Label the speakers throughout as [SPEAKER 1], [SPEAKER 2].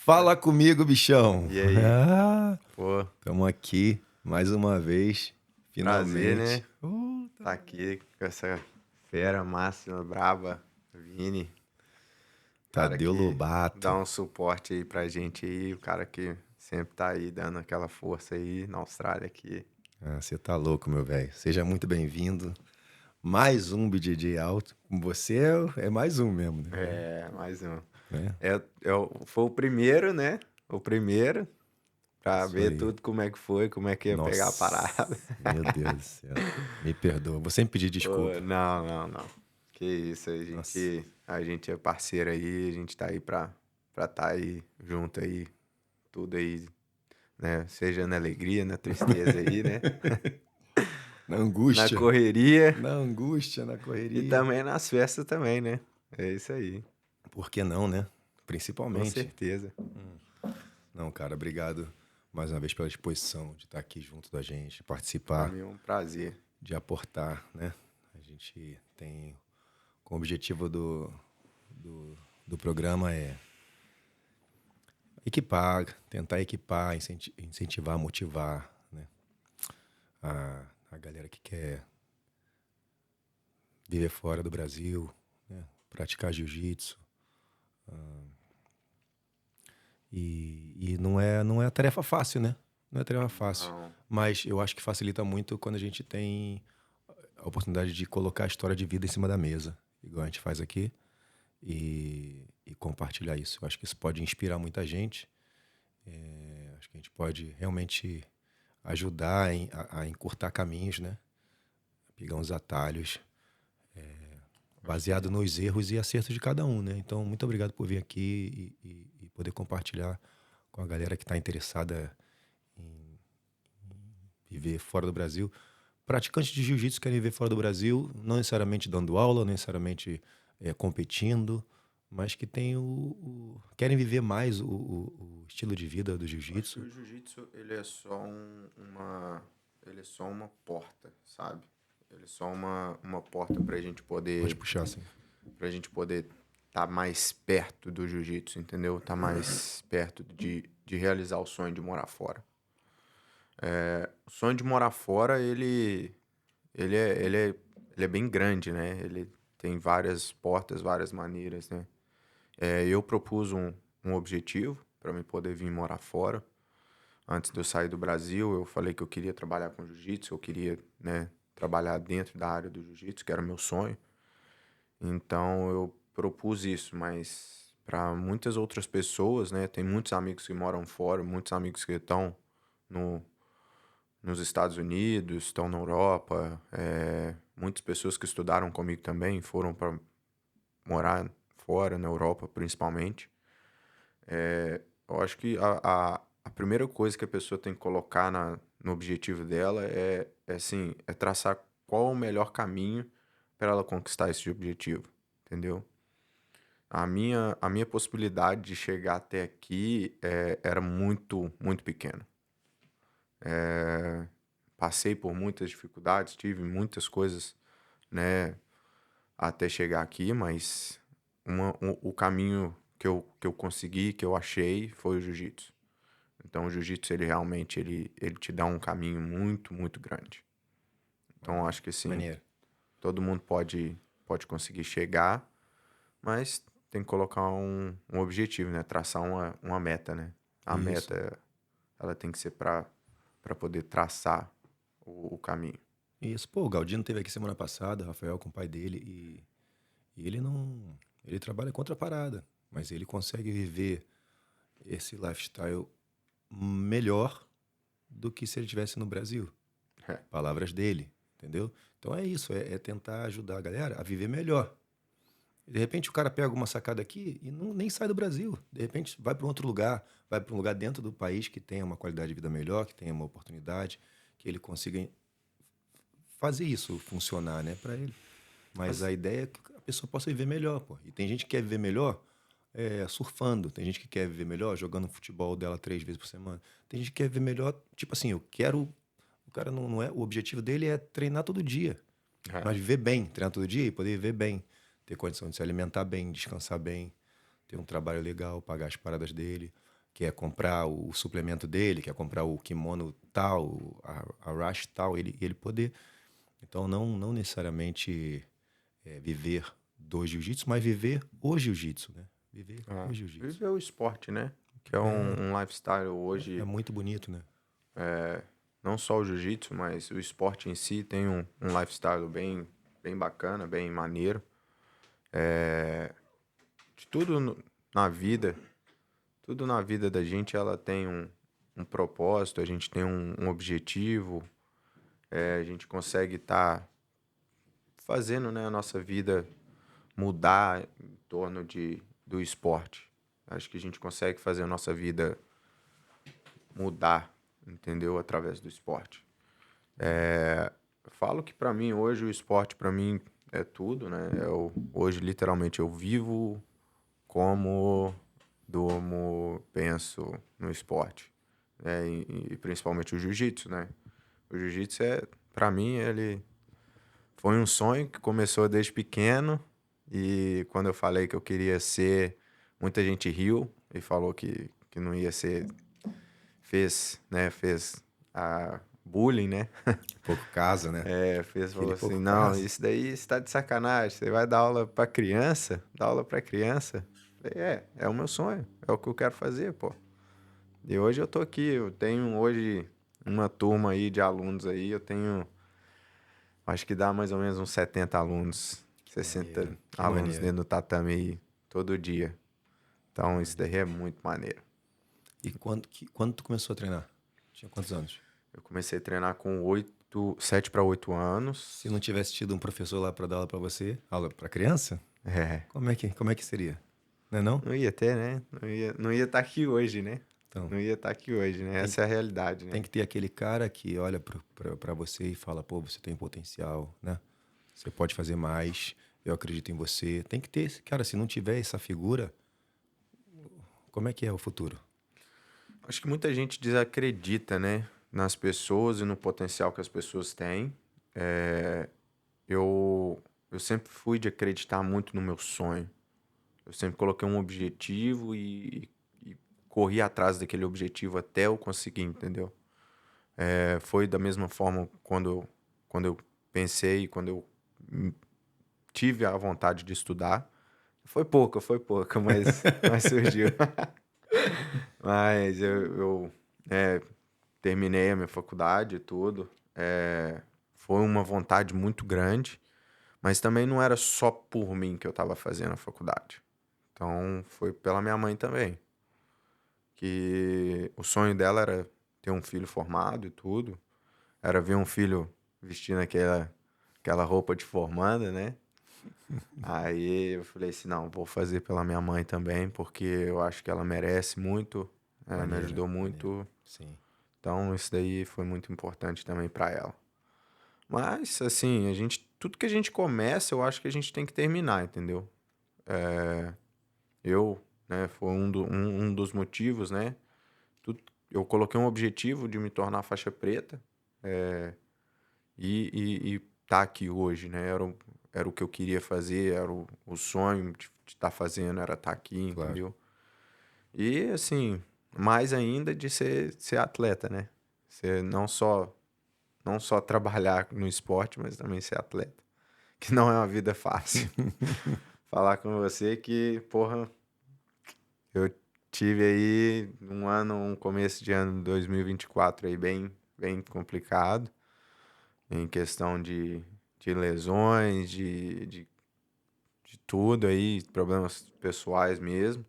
[SPEAKER 1] Fala comigo, bichão.
[SPEAKER 2] E aí?
[SPEAKER 1] Ah,
[SPEAKER 2] Pô,
[SPEAKER 1] estamos aqui mais uma vez,
[SPEAKER 2] prazer,
[SPEAKER 1] finalmente.
[SPEAKER 2] né? Tá
[SPEAKER 1] Tá
[SPEAKER 2] aqui com essa fera máxima, braba, Vini. Cara
[SPEAKER 1] Tadeu
[SPEAKER 2] que
[SPEAKER 1] Lobato.
[SPEAKER 2] dá um suporte aí pra gente aí, o cara que sempre tá aí dando aquela força aí na Austrália aqui.
[SPEAKER 1] Você tá louco, meu velho. Seja muito bem-vindo. Mais um BJJ Alto. Com você é mais um mesmo, né?
[SPEAKER 2] É, mais um.
[SPEAKER 1] É,
[SPEAKER 2] Foi o primeiro, né? O primeiro, pra
[SPEAKER 1] isso
[SPEAKER 2] ver
[SPEAKER 1] aí.
[SPEAKER 2] tudo como é que foi, como é que ia pegar a parada.
[SPEAKER 1] Nossa, meu Deus do céu. Me perdoa. Vou sempre pedir
[SPEAKER 2] Pô,
[SPEAKER 1] desculpa.
[SPEAKER 2] não. Que isso,
[SPEAKER 1] Nossa.
[SPEAKER 2] a gente é parceiro aí, a gente tá aí pra tá aí junto aí, tudo aí, né? Seja na alegria, na tristeza aí, né?
[SPEAKER 1] Na
[SPEAKER 2] Na
[SPEAKER 1] angústia.
[SPEAKER 2] correria
[SPEAKER 1] Na angústia, na
[SPEAKER 2] e
[SPEAKER 1] correria.
[SPEAKER 2] também nas festas também, né? É isso aí,
[SPEAKER 1] Por que não, né?
[SPEAKER 2] com
[SPEAKER 1] Principalmente.
[SPEAKER 2] certeza.
[SPEAKER 1] Não, cara, obrigado mais uma vez pela disposição de estar aqui junto da gente,
[SPEAKER 2] Pra
[SPEAKER 1] participar,
[SPEAKER 2] mim é um prazer.
[SPEAKER 1] de aportar, né? A gente tem, com o objetivo do programa é equipar, tentar equipar, incentivar, motivar, né? A galera que quer viver fora do Brasil, né? Praticar jiu-jitsu. E não é tarefa fácil, né? Não é tarefa fácil.
[SPEAKER 2] Não,
[SPEAKER 1] Mas eu acho que facilita muito quando a gente tem a oportunidade de colocar a história de vida em cima da mesa, igual a gente faz aqui, e compartilhar isso. Eu acho que isso pode inspirar muita gente. Acho que a gente pode realmente ajudar a encurtar caminhos, né? A pegar uns atalhos,
[SPEAKER 2] acho
[SPEAKER 1] baseado
[SPEAKER 2] que
[SPEAKER 1] nos erros e acertos de cada um, né? Então, muito obrigado por vir aqui e poder compartilhar com a galera que está interessada em viver fora do Brasil. Praticantes de jiu-jitsu querem viver fora do Brasil, não necessariamente dando aula, não necessariamente competindo, mas que tem querem viver mais o estilo de vida do
[SPEAKER 2] eu acho que
[SPEAKER 1] jiu-jitsu.
[SPEAKER 2] o jiu-jitsu ele é só ele é só uma porta, sabe? Ele é só uma porta
[SPEAKER 1] Pode puxar assim.
[SPEAKER 2] pra gente poder estar mais perto do jiu-jitsu, entendeu? Tá mais perto de realizar o sonho de morar fora. O sonho de morar fora, ele é, ele é, ele é bem grande, né? Ele tem várias portas, várias maneiras, né? Eu propus um objetivo para me poder vir morar fora. Antes de eu sair do Brasil, eu falei que eu queria trabalhar com jiu-jitsu, eu queria, né, trabalhar dentro da área do jiu-jitsu, que era o meu sonho. Então eu propus isso, mas para muitas outras pessoas, né, tem muitos amigos que moram fora, muitos amigos que estão no, nos Estados Unidos, estão na Europa, muitas pessoas que estudaram comigo também foram para morar fora, na Europa principalmente. Eu acho que a primeira coisa que a pessoa tem que colocar no objetivo dela assim, é traçar qual o melhor caminho para ela conquistar esse objetivo, entendeu? A minha possibilidade de chegar até aqui era muito pequena. Passei por muitas dificuldades, tive muitas coisas, né, até chegar aqui, mas o caminho que eu consegui, que eu achei, foi o jiu-jitsu. Então, o jiu-jitsu, ele realmente, ele te dá um caminho muito grande. Então, eu acho que, assim,
[SPEAKER 1] Maneiro.
[SPEAKER 2] todo mundo pode conseguir chegar, mas tem que colocar um objetivo, né? Traçar uma meta, né? A
[SPEAKER 1] Isso.
[SPEAKER 2] meta, ela tem que ser para poder traçar o caminho.
[SPEAKER 1] Isso. Pô, o Galdino teve aqui semana passada, o Rafael com o pai dele, e ele não. Ele trabalha contra a parada, mas ele consegue viver esse lifestyle melhor do que se ele estivesse no Brasil.
[SPEAKER 2] É,
[SPEAKER 1] Palavras dele, entendeu? Então é isso, é tentar ajudar a galera a viver melhor. De repente o cara pega uma sacada aqui e nem sai do Brasil. De repente vai para um outro lugar, vai para um lugar dentro do país que tenha uma qualidade de vida melhor, que tenha uma oportunidade, que ele consiga fazer isso funcionar, né, para ele. Mas
[SPEAKER 2] mas,
[SPEAKER 1] a ideia é que a pessoa possa viver melhor, pô. E tem gente que quer viver melhor surfando, tem gente que quer viver melhor jogando futebol dela 3 vezes por semana. Tem gente que quer viver melhor, tipo assim, eu quero. O cara não é. O objetivo dele é treinar todo dia.
[SPEAKER 2] é,
[SPEAKER 1] Mas viver bem, treinar todo dia e poder viver bem. Ter condição de se alimentar bem, descansar bem, ter um trabalho legal, pagar as paradas dele. quer comprar o suplemento dele, quer comprar o kimono tal, a rash tal, ele poder. Então, não necessariamente viver do jiu-jitsu, mas viver o jiu-jitsu, né? Viver o jiu-jitsu.
[SPEAKER 2] Viver o esporte, né? Que é um lifestyle hoje,
[SPEAKER 1] É muito bonito, né?
[SPEAKER 2] não só o jiu-jitsu, mas o esporte em si tem um lifestyle bem bacana, bem maneiro. De na vida, tudo na vida da gente, ela tem um propósito, a gente tem um objetivo, a gente consegue estar fazendo, né, a nossa vida mudar em torno do esporte. Acho que a gente consegue fazer a nossa vida mudar, entendeu? Através do esporte. Eu falo que para mim hoje o esporte para mim é tudo, né? Hoje literalmente eu vivo, como, durmo, penso no esporte, né? E principalmente o jiu-jitsu, né? O jiu-jitsu para mim ele foi um sonho que começou desde pequeno e quando eu falei que eu queria ser, muita gente riu e falou que não ia ser, fez a bullying, né?
[SPEAKER 1] Pouco casa, né?
[SPEAKER 2] Falou
[SPEAKER 1] Aquele
[SPEAKER 2] assim,
[SPEAKER 1] pouco
[SPEAKER 2] não,
[SPEAKER 1] casa.
[SPEAKER 2] isso daí está de sacanagem, você vai dar aula pra criança? Dar aula pra criança? Falei, é o meu sonho, é o que eu quero fazer, pô. E hoje eu tô aqui, eu tenho hoje uma turma aí de alunos aí, eu tenho, acho que dá mais ou menos uns 70 alunos, 60
[SPEAKER 1] Maneiro. Que
[SPEAKER 2] alunos
[SPEAKER 1] maneiro.
[SPEAKER 2] dentro do tatame aí, todo dia. Então isso
[SPEAKER 1] Maneiro.
[SPEAKER 2] daí é muito maneiro.
[SPEAKER 1] E quando tu começou a treinar? Tinha quantos anos?
[SPEAKER 2] Eu comecei a treinar com 7 para 8 anos.
[SPEAKER 1] Se não tivesse tido um professor lá para dar aula para você, aula para criança,
[SPEAKER 2] É,
[SPEAKER 1] como é que seria? Não é não?
[SPEAKER 2] não ia ter, né? Não ia estar aqui hoje, né?
[SPEAKER 1] Então,
[SPEAKER 2] Não ia estar aqui hoje, né?
[SPEAKER 1] tem,
[SPEAKER 2] Essa é a realidade,
[SPEAKER 1] tem
[SPEAKER 2] né?
[SPEAKER 1] que ter aquele cara que olha para você e fala, pô, você tem potencial, né? Você pode fazer mais, eu acredito em você. Tem que ter esse cara, se não tiver essa figura, como é que é o futuro?
[SPEAKER 2] Acho que muita gente desacredita, né? Nas pessoas e no potencial que as pessoas têm. É, eu sempre fui de acreditar muito no meu sonho. Eu sempre coloquei um objetivo e corri atrás daquele objetivo até eu conseguir, entendeu? Foi da mesma forma quando eu pensei, quando eu tive a vontade de estudar. Foi pouca, mas surgiu. Mas é, terminei a minha faculdade e tudo. Foi uma vontade muito grande, mas também não era só por mim que eu estava fazendo a faculdade. Então foi pela minha mãe também, que o sonho dela era ter um filho formado e tudo, era ver um filho vestindo aquela roupa de formanda, né? Aí eu falei assim, não, vou fazer pela minha mãe também, porque eu acho que ela merece muito, me
[SPEAKER 1] Maneiro,
[SPEAKER 2] ajudou
[SPEAKER 1] maneiro.
[SPEAKER 2] muito.
[SPEAKER 1] Sim.
[SPEAKER 2] Então isso daí foi muito importante também para ela. Mas assim, tudo que a gente começa, eu acho que a gente tem que terminar, entendeu? Eu, né, foi um dos motivos, né? Eu coloquei um objetivo de me tornar faixa preta, e tá aqui hoje, né? Era o que eu queria fazer, era o sonho de estar fazendo, era estar aqui,
[SPEAKER 1] Claro.
[SPEAKER 2] entendeu? E assim, mais ainda de ser atleta, né? Ser não só trabalhar no esporte, mas também ser atleta. Que não é uma vida fácil. Falar com você que, porra, eu tive aí um começo de ano 2024 aí bem complicado, em questão de lesões, de tudo aí, problemas pessoais mesmo,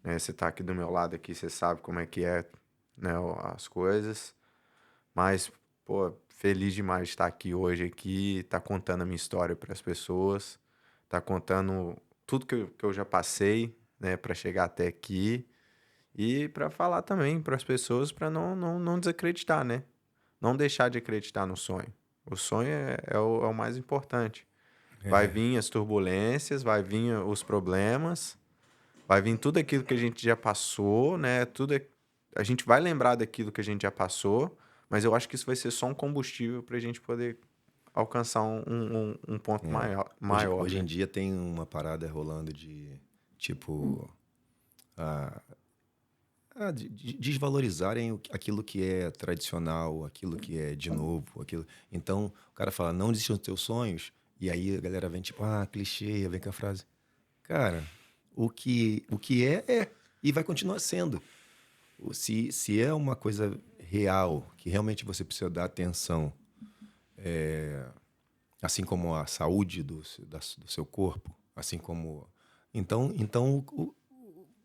[SPEAKER 2] né? Você tá aqui do meu lado aqui, você sabe como é que é, né, as coisas. Mas, pô, feliz demais de estar aqui hoje aqui, tá contando a minha história para as pessoas, tá contando tudo que eu já passei, né, para chegar até aqui e para falar também para as pessoas para não desacreditar, né? Não deixar de acreditar no sonho. O sonho é o mais importante. Vai
[SPEAKER 1] É,
[SPEAKER 2] vir as turbulências, vai vir os problemas, vai vir tudo aquilo que a gente já passou, né? A gente vai lembrar daquilo que a gente já passou, mas eu acho que isso vai ser só um combustível para a gente poder alcançar um ponto
[SPEAKER 1] é.
[SPEAKER 2] maior,
[SPEAKER 1] Hoje em
[SPEAKER 2] né?
[SPEAKER 1] dia tem uma parada rolando de tipo desvalorizarem aquilo que é tradicional, aquilo que é de novo, aquilo. Então, o cara fala, não desista dos teus sonhos, e aí a galera vem tipo, clichê, vem com a frase. Cara, o que é, e vai continuar sendo. Se é uma coisa real, que realmente você precisa dar atenção, assim como a saúde do seu corpo, assim como. Então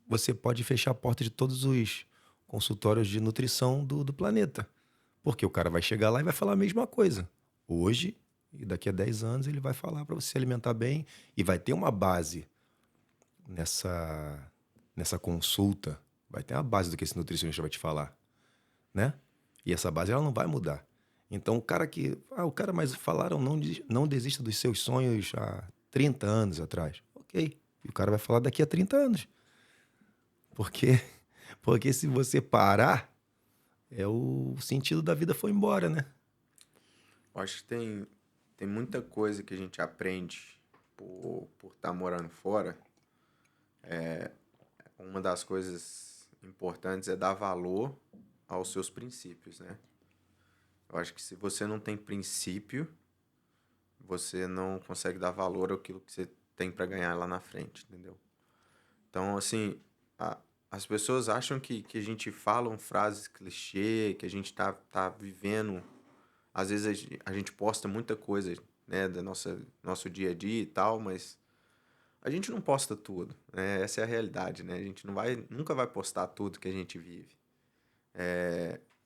[SPEAKER 1] você pode fechar a porta de todos os consultórios de nutrição do planeta. Porque o cara vai chegar lá e vai falar a mesma coisa. Hoje, e daqui a 10 anos, ele vai falar para você se alimentar bem e vai ter uma base nessa consulta. Vai ter uma base do que esse nutricionista vai te falar, né? E essa base ela não vai mudar. Então, o cara, mas falaram, não desista dos seus sonhos há 30 anos atrás. Ok. E o cara vai falar daqui a 30 anos. Porque, porque se você parar, o sentido da vida foi embora, né?
[SPEAKER 2] Eu acho que tem muita coisa que a gente aprende por estar morando fora. Uma das coisas importantes é dar valor aos seus princípios, né? Eu acho que se você não tem princípio, você não consegue dar valor àquilo que você tem para ganhar lá na frente, entendeu? Então, assim, as pessoas acham que a gente fala frases clichê, que a gente tá vivendo. Às vezes a gente posta muita coisa, né, do nosso dia a dia e tal, mas a gente não posta tudo, né? Essa é a realidade, né? A gente nunca vai postar tudo que a gente vive.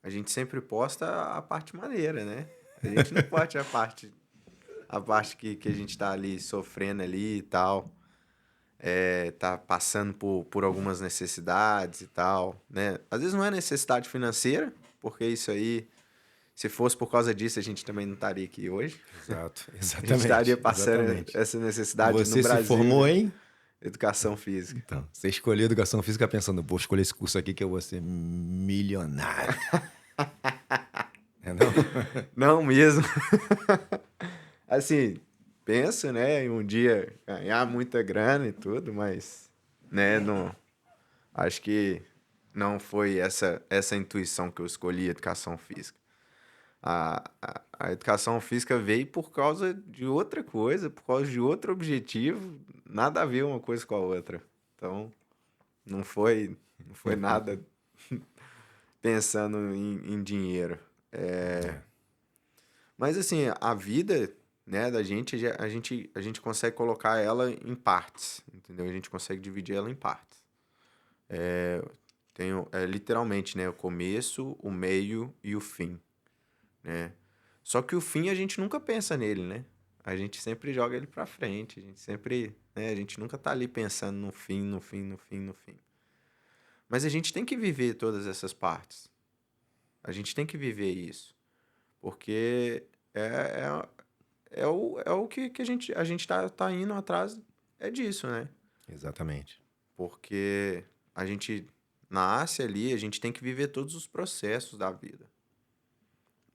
[SPEAKER 2] A gente sempre posta a parte maneira, né? A gente não posta a parte que a gente tá ali sofrendo ali e tal, tá passando por algumas necessidades e tal, né? Às vezes não é necessidade financeira, porque isso aí, se fosse por causa disso, a gente também não estaria aqui hoje.
[SPEAKER 1] Exato,
[SPEAKER 2] A gente estaria
[SPEAKER 1] exatamente,
[SPEAKER 2] passando
[SPEAKER 1] exatamente.
[SPEAKER 2] essa necessidade no
[SPEAKER 1] Você se
[SPEAKER 2] Brasil,
[SPEAKER 1] formou
[SPEAKER 2] né?
[SPEAKER 1] em?
[SPEAKER 2] Educação física.
[SPEAKER 1] Então, você escolheu educação física pensando, vou escolher esse curso aqui que eu vou ser milionário. É não?
[SPEAKER 2] Não mesmo. Assim, penso, né, em um dia ganhar muita grana e tudo, mas, né, não, acho que não foi essa intuição que eu escolhi, educação física. A educação física veio por causa de outra coisa, por causa de outro objetivo, nada a ver uma coisa com a outra. Então, não foi nada pensando em dinheiro.
[SPEAKER 1] É,
[SPEAKER 2] Mas assim, a vida, né, da gente, a gente consegue colocar ela em partes, entendeu? A gente consegue dividir ela em partes. Tem literalmente, né, o começo, o meio e o fim, né? Só que o fim a gente nunca pensa nele, né? A gente sempre joga ele pra frente, a gente sempre, né, a gente nunca tá ali pensando no fim, no fim, no fim, no fim. Mas a gente tem que viver todas essas partes. A gente tem que viver isso, porque é, é o que a gente tá indo atrás é disso, né?
[SPEAKER 1] exatamente.
[SPEAKER 2] Porque a gente nasce ali, a gente tem que viver todos os processos da vida.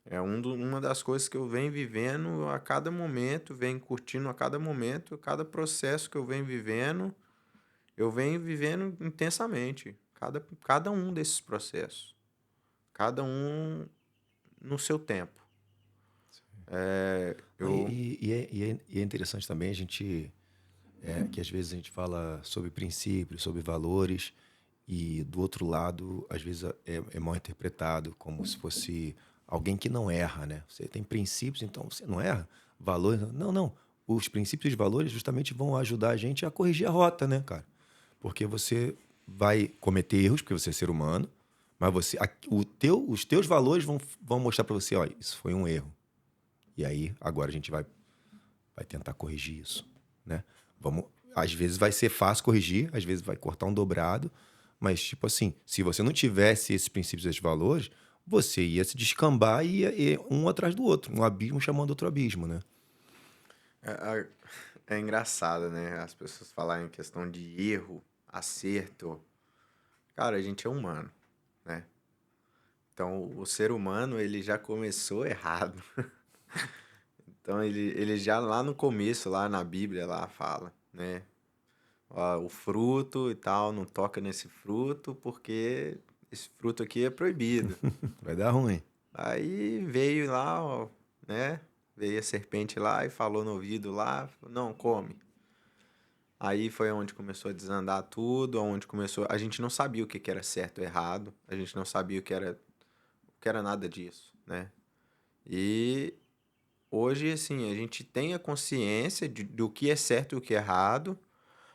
[SPEAKER 2] É uma das coisas que eu venho vivendo a cada momento, venho curtindo a cada processo que eu venho vivendo intensamente. Cada um desses processos. Cada um no seu tempo.
[SPEAKER 1] Não,
[SPEAKER 2] Eu
[SPEAKER 1] e é interessante também a gente, que às vezes a gente fala sobre princípios, sobre valores, e do outro lado, às vezes é mal interpretado, como se fosse alguém que não erra, né? Você tem princípios, então você não erra. Valores, não, não. Os princípios e valores justamente vão ajudar a gente a corrigir a rota, né, cara? Porque você vai cometer erros, porque você é ser humano, mas os teus valores vão mostrar para você, ó, isso foi um erro. E aí, agora a gente vai tentar corrigir isso, né? Vamos, às vezes vai ser fácil corrigir, às vezes vai cortar um dobrado, mas tipo assim, se você não tivesse esses princípios e esses valores, você ia se descambar e ia um atrás do outro, um abismo chamando outro abismo, né?
[SPEAKER 2] É, é engraçado, né? As pessoas falarem em questão de erro, acerto. Cara, a gente é humano, né? Então, o ser humano, ele já começou errado. Então, ele já lá no começo, lá na Bíblia, lá fala, né? Ó, o fruto e tal, não toca nesse fruto porque esse fruto aqui é proibido.
[SPEAKER 1] Vai dar ruim.
[SPEAKER 2] Aí veio lá, ó, né? Veio a serpente lá e falou no ouvido lá, não, come. Aí foi onde começou a desandar tudo, onde começou. A gente não sabia o que que era certo ou errado, a gente não sabia o que era nada disso, né? E hoje, assim, a gente tem a consciência do que é certo e o que é errado,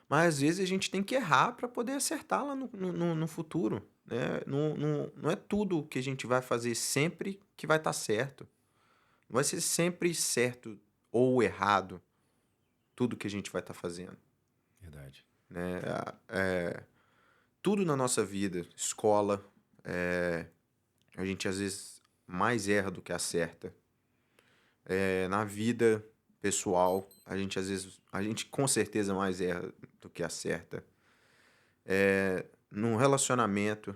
[SPEAKER 2] mas às vezes a gente tem que errar para poder acertar lá no futuro, né? Não é tudo que a gente vai fazer sempre que vai estar certo. Não vai ser sempre certo ou errado tudo que a gente vai estar fazendo,
[SPEAKER 1] Verdade.
[SPEAKER 2] né? Tudo na nossa vida, escola, a gente às vezes mais erra do que acerta. Na vida pessoal, a gente às vezes, a gente com certeza mais erra do que acerta. Num relacionamento,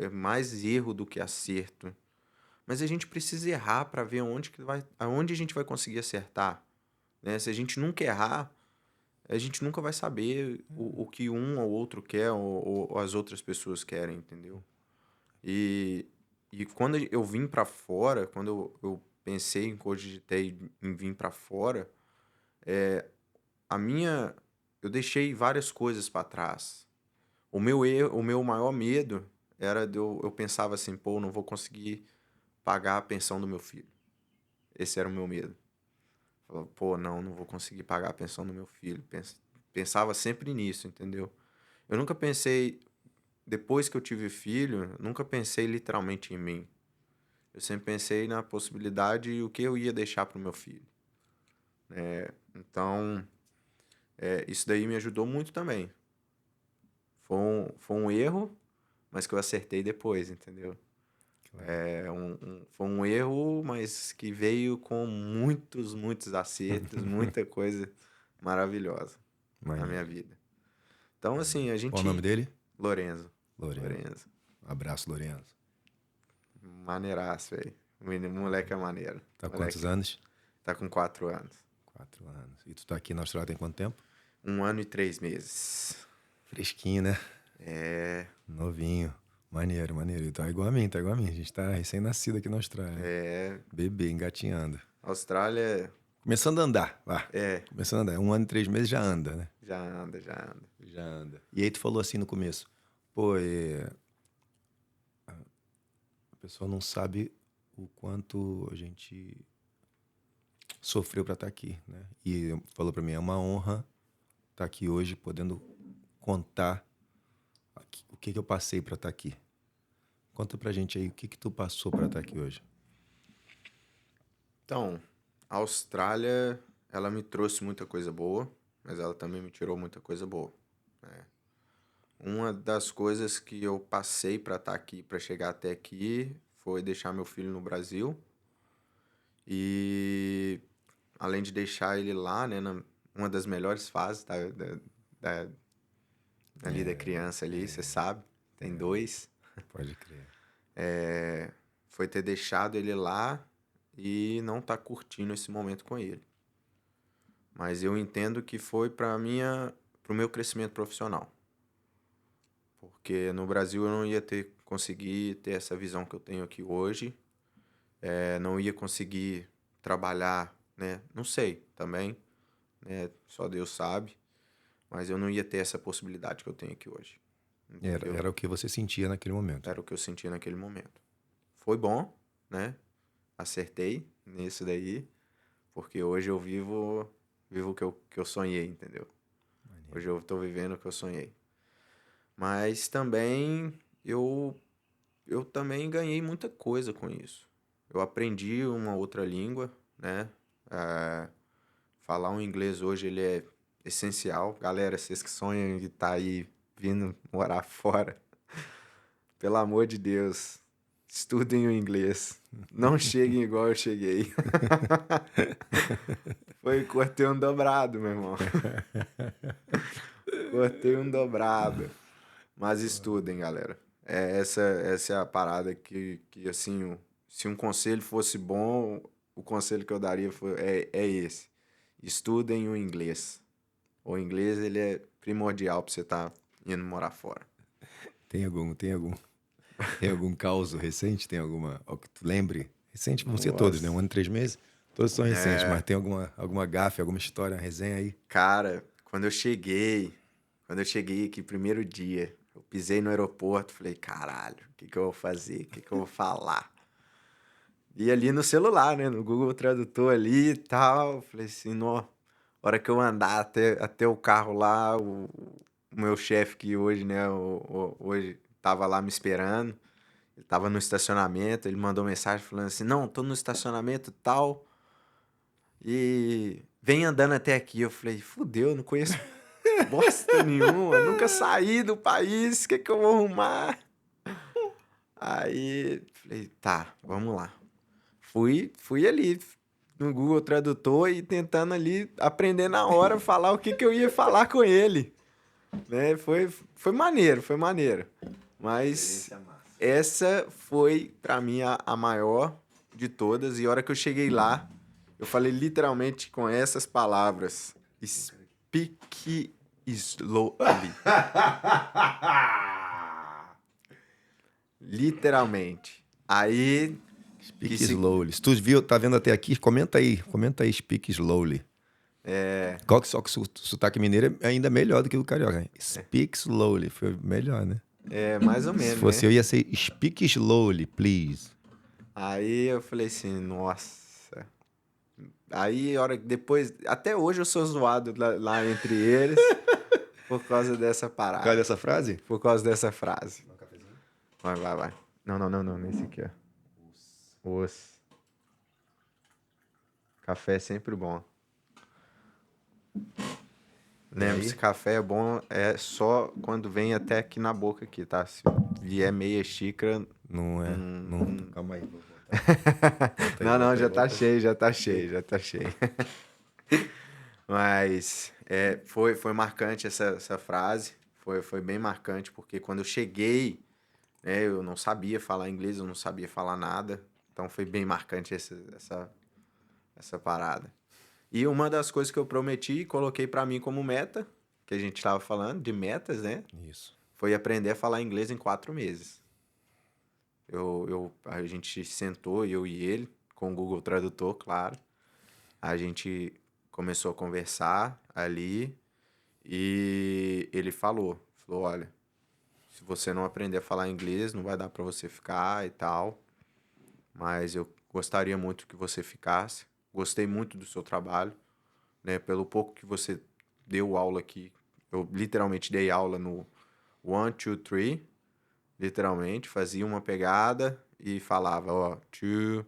[SPEAKER 2] é mais erro do que acerto. Mas a gente precisa errar para ver aonde a gente vai conseguir acertar, né? Se a gente nunca errar, a gente nunca vai saber o que um ou outro quer ou as outras pessoas querem, entendeu? E, e quando eu vim para fora, quando eu pensei em cogitei em vir para fora, a minha eu deixei várias coisas para trás. O meu erro, o meu maior medo era eu pensava assim, pô, eu não vou conseguir pagar a pensão do meu filho. Esse era o meu medo. Falava, pô, não vou conseguir pagar a pensão do meu filho. Pensava sempre nisso, entendeu? Eu nunca pensei, depois que eu tive filho, nunca pensei literalmente em mim. Eu sempre pensei na possibilidade e o que eu ia deixar para o meu filho. Então, isso daí me ajudou muito também. Foi um erro, mas que eu acertei depois, entendeu?
[SPEAKER 1] Que legal.
[SPEAKER 2] Foi um erro, mas que veio com muitos acertos, muita coisa maravilhosa na minha
[SPEAKER 1] Maneiro.
[SPEAKER 2] vida. Então, assim, a
[SPEAKER 1] Qual o nome
[SPEAKER 2] gente.
[SPEAKER 1] dele?
[SPEAKER 2] Lorenzo.
[SPEAKER 1] Lorenzo.
[SPEAKER 2] Lorenzo.
[SPEAKER 1] Abraço, Lorenzo.
[SPEAKER 2] Maneiraço, velho. O moleque é maneiro.
[SPEAKER 1] Tá
[SPEAKER 2] O
[SPEAKER 1] com quantos
[SPEAKER 2] moleque
[SPEAKER 1] anos?
[SPEAKER 2] tá com 4 anos.
[SPEAKER 1] 4 anos. E tu tá aqui na Austrália tem quanto tempo?
[SPEAKER 2] 1 ano e 3 meses.
[SPEAKER 1] Fresquinho, né?
[SPEAKER 2] É.
[SPEAKER 1] Novinho. Maneiro, maneiro. E tá igual a mim, tá igual a mim. A gente tá recém-nascido aqui na Austrália.
[SPEAKER 2] É.
[SPEAKER 1] Bebê, engatinhando.
[SPEAKER 2] Austrália.
[SPEAKER 1] Começando a andar, vá.
[SPEAKER 2] É.
[SPEAKER 1] Começando a andar. 1 ano e 3 meses já anda, né?
[SPEAKER 2] Já anda, já anda.
[SPEAKER 1] Já anda. E aí tu falou assim no começo, pô, a pessoa não sabe o quanto a gente sofreu pra estar aqui, né? E falou pra mim, é uma honra estar aqui hoje, podendo contar o que que eu passei pra estar aqui. Conta pra gente aí o que que tu passou pra estar aqui hoje.
[SPEAKER 2] Então, a Austrália, ela me trouxe muita coisa boa, mas ela também me tirou muita coisa boa. Uma das coisas que eu passei para estar aqui, para chegar até aqui, foi deixar meu filho no Brasil. E além de deixar ele lá, né, uma das melhores fases da- ali da criança ali, você sabe, tem 2,
[SPEAKER 1] Pode crer.
[SPEAKER 2] foi ter deixado ele lá e não tá curtindo esse momento com ele. Mas eu entendo que foi pro meu crescimento profissional. Porque no Brasil eu não ia conseguir ter essa visão que eu tenho aqui hoje. Não ia conseguir trabalhar, né? Não sei também, né? Só Deus sabe. Mas eu não ia ter essa possibilidade que eu tenho aqui hoje. Entendeu?
[SPEAKER 1] Era o que você sentia naquele momento.
[SPEAKER 2] Era o que eu sentia naquele momento. Foi bom, né? Acertei nisso daí. Porque hoje eu vivo o que eu sonhei, entendeu? Hoje eu tô vivendo o que eu sonhei. Mas também eu também ganhei muita coisa com isso. Eu aprendi uma outra língua, né? Eh, Falar um inglês hoje ele é essencial. Galera, vocês que sonham de estar aí vindo morar fora, pelo amor de Deus, estudem o inglês. Não cheguem igual eu cheguei. Cortei um dobrado, meu irmão. Cortei um dobrado. Mas estudem, galera. Essa é a parada que assim, se um conselho fosse bom, o conselho que eu daria é esse. Estudem o inglês. O inglês, ele é primordial pra você estar indo morar fora.
[SPEAKER 1] Tem algum caos recente? Tem alguma, ao que tu lembre? Recente vão ser todos, né?
[SPEAKER 2] Nossa.
[SPEAKER 1] 1 ano e 3 meses. Todos são recentes, mas
[SPEAKER 2] É,
[SPEAKER 1] tem alguma gafe, alguma história, uma resenha aí?
[SPEAKER 2] cara, quando eu cheguei aqui, primeiro dia, eu pisei no aeroporto, falei, caralho, o que que eu vou fazer? O que que eu vou falar? E ali no celular, né? No Google Tradutor ali e tal. Falei assim, nó, hora que eu andar até o carro lá, o meu chefe que hoje, né, hoje tava lá me esperando. Ele tava no estacionamento, ele mandou mensagem falando assim, não, tô no estacionamento tal, e vem andando até aqui. Eu falei, fudeu, não conheço bosta nenhuma, nunca saí do país, o que que eu vou arrumar? Aí, falei, tá, vamos lá. Fui ali no Google Tradutor e tentando ali aprender na hora falar o que que eu ia falar com ele, né? Foi maneiro, foi maneiro. Mas essa foi pra mim a maior de todas. E a hora que eu cheguei lá, eu falei literalmente com essas palavras: Speak slowly. Literalmente. Aí que
[SPEAKER 1] Speak
[SPEAKER 2] se
[SPEAKER 1] slowly. Se tu viu, tá vendo até aqui, comenta aí, speak slowly. Qual que só que o sotaque mineiro é ainda melhor do que o carioca, né? Speak slowly, foi melhor, né?
[SPEAKER 2] é mais ou
[SPEAKER 1] Se
[SPEAKER 2] menos,
[SPEAKER 1] fosse
[SPEAKER 2] né?
[SPEAKER 1] eu, ia ser speak slowly, please.
[SPEAKER 2] Aí eu falei assim, nossa. Aí, hora depois, até hoje eu sou zoado lá entre eles por causa dessa
[SPEAKER 1] Por causa
[SPEAKER 2] parada,
[SPEAKER 1] dessa frase?
[SPEAKER 2] por causa dessa frase. Vai, vai, vai. Não, não, não, não, nesse aqui, ó. Os. Café é sempre bom.
[SPEAKER 1] E
[SPEAKER 2] Lembre-se,
[SPEAKER 1] aí?
[SPEAKER 2] café é bom é só quando vem até aqui na boca aqui, tá? Se vier meia xícara,
[SPEAKER 1] Não é. Não,
[SPEAKER 2] hum.
[SPEAKER 1] calma aí, vou voltar. Volta aí,
[SPEAKER 2] Não, não,
[SPEAKER 1] volta aí,
[SPEAKER 2] já tá
[SPEAKER 1] volta aí.
[SPEAKER 2] cheio, já tá
[SPEAKER 1] Cheio.
[SPEAKER 2] cheio, já tá cheio. Mas foi marcante essa frase. Foi bem marcante, porque quando eu cheguei, né, eu não sabia falar inglês, eu não sabia falar nada. Então foi bem marcante essa parada. E uma das coisas que eu prometi e coloquei pra mim como meta, que a gente tava falando de metas, né?
[SPEAKER 1] Isso.
[SPEAKER 2] Foi aprender a falar inglês em 4 meses. A gente sentou, eu e ele, com o Google Tradutor, claro. A gente começou a conversar ali e ele falou, olha, se você não aprender a falar inglês, não vai dar para você ficar e tal, mas eu gostaria muito que você ficasse. Gostei muito do seu trabalho, né? Pelo pouco que você deu aula aqui, eu literalmente dei aula no 1, 2, 3, literalmente, fazia uma pegada e falava, ó, 2,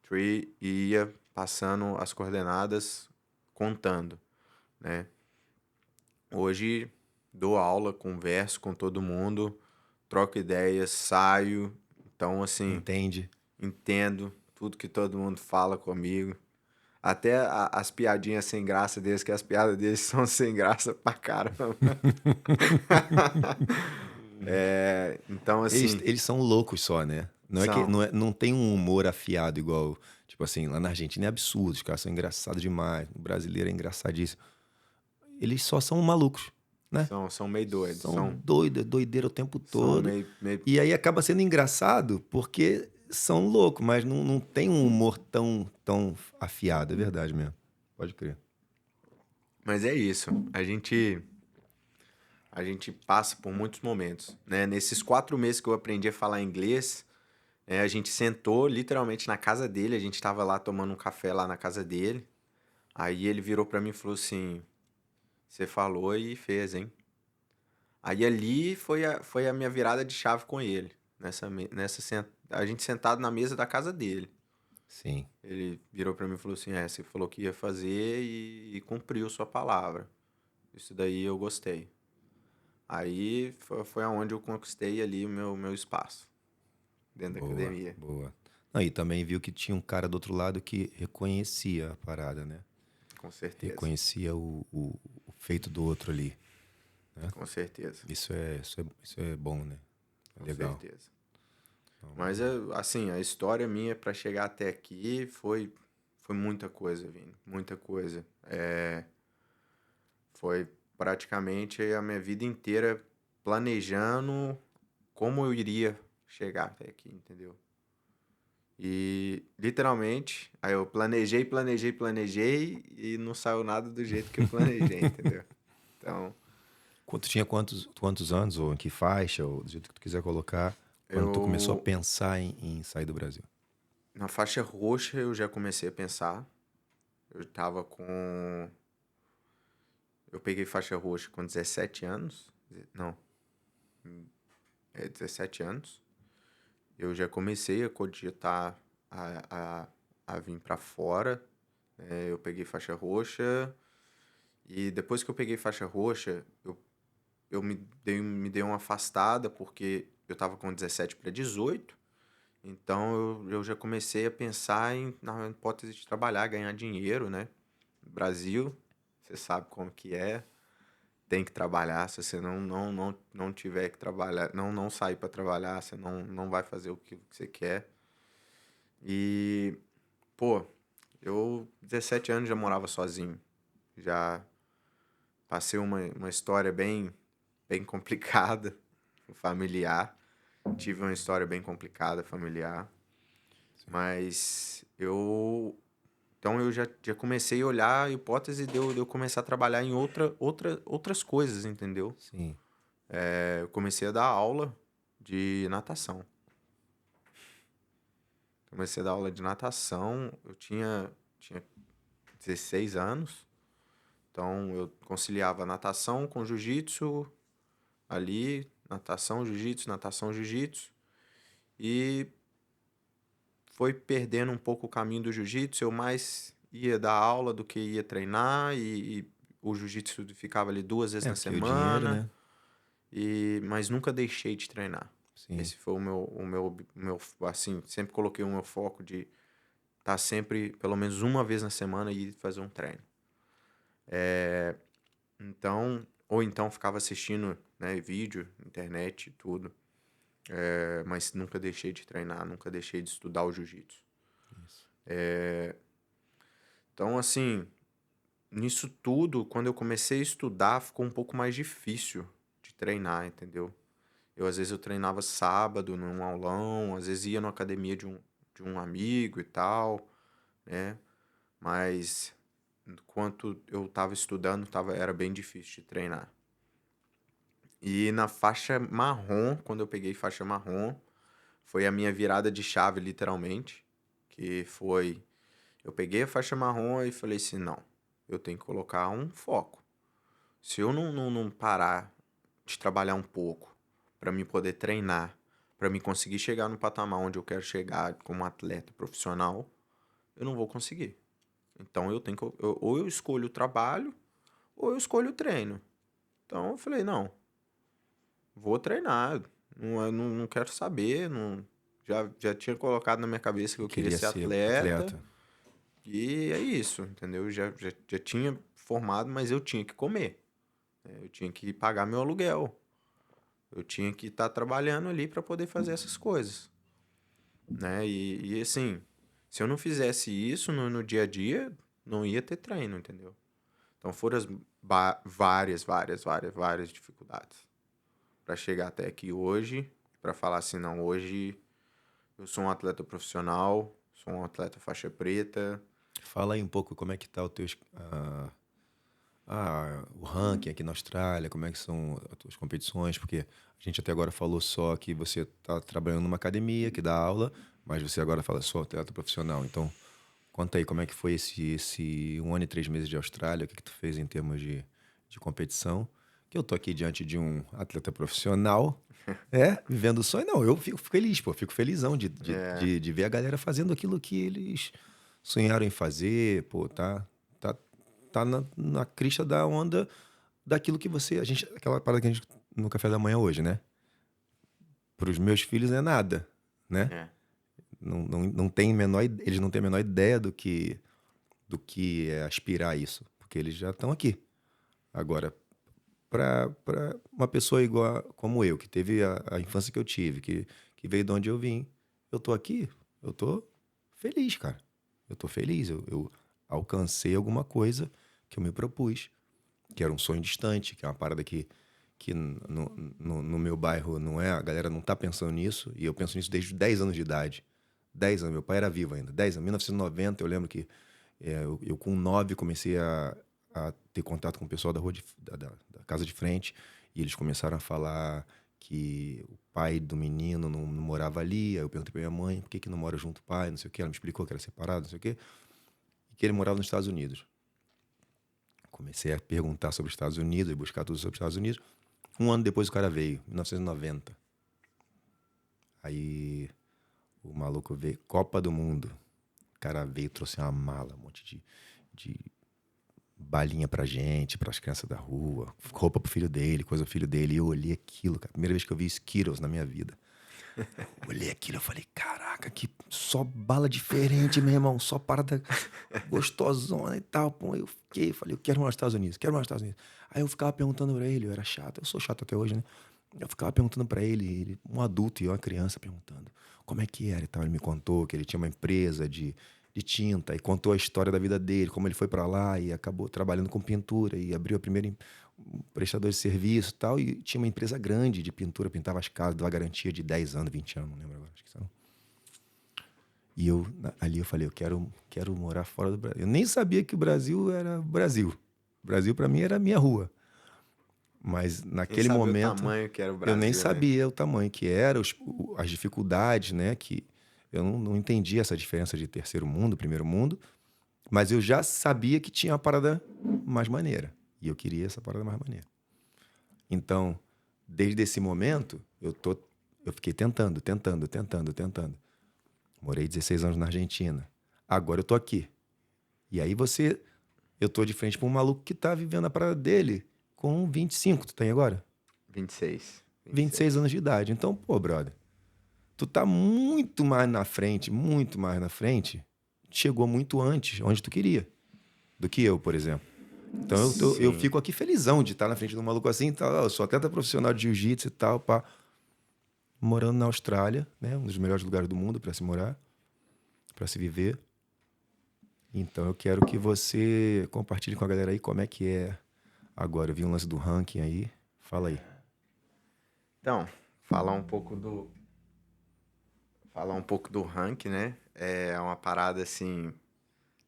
[SPEAKER 2] 3, e ia passando as coordenadas, contando, né? Hoje dou aula, converso com todo mundo, troco ideias, saio. Então, assim,
[SPEAKER 1] Entende?
[SPEAKER 2] entendo tudo que todo mundo fala comigo. Até as piadinhas sem graça deles, que as piadas deles são sem graça pra caramba. Então,
[SPEAKER 1] Eles,
[SPEAKER 2] assim,
[SPEAKER 1] eles são loucos só, né? Não é que
[SPEAKER 2] são,
[SPEAKER 1] não tem um humor afiado igual, tipo assim, lá na Argentina é absurdo, os caras são engraçados demais, o brasileiro é engraçadíssimo. Eles só são malucos, né?
[SPEAKER 2] são meio doidos,
[SPEAKER 1] São doidos, doideira o tempo
[SPEAKER 2] são
[SPEAKER 1] todo.
[SPEAKER 2] meio.
[SPEAKER 1] E aí acaba sendo engraçado porque são loucos, mas não tem um humor tão afiado, é verdade mesmo. Pode crer.
[SPEAKER 2] Mas é isso. A gente passa por muitos momentos, né? Nesses 4 meses que eu aprendi a falar inglês, a gente sentou literalmente na casa dele, a gente tava lá tomando um café lá na casa dele. Aí ele virou pra mim e falou assim: Você falou e fez, hein? Aí ali foi a minha virada de chave com ele. A gente sentado na mesa da casa dele.
[SPEAKER 1] Sim.
[SPEAKER 2] Ele virou pra mim e falou assim: Você falou que ia fazer e cumpriu sua palavra. Isso daí eu gostei. Aí foi aonde eu conquistei ali o meu espaço dentro da
[SPEAKER 1] Boa,
[SPEAKER 2] academia.
[SPEAKER 1] boa. Aí também viu que tinha um cara do outro lado que reconhecia a parada, né?
[SPEAKER 2] Com certeza,
[SPEAKER 1] Reconhecia o feito do outro ali, né?
[SPEAKER 2] com certeza,
[SPEAKER 1] Isso é bom, né? É
[SPEAKER 2] com
[SPEAKER 1] legal.
[SPEAKER 2] certeza.
[SPEAKER 1] Então,
[SPEAKER 2] Mas, assim, a história minha para chegar até aqui foi muita coisa, Vini, muita coisa. Foi praticamente a minha vida inteira planejando como eu iria chegar até aqui, entendeu? E, literalmente, aí eu planejei e não saiu nada do jeito que eu planejei, entendeu? Então,
[SPEAKER 1] Tu tinha quantos anos, ou em que faixa, ou do jeito que tu quiser colocar, quando tu começou a
[SPEAKER 2] eu,
[SPEAKER 1] pensar em sair do Brasil?
[SPEAKER 2] na faixa roxa, eu já comecei a pensar. Eu tava com. Eu peguei faixa roxa com 17 anos. Não, 17 anos. Eu já comecei a cogitar a vir para fora. Eu peguei faixa roxa. E depois que eu peguei faixa roxa, eu me dei uma afastada, porque eu tava com 17 para 18. Então eu já comecei a pensar na hipótese de trabalhar, ganhar dinheiro, né? No Brasil, você sabe como que é. Tem que trabalhar. Se você não tiver que trabalhar, não sair para trabalhar, você não vai fazer o que você quer. E, pô, eu, 17 anos, já morava sozinho. Já passei uma história bem complicada, familiar. Tive uma história bem complicada, familiar. Mas então eu já comecei a olhar a hipótese de eu começar a trabalhar em outras coisas, entendeu?
[SPEAKER 1] Sim.
[SPEAKER 2] Eu comecei a dar aula de natação. Comecei a dar aula de natação, eu tinha 16 anos. Então eu conciliava natação com jiu-jitsu ali, natação, jiu-jitsu. E foi perdendo um pouco o caminho do jiu-jitsu. Eu mais ia dar aula do que ia treinar, e o jiu-jitsu ficava ali 2 vezes
[SPEAKER 1] É,
[SPEAKER 2] na
[SPEAKER 1] porque o dinheiro,
[SPEAKER 2] semana,
[SPEAKER 1] né?
[SPEAKER 2] mas nunca deixei de treinar.
[SPEAKER 1] Sim.
[SPEAKER 2] Esse foi o meu, assim, sempre coloquei o meu foco de estar sempre, pelo menos uma vez na semana, e ir fazer um treino. Então, ou então ficava assistindo, né, vídeo, internet, tudo. Mas nunca deixei de treinar, nunca deixei de estudar o jiu-jitsu.
[SPEAKER 1] Isso.
[SPEAKER 2] Então, assim, nisso tudo, quando eu comecei a estudar, ficou um pouco mais difícil de treinar, entendeu? Às vezes eu treinava sábado num aulão, às vezes ia na academia de um amigo e tal, né? Mas enquanto eu estava estudando, era bem difícil de treinar. E na faixa marrom, quando eu peguei faixa marrom, foi a minha virada de chave, literalmente. Que foi, eu peguei a faixa marrom e falei assim, não, eu tenho que colocar um foco. Se eu não parar de trabalhar um pouco para me poder treinar, para me conseguir chegar no patamar onde eu quero chegar como atleta profissional, eu não vou conseguir. Então eu tenho que, ou eu escolho o trabalho, ou eu escolho o treino. Então eu falei, não, vou treinar, não quero saber, não, já tinha colocado na minha cabeça que eu queria
[SPEAKER 1] Queria
[SPEAKER 2] ser
[SPEAKER 1] ser
[SPEAKER 2] atleta,
[SPEAKER 1] atleta.
[SPEAKER 2] e é isso, entendeu? Já tinha formado, mas eu tinha que comer, né? Eu tinha que pagar meu aluguel, eu tinha que estar trabalhando ali para poder fazer essas coisas, né? E assim, se eu não fizesse isso no dia a dia, não ia ter treino, entendeu? Então foram várias dificuldades para chegar até aqui hoje, para falar assim, não, hoje eu sou um atleta profissional, sou um atleta faixa preta.
[SPEAKER 1] Fala aí um pouco como é que tá o ranking aqui na Austrália, como é que são as tuas competições, porque a gente até agora falou só que você está trabalhando numa academia que dá aula, mas você agora fala só atleta profissional. Então, conta aí como é que foi esse 1 ano e 3 meses de Austrália, o que tu fez em termos de competição. Que eu tô aqui diante de um atleta profissional, vivendo o sonho. Não, eu fico feliz, pô, fico felizão de, de,
[SPEAKER 2] É,
[SPEAKER 1] de, de ver a galera fazendo aquilo que eles sonharam em fazer, pô, tá, tá na crista da onda daquilo que aquela parada que a gente, no café da manhã hoje, né? Para os meus filhos é nada, né?
[SPEAKER 2] é,
[SPEAKER 1] Não tem eles não têm a menor ideia do que é aspirar a isso, porque eles já estão aqui. Agora, para uma pessoa igual como eu, que teve a infância que eu tive, que veio de onde eu vim, eu tô aqui, eu tô feliz, cara. Eu tô feliz, eu alcancei alguma coisa que eu me propus, que era um sonho distante, que é uma parada que que no meu bairro não é, a galera não tá pensando nisso, e eu penso nisso desde 10 anos de idade. 10 anos, meu pai era vivo ainda. 10 anos, 1990, eu lembro que eu com 9 comecei a ter contato com o pessoal da rua da casa de frente, e eles começaram a falar que o pai do menino não morava ali. Aí eu perguntei pra minha mãe, por que não mora junto o pai, não sei o quê. Ela me explicou que era separado, não sei o quê, e que ele morava nos Estados Unidos. Comecei a perguntar sobre os Estados Unidos e buscar tudo sobre os Estados Unidos. Um ano depois o cara veio, 1990. Aí o maluco veio, Copa do Mundo. O cara veio, trouxe uma mala, um monte de balinha pra gente, pras crianças da rua, roupa pro filho dele, coisa pro filho dele. E eu olhei aquilo, cara. Primeira vez que eu vi Skittles na minha vida. Olhei aquilo, eu falei, caraca, que só bala diferente, meu irmão, só parada gostosona e tal. Pô, falei, eu quero morar nos Estados Unidos, quero morar nos Estados Unidos. Aí eu ficava perguntando pra ele, eu era chato, eu sou chato até hoje, né? Eu ficava perguntando pra ele, um adulto e eu uma criança, perguntando como é que era e tal. Ele me contou que ele tinha uma empresa de tinta e contou a história da vida dele, como ele foi pra lá e acabou trabalhando com pintura e abriu a primeira prestador de serviço e tal, e tinha uma empresa grande de pintura, pintava as casas, dava garantia de 10 anos, 20 anos, não lembro agora, acho que são. E ali eu falei, eu quero morar fora do Brasil. Eu nem sabia que o Brasil era Brasil. O Brasil pra mim era a minha rua. Mas
[SPEAKER 2] Nem
[SPEAKER 1] naquele
[SPEAKER 2] sabia o
[SPEAKER 1] momento
[SPEAKER 2] tamanho que era o
[SPEAKER 1] eu nem
[SPEAKER 2] Brasil, né?
[SPEAKER 1] sabia o tamanho que era, as dificuldades, né, que eu não entendia essa diferença de terceiro mundo, primeiro mundo, mas eu já sabia que tinha uma parada mais maneira. E eu queria essa parada mais maneira. Então, desde esse momento, eu fiquei tentando. Morei 16 anos na Argentina. Agora eu tô aqui. E aí eu tô de frente pra um maluco que tá vivendo a parada dele com 25. Tu tem agora?
[SPEAKER 2] 26.
[SPEAKER 1] 26 anos de idade. Então, pô, brother, tu tá muito mais na frente, chegou muito antes, onde tu queria, do que eu, por exemplo. Então eu
[SPEAKER 2] Sim.
[SPEAKER 1] fico aqui felizão de estar na frente de um maluco assim e tal. Eu sou atleta profissional de jiu-jitsu e tal, pá. Morando na Austrália, né? Um dos melhores lugares do mundo para se morar, para se viver. Então eu quero que você compartilhe com a galera aí como é que é agora. Eu vi um lance do ranking aí. Fala aí.
[SPEAKER 2] Então, falar um pouco do ranking, né? É uma parada assim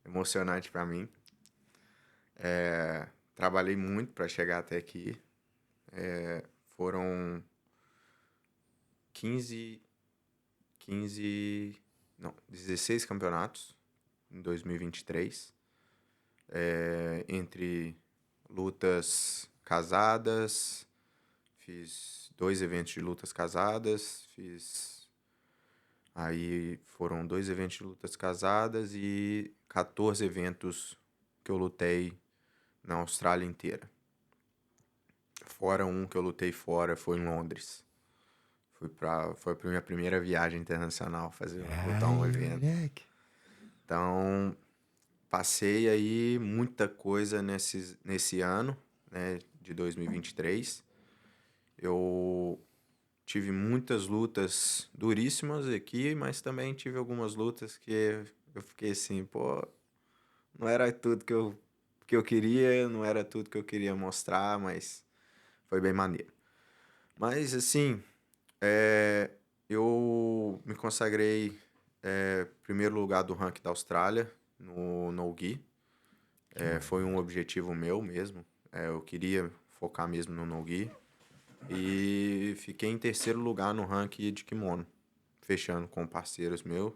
[SPEAKER 2] emocionante pra mim. Trabalhei muito pra chegar até aqui. Foram 16 campeonatos em 2023. Entre lutas casadas, fiz 2 eventos de lutas casadas, aí foram 2 eventos de lutas casadas e 14 eventos que eu lutei na Austrália inteira. Fora um que eu lutei fora, foi em Londres. Foi pra minha primeira viagem internacional, lutar um evento.
[SPEAKER 1] Moleque.
[SPEAKER 2] Então, passei aí muita coisa nesse ano, né, de 2023. Eu tive muitas lutas duríssimas aqui, mas também tive algumas lutas que eu fiquei assim, pô, não era tudo que eu queria, não era tudo que eu queria mostrar, mas foi bem maneiro. Mas, assim, eu me consagrei primeiro lugar do ranking da Austrália no no-gi. Foi um objetivo meu mesmo. Eu queria focar mesmo no no-gi. E fiquei em terceiro lugar no ranking de kimono, fechando com parceiros meus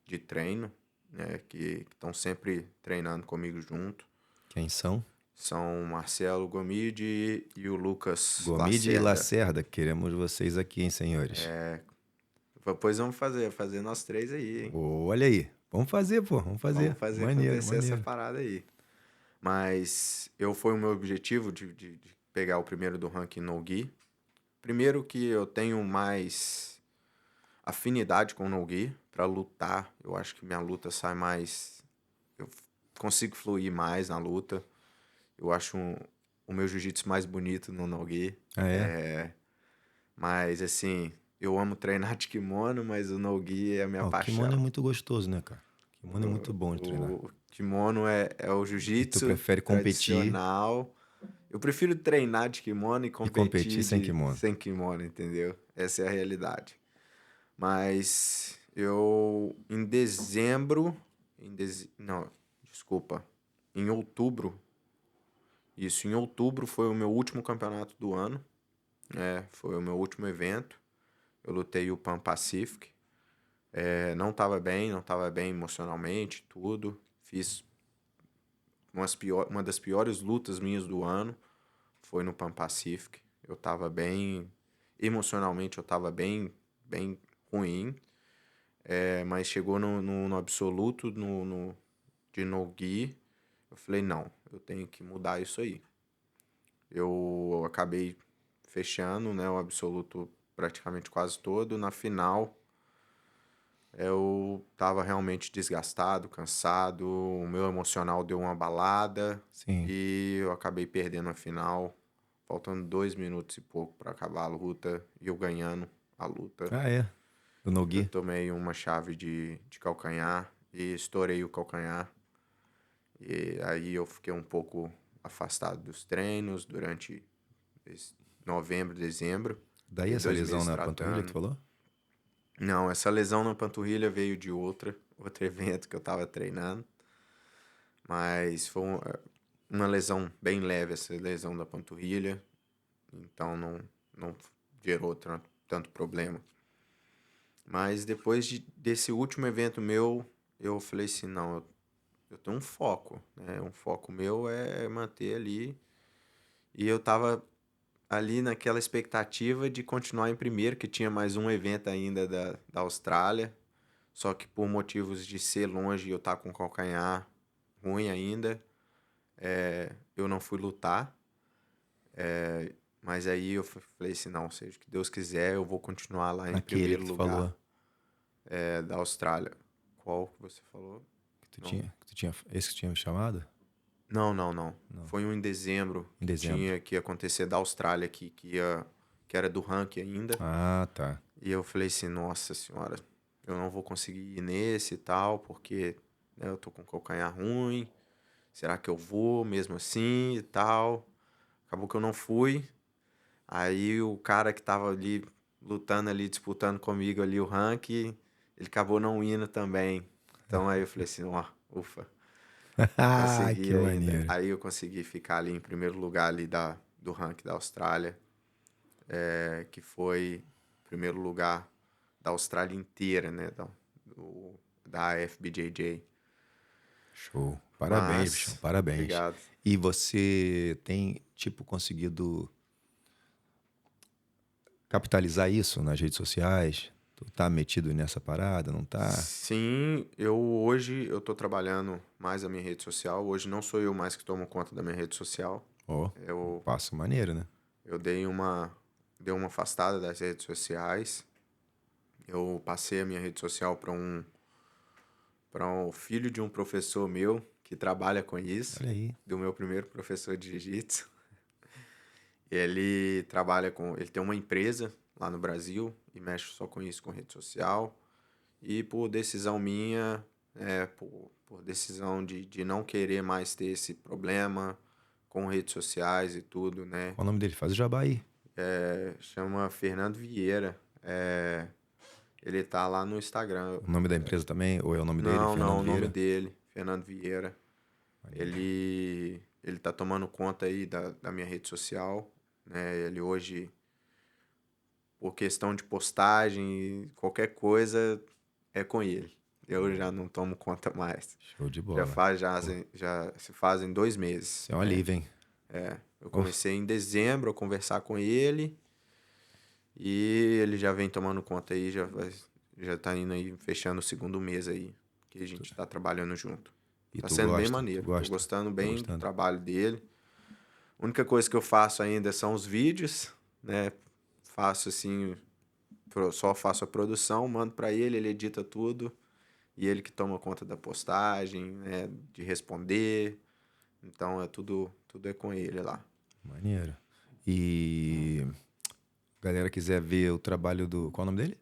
[SPEAKER 2] de treino, né, que estão sempre treinando comigo junto.
[SPEAKER 1] Quem são?
[SPEAKER 2] São o Marcelo Gomide e o Lucas
[SPEAKER 1] Gomide e
[SPEAKER 2] Lacerda.
[SPEAKER 1] Lacerda, queremos vocês aqui, hein, senhores?
[SPEAKER 2] Depois vamos fazer nós três aí, hein?
[SPEAKER 1] Olha aí. Vamos fazer, pô. Vamos fazer.
[SPEAKER 2] Vamos fazer
[SPEAKER 1] Maneiro,
[SPEAKER 2] acontecer essa
[SPEAKER 1] maneiro.
[SPEAKER 2] parada aí. Mas foi o meu objetivo de pegar o primeiro do ranking no Gi. Primeiro que eu tenho mais afinidade com o no-gi para lutar. Eu acho que minha luta sai mais... Eu consigo fluir mais na luta. Eu acho o meu jiu-jitsu mais bonito no no-gi.
[SPEAKER 1] Ah, é?
[SPEAKER 2] Mas, assim, eu amo treinar de kimono, mas o no-gi é a minha
[SPEAKER 1] O kimono é
[SPEAKER 2] paixão.
[SPEAKER 1] muito gostoso, né, cara? O kimono é muito bom de treinar.
[SPEAKER 2] O kimono é o
[SPEAKER 1] E tu
[SPEAKER 2] jiu-jitsu
[SPEAKER 1] prefere competir.
[SPEAKER 2] tradicional. Eu prefiro treinar de kimono e
[SPEAKER 1] E competir
[SPEAKER 2] competir
[SPEAKER 1] sem kimono.
[SPEAKER 2] sem kimono, entendeu? Essa é a realidade. Mas eu, em dezembro, não, desculpa, em outubro, isso, em outubro foi o meu último campeonato do ano, foi o meu último evento. Eu lutei o Pan Pacific. Não estava bem emocionalmente, tudo. Fiz uma das piores lutas minhas do ano, foi no Pan Pacific. Eu tava bem, emocionalmente eu tava bem ruim. Mas chegou no absoluto, de no-gi, eu falei, não, eu tenho que mudar isso aí. Eu acabei fechando, né, o absoluto praticamente quase todo. Na final, eu tava realmente desgastado, cansado, o meu emocional deu uma balada
[SPEAKER 1] Sim.
[SPEAKER 2] e eu acabei perdendo a final, faltando 2 minutos e pouco para acabar a luta e eu ganhando a luta.
[SPEAKER 1] Ah, é? Do
[SPEAKER 2] Eu
[SPEAKER 1] no-gi?
[SPEAKER 2] tomei uma chave de calcanhar e estourei o calcanhar. E aí eu fiquei um pouco afastado dos treinos durante novembro, dezembro.
[SPEAKER 1] Daí
[SPEAKER 2] Fiquei
[SPEAKER 1] essa
[SPEAKER 2] 2
[SPEAKER 1] lesão
[SPEAKER 2] meses
[SPEAKER 1] na panturrilha que tu
[SPEAKER 2] tratando.
[SPEAKER 1] falou?
[SPEAKER 2] Não, essa lesão na panturrilha veio de outro evento que eu tava treinando. Mas foi uma lesão bem leve, essa lesão da panturrilha. Então não gerou tanto problema. Mas depois desse último evento meu, eu falei assim, não, eu tenho um foco, né? Um foco meu é manter ali. E eu tava ali naquela expectativa de continuar em primeiro, que tinha mais um evento ainda da Austrália. Só que por motivos de ser longe e eu estar com o calcanhar ruim ainda, eu não fui lutar. Mas aí eu falei assim, não, seja o que Deus quiser, eu vou continuar lá em
[SPEAKER 1] Naquele
[SPEAKER 2] primeiro
[SPEAKER 1] que tu
[SPEAKER 2] lugar
[SPEAKER 1] falou
[SPEAKER 2] da Austrália. Qual que você falou? Não.
[SPEAKER 1] que tu tinha, esse que tu tinha me chamado?
[SPEAKER 2] Não.
[SPEAKER 1] Não.
[SPEAKER 2] Foi um em dezembro
[SPEAKER 1] Em
[SPEAKER 2] que
[SPEAKER 1] dezembro.
[SPEAKER 2] tinha que acontecer da Austrália aqui, que era do ranking ainda.
[SPEAKER 1] Ah, tá.
[SPEAKER 2] E eu falei assim, nossa senhora, eu não vou conseguir ir nesse e tal, porque né, eu tô com o calcanhar ruim. Será que eu vou mesmo assim e tal? Acabou que eu não fui. Aí o cara que tava ali lutando ali, disputando comigo ali o ranking, ele acabou não indo também. Então aí eu falei assim, ó, ufa.
[SPEAKER 1] Ah,
[SPEAKER 2] Consegui
[SPEAKER 1] que
[SPEAKER 2] ainda.
[SPEAKER 1] maneiro.
[SPEAKER 2] Aí eu consegui ficar ali em primeiro lugar ali do ranking da Austrália, que foi primeiro lugar da Austrália inteira, né? Da AFBJJ.
[SPEAKER 1] Show. Parabéns, bichão.
[SPEAKER 2] Mas,
[SPEAKER 1] Parabéns.
[SPEAKER 2] obrigado.
[SPEAKER 1] E você tem, tipo, conseguido capitalizar isso nas redes sociais? Tu tá metido nessa parada, não tá?
[SPEAKER 2] Sim, hoje eu tô trabalhando mais a minha rede social. Hoje não sou eu mais que tomo conta da minha rede social.
[SPEAKER 1] Ó, um
[SPEAKER 2] Eu,
[SPEAKER 1] passo maneiro, né?
[SPEAKER 2] eu dei uma afastada das redes sociais. Eu passei a minha rede social para um filho de um professor meu que trabalha com isso,
[SPEAKER 1] Olha aí.
[SPEAKER 2] do meu primeiro professor de jiu-jitsu. Ele tem uma empresa lá no Brasil e mexe só com isso, com rede social. E por decisão minha, por decisão de não querer mais ter esse problema com redes sociais e tudo, né?
[SPEAKER 1] Qual o nome dele? Faz o jabá aí.
[SPEAKER 2] Chama Fernando Vieira. Ele tá lá no Instagram.
[SPEAKER 1] O nome da empresa também? Ou é o nome dele,
[SPEAKER 2] Não,
[SPEAKER 1] Fernando
[SPEAKER 2] o nome
[SPEAKER 1] Vieira?
[SPEAKER 2] dele, Fernando Vieira.
[SPEAKER 1] Maneiro.
[SPEAKER 2] Ele tá tomando conta aí da minha rede social, né? Ele hoje, por questão de postagem, qualquer coisa, é com ele. Eu já não tomo conta mais.
[SPEAKER 1] Show de bola. Pô,
[SPEAKER 2] Já se fazem 2 meses,
[SPEAKER 1] isso é um
[SPEAKER 2] né?
[SPEAKER 1] alívio, hein?
[SPEAKER 2] Eu
[SPEAKER 1] Uf,
[SPEAKER 2] comecei em dezembro a conversar com ele e ele já vem tomando conta aí, já tá indo aí, fechando o segundo mês aí, que a gente tá trabalhando junto.
[SPEAKER 1] e
[SPEAKER 2] Tá
[SPEAKER 1] tu
[SPEAKER 2] sendo bem
[SPEAKER 1] gosta? Tu
[SPEAKER 2] maneiro, tô
[SPEAKER 1] gosta?
[SPEAKER 2] gostando
[SPEAKER 1] Tá
[SPEAKER 2] bem do
[SPEAKER 1] gostando?
[SPEAKER 2] trabalho dele. A única coisa que eu faço ainda são os vídeos, né? Faço assim, só faço a produção, mando pra ele, ele edita tudo e ele que toma conta da postagem, né, de responder. Então tudo é com ele lá.
[SPEAKER 1] Maneiro. E galera quiser ver o trabalho do. Qual é o nome dele?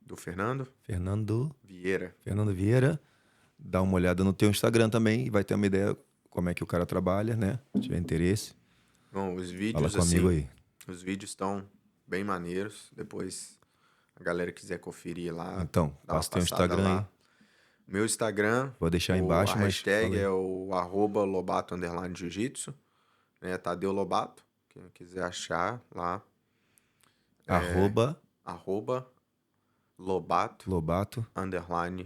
[SPEAKER 2] Do Fernando
[SPEAKER 1] Fernando.
[SPEAKER 2] Vieira.
[SPEAKER 1] Fernando Vieira. Dá uma olhada no teu Instagram também e vai ter uma ideia como é que o cara trabalha, né? Se tiver interesse.
[SPEAKER 2] Bom, os
[SPEAKER 1] Fala
[SPEAKER 2] vídeos,
[SPEAKER 1] comigo
[SPEAKER 2] assim,
[SPEAKER 1] aí.
[SPEAKER 2] os vídeos estão bem maneiros. Depois, a galera quiser conferir lá,
[SPEAKER 1] Então,
[SPEAKER 2] dá uma
[SPEAKER 1] passa teu
[SPEAKER 2] passada
[SPEAKER 1] Instagram aí.
[SPEAKER 2] lá. Meu Instagram,
[SPEAKER 1] Vou deixar aí
[SPEAKER 2] a
[SPEAKER 1] embaixo, mas fala
[SPEAKER 2] hashtag
[SPEAKER 1] aí.
[SPEAKER 2] é o @Lobato_Jiu-Jitsu, né? Tadeu Lobato, quem quiser achar lá,
[SPEAKER 1] Arroba
[SPEAKER 2] arroba Lobato
[SPEAKER 1] Lobato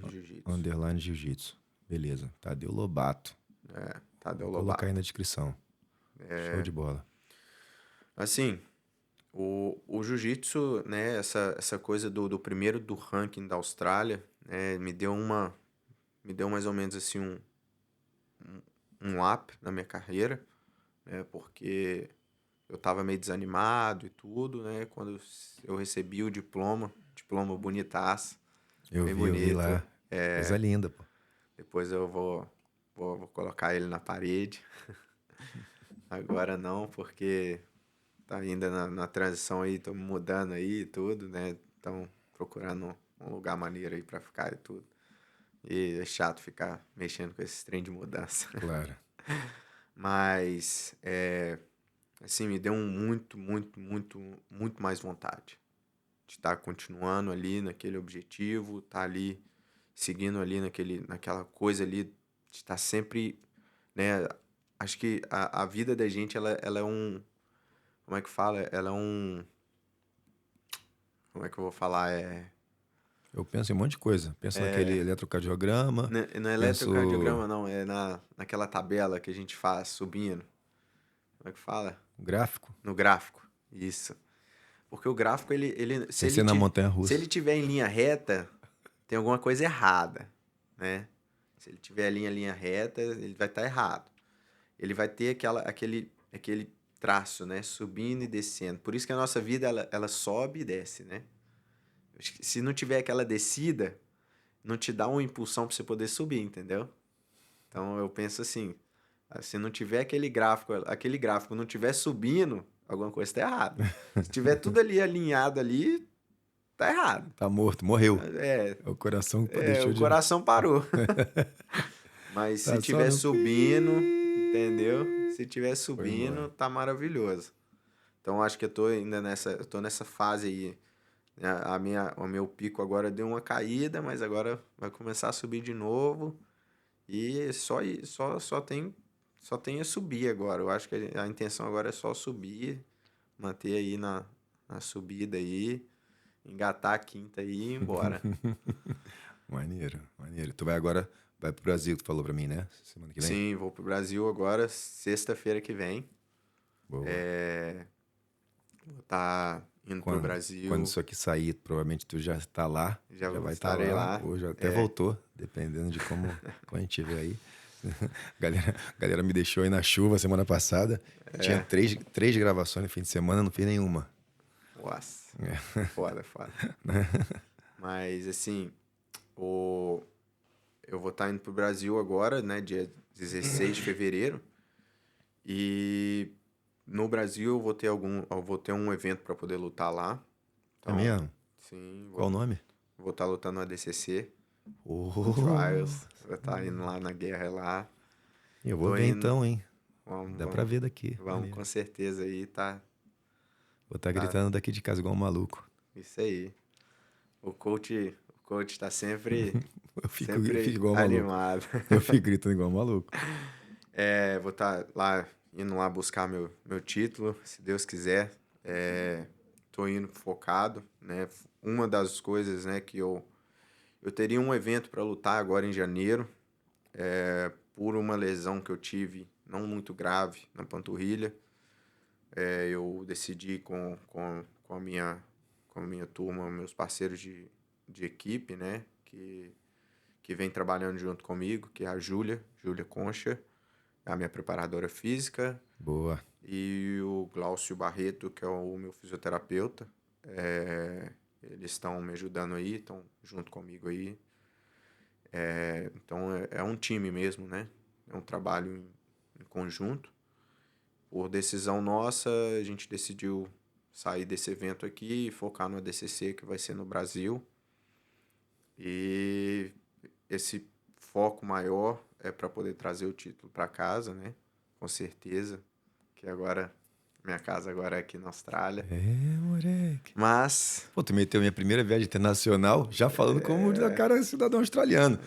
[SPEAKER 2] Jiu-Jitsu.
[SPEAKER 1] underline Jiu-Jitsu. Beleza. Tadeu Lobato.
[SPEAKER 2] Tadeu
[SPEAKER 1] Vou colocar aí
[SPEAKER 2] Lobato.
[SPEAKER 1] na descrição. Show de bola.
[SPEAKER 2] Assim, o jiu-jitsu, né, essa coisa do primeiro do ranking da Austrália, né, me deu mais ou menos assim um up na minha carreira, né, porque eu tava meio desanimado e tudo, né, quando eu recebi o diploma bonitaço, bem
[SPEAKER 1] Eu vi
[SPEAKER 2] bonito.
[SPEAKER 1] lá. Coisa linda, pô.
[SPEAKER 2] Depois eu vou colocar ele na parede. Agora não, porque tá ainda na transição aí, tô mudando aí e tudo, né? Então, procurando um lugar maneiro aí pra ficar e tudo. E é chato ficar mexendo com esse trem de mudança.
[SPEAKER 1] Claro.
[SPEAKER 2] Mas, assim, me deu muito mais vontade de estar continuando ali naquele objetivo, tá ali, seguindo ali naquela coisa ali, de estar sempre, né? Acho que a vida da gente, ela é um, como é que fala? Ela é um, como é que eu vou falar?
[SPEAKER 1] Eu penso em um monte de coisa. Penso naquele eletrocardiograma.
[SPEAKER 2] Não é
[SPEAKER 1] Penso
[SPEAKER 2] eletrocardiograma, não. É naquela tabela que a gente faz subindo. Como é que fala?
[SPEAKER 1] gráfico.
[SPEAKER 2] No gráfico. Isso. Porque o gráfico,
[SPEAKER 1] Pensei na
[SPEAKER 2] se
[SPEAKER 1] montanha-russa.
[SPEAKER 2] ele tiver em linha reta, tem alguma coisa errada, né? Se ele tiver a linha reta, ele vai estar errado. Ele vai ter aquele traço, né? Subindo e descendo. Por isso que a nossa vida, ela sobe e desce, né? Acho que se não tiver aquela descida, não te dá uma impulsão para você poder subir, entendeu? Então eu penso assim, se não tiver aquele gráfico não tiver subindo, alguma coisa está errada. Se tiver tudo ali alinhado ali, tá errado.
[SPEAKER 1] Tá morto, morreu.
[SPEAKER 2] É,
[SPEAKER 1] O coração deixou
[SPEAKER 2] o
[SPEAKER 1] de.
[SPEAKER 2] coração parou. Mas se
[SPEAKER 1] Tá só
[SPEAKER 2] tiver
[SPEAKER 1] no.
[SPEAKER 2] subindo, entendeu? Se tiver
[SPEAKER 1] Foi
[SPEAKER 2] subindo,
[SPEAKER 1] embora.
[SPEAKER 2] tá maravilhoso. Então acho que eu tô ainda eu tô nessa fase aí. O meu pico agora deu uma caída, mas agora vai começar a subir de novo. E só tem a subir agora. Eu acho que a intenção agora é só subir, manter aí na subida aí, engatar a quinta aí e ir embora.
[SPEAKER 1] Maneiro, maneiro. Tu vai agora, vai pro Brasil, tu falou pra mim, né? Semana que vem?
[SPEAKER 2] Sim, vou pro Brasil agora, sexta-feira que vem.
[SPEAKER 1] Boa.
[SPEAKER 2] Vou estar indo pro
[SPEAKER 1] Quando
[SPEAKER 2] Brasil,
[SPEAKER 1] isso aqui sair, provavelmente tu já tá lá,
[SPEAKER 2] já
[SPEAKER 1] já vai estar
[SPEAKER 2] estarei
[SPEAKER 1] lá,
[SPEAKER 2] lá.
[SPEAKER 1] ou já até voltou, dependendo de como a gente vê aí. Galera me deixou aí na chuva semana passada. Tinha três gravações no fim de semana, não fiz nenhuma.
[SPEAKER 2] Nossa, foda, foda. Mas assim, eu vou estar indo pro Brasil agora, né, dia 16 de fevereiro. E no Brasil eu vou ter um evento para poder lutar lá.
[SPEAKER 1] É
[SPEAKER 2] Então,
[SPEAKER 1] mesmo?
[SPEAKER 2] sim,
[SPEAKER 1] Qual o nome?
[SPEAKER 2] vou estar lutando no ADCC, no
[SPEAKER 1] Oh,
[SPEAKER 2] Trials. Vou estar indo lá na guerra lá.
[SPEAKER 1] eu vou
[SPEAKER 2] Tô
[SPEAKER 1] ver
[SPEAKER 2] indo,
[SPEAKER 1] então, hein?
[SPEAKER 2] vamos,
[SPEAKER 1] Dá pra
[SPEAKER 2] vamos,
[SPEAKER 1] ver daqui.
[SPEAKER 2] vamos
[SPEAKER 1] Maneiro.
[SPEAKER 2] com certeza aí, tá,
[SPEAKER 1] Vou estar
[SPEAKER 2] tá,
[SPEAKER 1] gritando daqui de casa igual um maluco.
[SPEAKER 2] isso aí. O coach tá sempre,
[SPEAKER 1] Eu fico
[SPEAKER 2] sempre
[SPEAKER 1] igual um maluco.
[SPEAKER 2] animado.
[SPEAKER 1] Eu fico gritando igual um maluco.
[SPEAKER 2] Vou estar lá, indo lá buscar meu título, se Deus quiser. Tô indo focado, né? Uma das coisas, né, que eu teria um evento para lutar agora em janeiro, por uma lesão que eu tive, não muito grave, na panturrilha. Eu decidi com a minha turma, meus parceiros de equipe, né, que vem trabalhando junto comigo, que é a Júlia Concha, a minha preparadora física,
[SPEAKER 1] Boa.
[SPEAKER 2] e o Glaucio Barreto, que é o meu fisioterapeuta. Eles estão me ajudando aí, estão junto comigo aí. Então é um time mesmo, né? É um trabalho em conjunto. Por decisão nossa, a gente decidiu sair desse evento aqui e focar no ADCC, que vai ser no Brasil. E esse foco maior é para poder trazer o título para casa, né? Com certeza. Que agora Minha casa agora é aqui na Austrália.
[SPEAKER 1] Moleque.
[SPEAKER 2] Mas,
[SPEAKER 1] Pô, tu meteu minha primeira viagem internacional, já falando como o cara é cidadão australiano.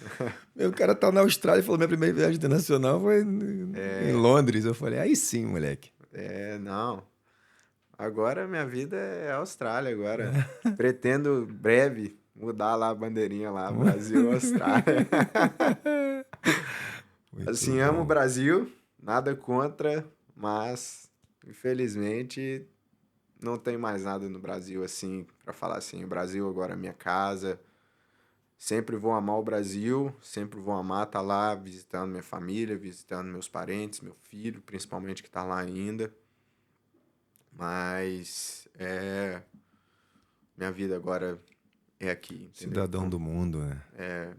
[SPEAKER 1] O cara tá na Austrália e falou: minha primeira viagem internacional foi em Londres. Eu falei: aí sim, moleque.
[SPEAKER 2] não. Agora minha vida é Austrália agora. Pretendo breve mudar lá a bandeirinha lá, Brasil, Austrália.
[SPEAKER 1] Muito
[SPEAKER 2] Assim, amo o
[SPEAKER 1] bom.
[SPEAKER 2] Brasil, nada contra, mas infelizmente não tem mais nada no Brasil assim pra falar assim, o Brasil agora é minha casa. Sempre vou amar o Brasil, sempre vou amar estar lá visitando minha família, visitando meus parentes, meu filho, principalmente que está lá ainda. Mas minha vida agora é aqui, entendeu?
[SPEAKER 1] Cidadão
[SPEAKER 2] Então,
[SPEAKER 1] do mundo, né?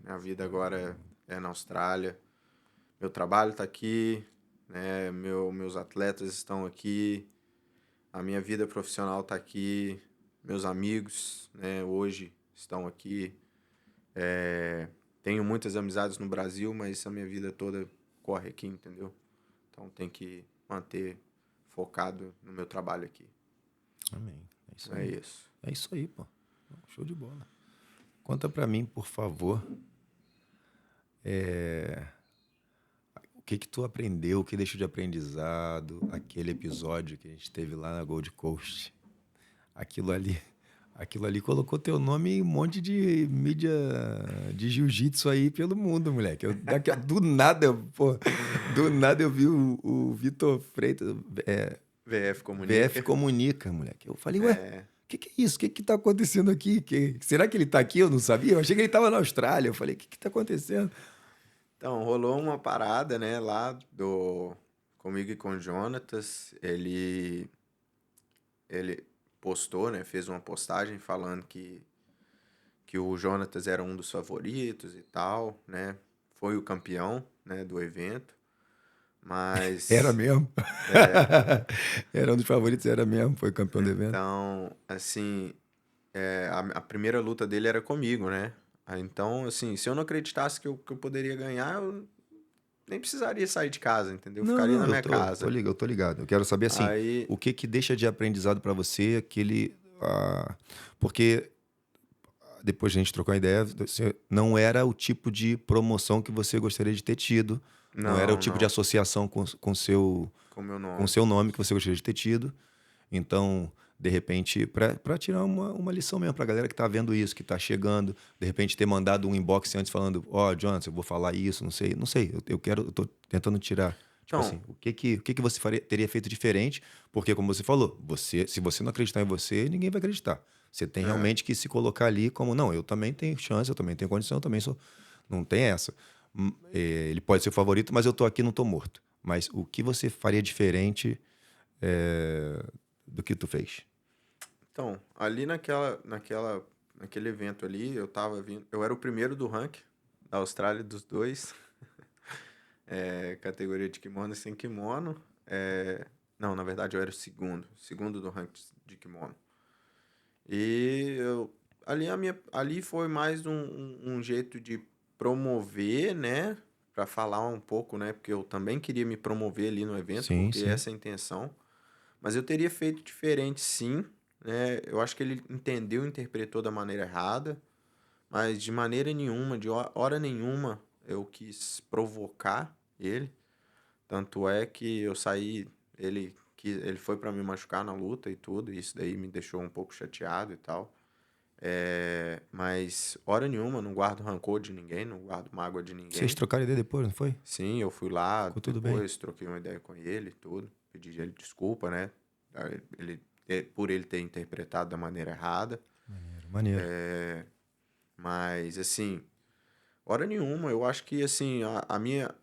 [SPEAKER 2] minha vida agora é na Austrália. Meu trabalho está aqui, né? Meus atletas estão aqui, a minha vida profissional está aqui, meus amigos, né, hoje estão aqui. Tenho muitas amizades no Brasil, mas a minha vida toda corre aqui, entendeu? Então tem que manter focado no meu trabalho aqui.
[SPEAKER 1] Amém. É isso
[SPEAKER 2] É
[SPEAKER 1] aí.
[SPEAKER 2] isso.
[SPEAKER 1] É isso aí, pô. Show de bola. Conta pra mim, por favor, o que que tu aprendeu, o que deixou de aprendizado, aquele episódio que a gente teve lá na Gold Coast. Aquilo ali, aquilo ali colocou teu nome em um monte de mídia de jiu-jitsu aí pelo mundo, moleque. Do nada eu vi o Vitor Freitas,
[SPEAKER 2] VF
[SPEAKER 1] VF
[SPEAKER 2] Comunica.
[SPEAKER 1] Comunica, moleque. Eu falei, ué, o que que é isso? O que que tá acontecendo aqui? Será que ele tá aqui? Eu não sabia. Eu achei que ele tava na Austrália. Eu falei, o que que tá acontecendo?
[SPEAKER 2] Então, rolou uma parada, né, comigo e com o Jonatas. Ele postou, né, fez uma postagem falando que o Jonatas era um dos favoritos e tal, né? Foi o campeão, né, do evento.
[SPEAKER 1] Era
[SPEAKER 2] Mas,
[SPEAKER 1] mesmo. Era um dos favoritos, era mesmo. Foi campeão do evento.
[SPEAKER 2] então, assim, a primeira luta dele era comigo, né? Então, assim, se eu não acreditasse que eu poderia ganhar, eu nem precisaria sair de casa, entendeu? Eu
[SPEAKER 1] Não,
[SPEAKER 2] ficaria
[SPEAKER 1] não,
[SPEAKER 2] na minha casa.
[SPEAKER 1] eu tô ligado. Eu quero saber, assim,
[SPEAKER 2] Aí,
[SPEAKER 1] o que que deixa de aprendizado pra você aquele... porque depois de a gente trocar uma ideia, não era o tipo de promoção que você gostaria de ter tido, não era o
[SPEAKER 2] não,
[SPEAKER 1] tipo de
[SPEAKER 2] não,
[SPEAKER 1] associação
[SPEAKER 2] com o meu
[SPEAKER 1] com
[SPEAKER 2] nome.
[SPEAKER 1] seu nome que você gostaria de ter tido. Então, de repente, para tirar uma lição mesmo para a galera que está vendo isso, que está chegando, de repente ter mandado um inbox antes falando, ó, Jonathan, eu vou falar isso, não sei, eu tô tentando tirar, tipo
[SPEAKER 2] Então,
[SPEAKER 1] assim, o que que você teria feito diferente? Porque como você falou, se você não acreditar em você, ninguém vai acreditar. Você tem
[SPEAKER 2] é,
[SPEAKER 1] realmente que se colocar ali como, não, eu também tenho chance, eu também tenho condição, eu também sou, não tem essa. Ele pode ser o favorito, mas eu tô aqui, não tô morto. Mas o que você faria diferente do que tu fez?
[SPEAKER 2] então, ali naquele evento ali, eu tava vindo, eu era o primeiro do ranking da Austrália dos dois, categoria de kimono e sem kimono. Não, na verdade eu era o segundo do ranking de kimono. E ali foi mais um jeito de promover, né? Pra falar um pouco, né? Porque eu também queria me promover ali no evento,
[SPEAKER 1] Sim,
[SPEAKER 2] porque
[SPEAKER 1] sim.
[SPEAKER 2] essa é a intenção. Mas eu teria feito diferente, sim, né? Eu acho que ele entendeu, interpretou da maneira errada, mas de maneira nenhuma, de hora nenhuma, eu quis provocar ele. Tanto é que eu saí, ele foi pra me machucar na luta e tudo, e isso daí me deixou um pouco chateado e tal. Mas hora nenhuma, não guardo rancor de ninguém, não guardo mágoa de
[SPEAKER 1] Vocês
[SPEAKER 2] ninguém.
[SPEAKER 1] trocaram ideia depois, não foi?
[SPEAKER 2] Sim, eu fui lá
[SPEAKER 1] Ficou tudo bem.
[SPEAKER 2] depois, troquei uma ideia com ele e tudo, pedi ele desculpa, né? Ele, por ele ter interpretado da maneira errada.
[SPEAKER 1] Maneiro, maneiro.
[SPEAKER 2] Mas, assim, hora nenhuma, eu acho que, assim, a minha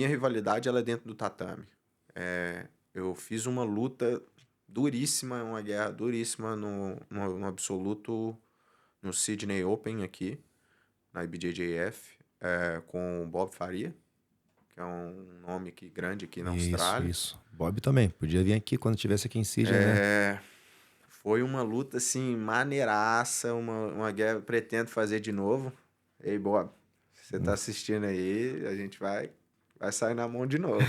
[SPEAKER 2] rivalidade, ela é dentro do tatame. Eu fiz uma luta duríssima, uma guerra duríssima no absoluto, no Sydney Open aqui, na IBJJF, com o Bob Faria, que é um nome grande aqui na
[SPEAKER 1] Isso,
[SPEAKER 2] Austrália.
[SPEAKER 1] isso. Bob também. Podia vir aqui quando estivesse aqui em Sydney, né?
[SPEAKER 2] Foi uma luta, assim, maneiraça, uma guerra que pretendo fazer de novo. Ei, Bob, se você tá assistindo aí, a gente vai sair na mão de novo.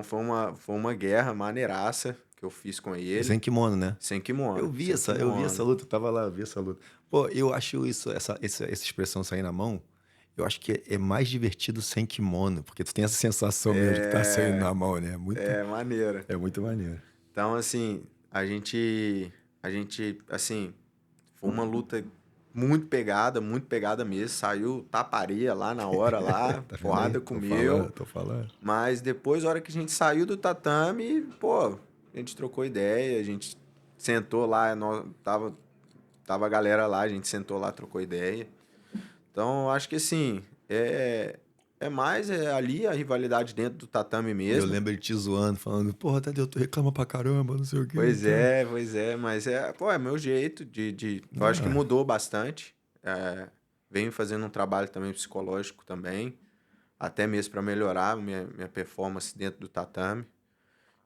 [SPEAKER 2] Então foi uma guerra maneiraça que eu fiz com ele,
[SPEAKER 1] Sem kimono, né?
[SPEAKER 2] sem kimono, sem
[SPEAKER 1] Eu vi essa
[SPEAKER 2] kimono.
[SPEAKER 1] luta, eu tava lá, eu vi essa luta. Pô, eu acho essa expressão sair na mão, eu acho que é mais divertido sem kimono, porque tu tem essa sensação mesmo de que tá saindo
[SPEAKER 2] É,
[SPEAKER 1] na mão, né?
[SPEAKER 2] é maneira.
[SPEAKER 1] É muito maneiro.
[SPEAKER 2] Então, assim, a gente, assim, foi uma luta muito pegada mesmo. Saiu taparia lá na hora, lá,
[SPEAKER 1] Tá vendo aí?
[SPEAKER 2] porrada
[SPEAKER 1] Tô falando,
[SPEAKER 2] comeu.
[SPEAKER 1] tô falando.
[SPEAKER 2] Mas depois, a hora que a gente saiu do tatame, pô, a gente trocou ideia, a gente sentou lá, tava a galera lá, a gente sentou lá, trocou ideia. Então, eu acho que assim, é mais ali a rivalidade dentro do tatame
[SPEAKER 1] Eu
[SPEAKER 2] mesmo.
[SPEAKER 1] lembro ele te zoando, falando, porra, Tadeu, tu reclama pra caramba, não sei o que e tal.
[SPEAKER 2] Pois é, mas pô, é meu jeito eu acho que
[SPEAKER 1] Ah,
[SPEAKER 2] mudou bastante. É, venho fazendo um trabalho também psicológico também, até mesmo para melhorar minha performance dentro do tatame.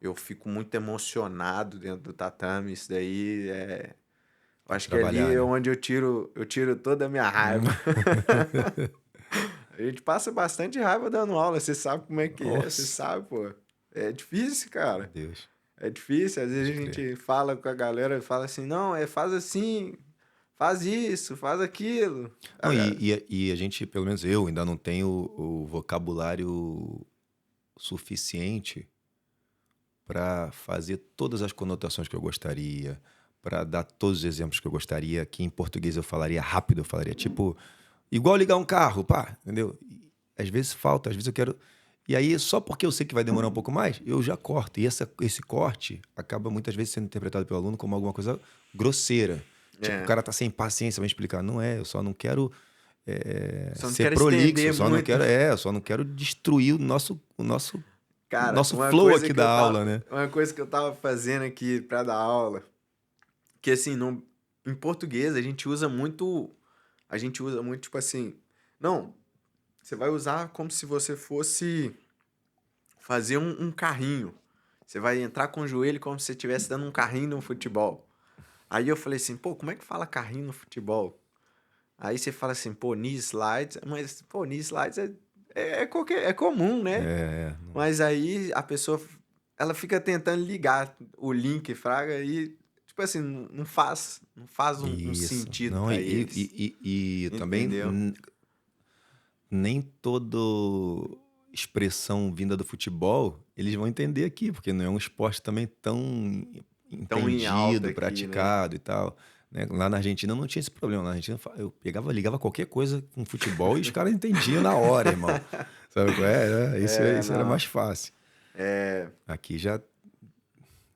[SPEAKER 2] Eu fico muito emocionado dentro do tatame, isso daí eu
[SPEAKER 1] tem que
[SPEAKER 2] acho que ali
[SPEAKER 1] trabalhar,
[SPEAKER 2] é
[SPEAKER 1] né?
[SPEAKER 2] onde eu tiro toda a minha raiva. A gente passa bastante raiva dando aula, você sabe como é que é, você
[SPEAKER 1] Nossa,
[SPEAKER 2] sabe, pô. É difícil,
[SPEAKER 1] meu
[SPEAKER 2] cara.
[SPEAKER 1] Deus,
[SPEAKER 2] É difícil, às vezes
[SPEAKER 1] pode
[SPEAKER 2] a
[SPEAKER 1] crer.
[SPEAKER 2] gente fala com a galera e fala assim, não, faz assim, faz isso, faz aquilo.
[SPEAKER 1] Não, e a gente, pelo menos eu, ainda não tenho o vocabulário suficiente para fazer todas as conotações que eu gostaria, para dar todos os exemplos que eu gostaria, que em português eu falaria rápido, eu falaria tipo, igual ligar um carro, pá, entendeu? E às vezes falta, às vezes eu quero. E aí, só porque eu sei que vai demorar um pouco mais, eu já corto. E esse corte acaba muitas vezes sendo interpretado pelo aluno como alguma coisa grosseira. Tipo, o
[SPEAKER 2] É,
[SPEAKER 1] cara tá sem paciência pra me explicar. Não é, eu só não quero
[SPEAKER 2] só não
[SPEAKER 1] ser
[SPEAKER 2] quero
[SPEAKER 1] prolixo,
[SPEAKER 2] estender muito.
[SPEAKER 1] eu só não quero destruir o
[SPEAKER 2] Cara,
[SPEAKER 1] nosso flow aqui da aula, né?
[SPEAKER 2] uma coisa que eu tava fazendo aqui pra dar aula, que assim, em português a gente usa muito tipo assim, não, você vai usar como se você fosse fazer um carrinho. Você vai entrar com o joelho como se você estivesse dando um carrinho no futebol. Aí eu falei assim, pô, como é que fala carrinho no futebol? Aí você fala assim, pô, knee slides, mas, pô, knee slides é comum, né?
[SPEAKER 1] Não,
[SPEAKER 2] Mas aí a pessoa, ela fica tentando ligar o link, fraga, e, tipo assim, não faz um
[SPEAKER 1] isso.
[SPEAKER 2] sentido
[SPEAKER 1] Não,
[SPEAKER 2] pra eles,
[SPEAKER 1] e também
[SPEAKER 2] entendeu?
[SPEAKER 1] nem toda expressão vinda do futebol eles vão entender aqui, porque não é um esporte também tão
[SPEAKER 2] Tão em alta
[SPEAKER 1] entendido,
[SPEAKER 2] aqui, né?
[SPEAKER 1] praticado e tal. Né? Lá na Argentina não tinha esse problema. Na Argentina eu ligava qualquer coisa com futebol e os caras entendiam na hora, irmão. Sabe qual é? Isso era
[SPEAKER 2] Não,
[SPEAKER 1] mais fácil.
[SPEAKER 2] é...
[SPEAKER 1] Aqui já.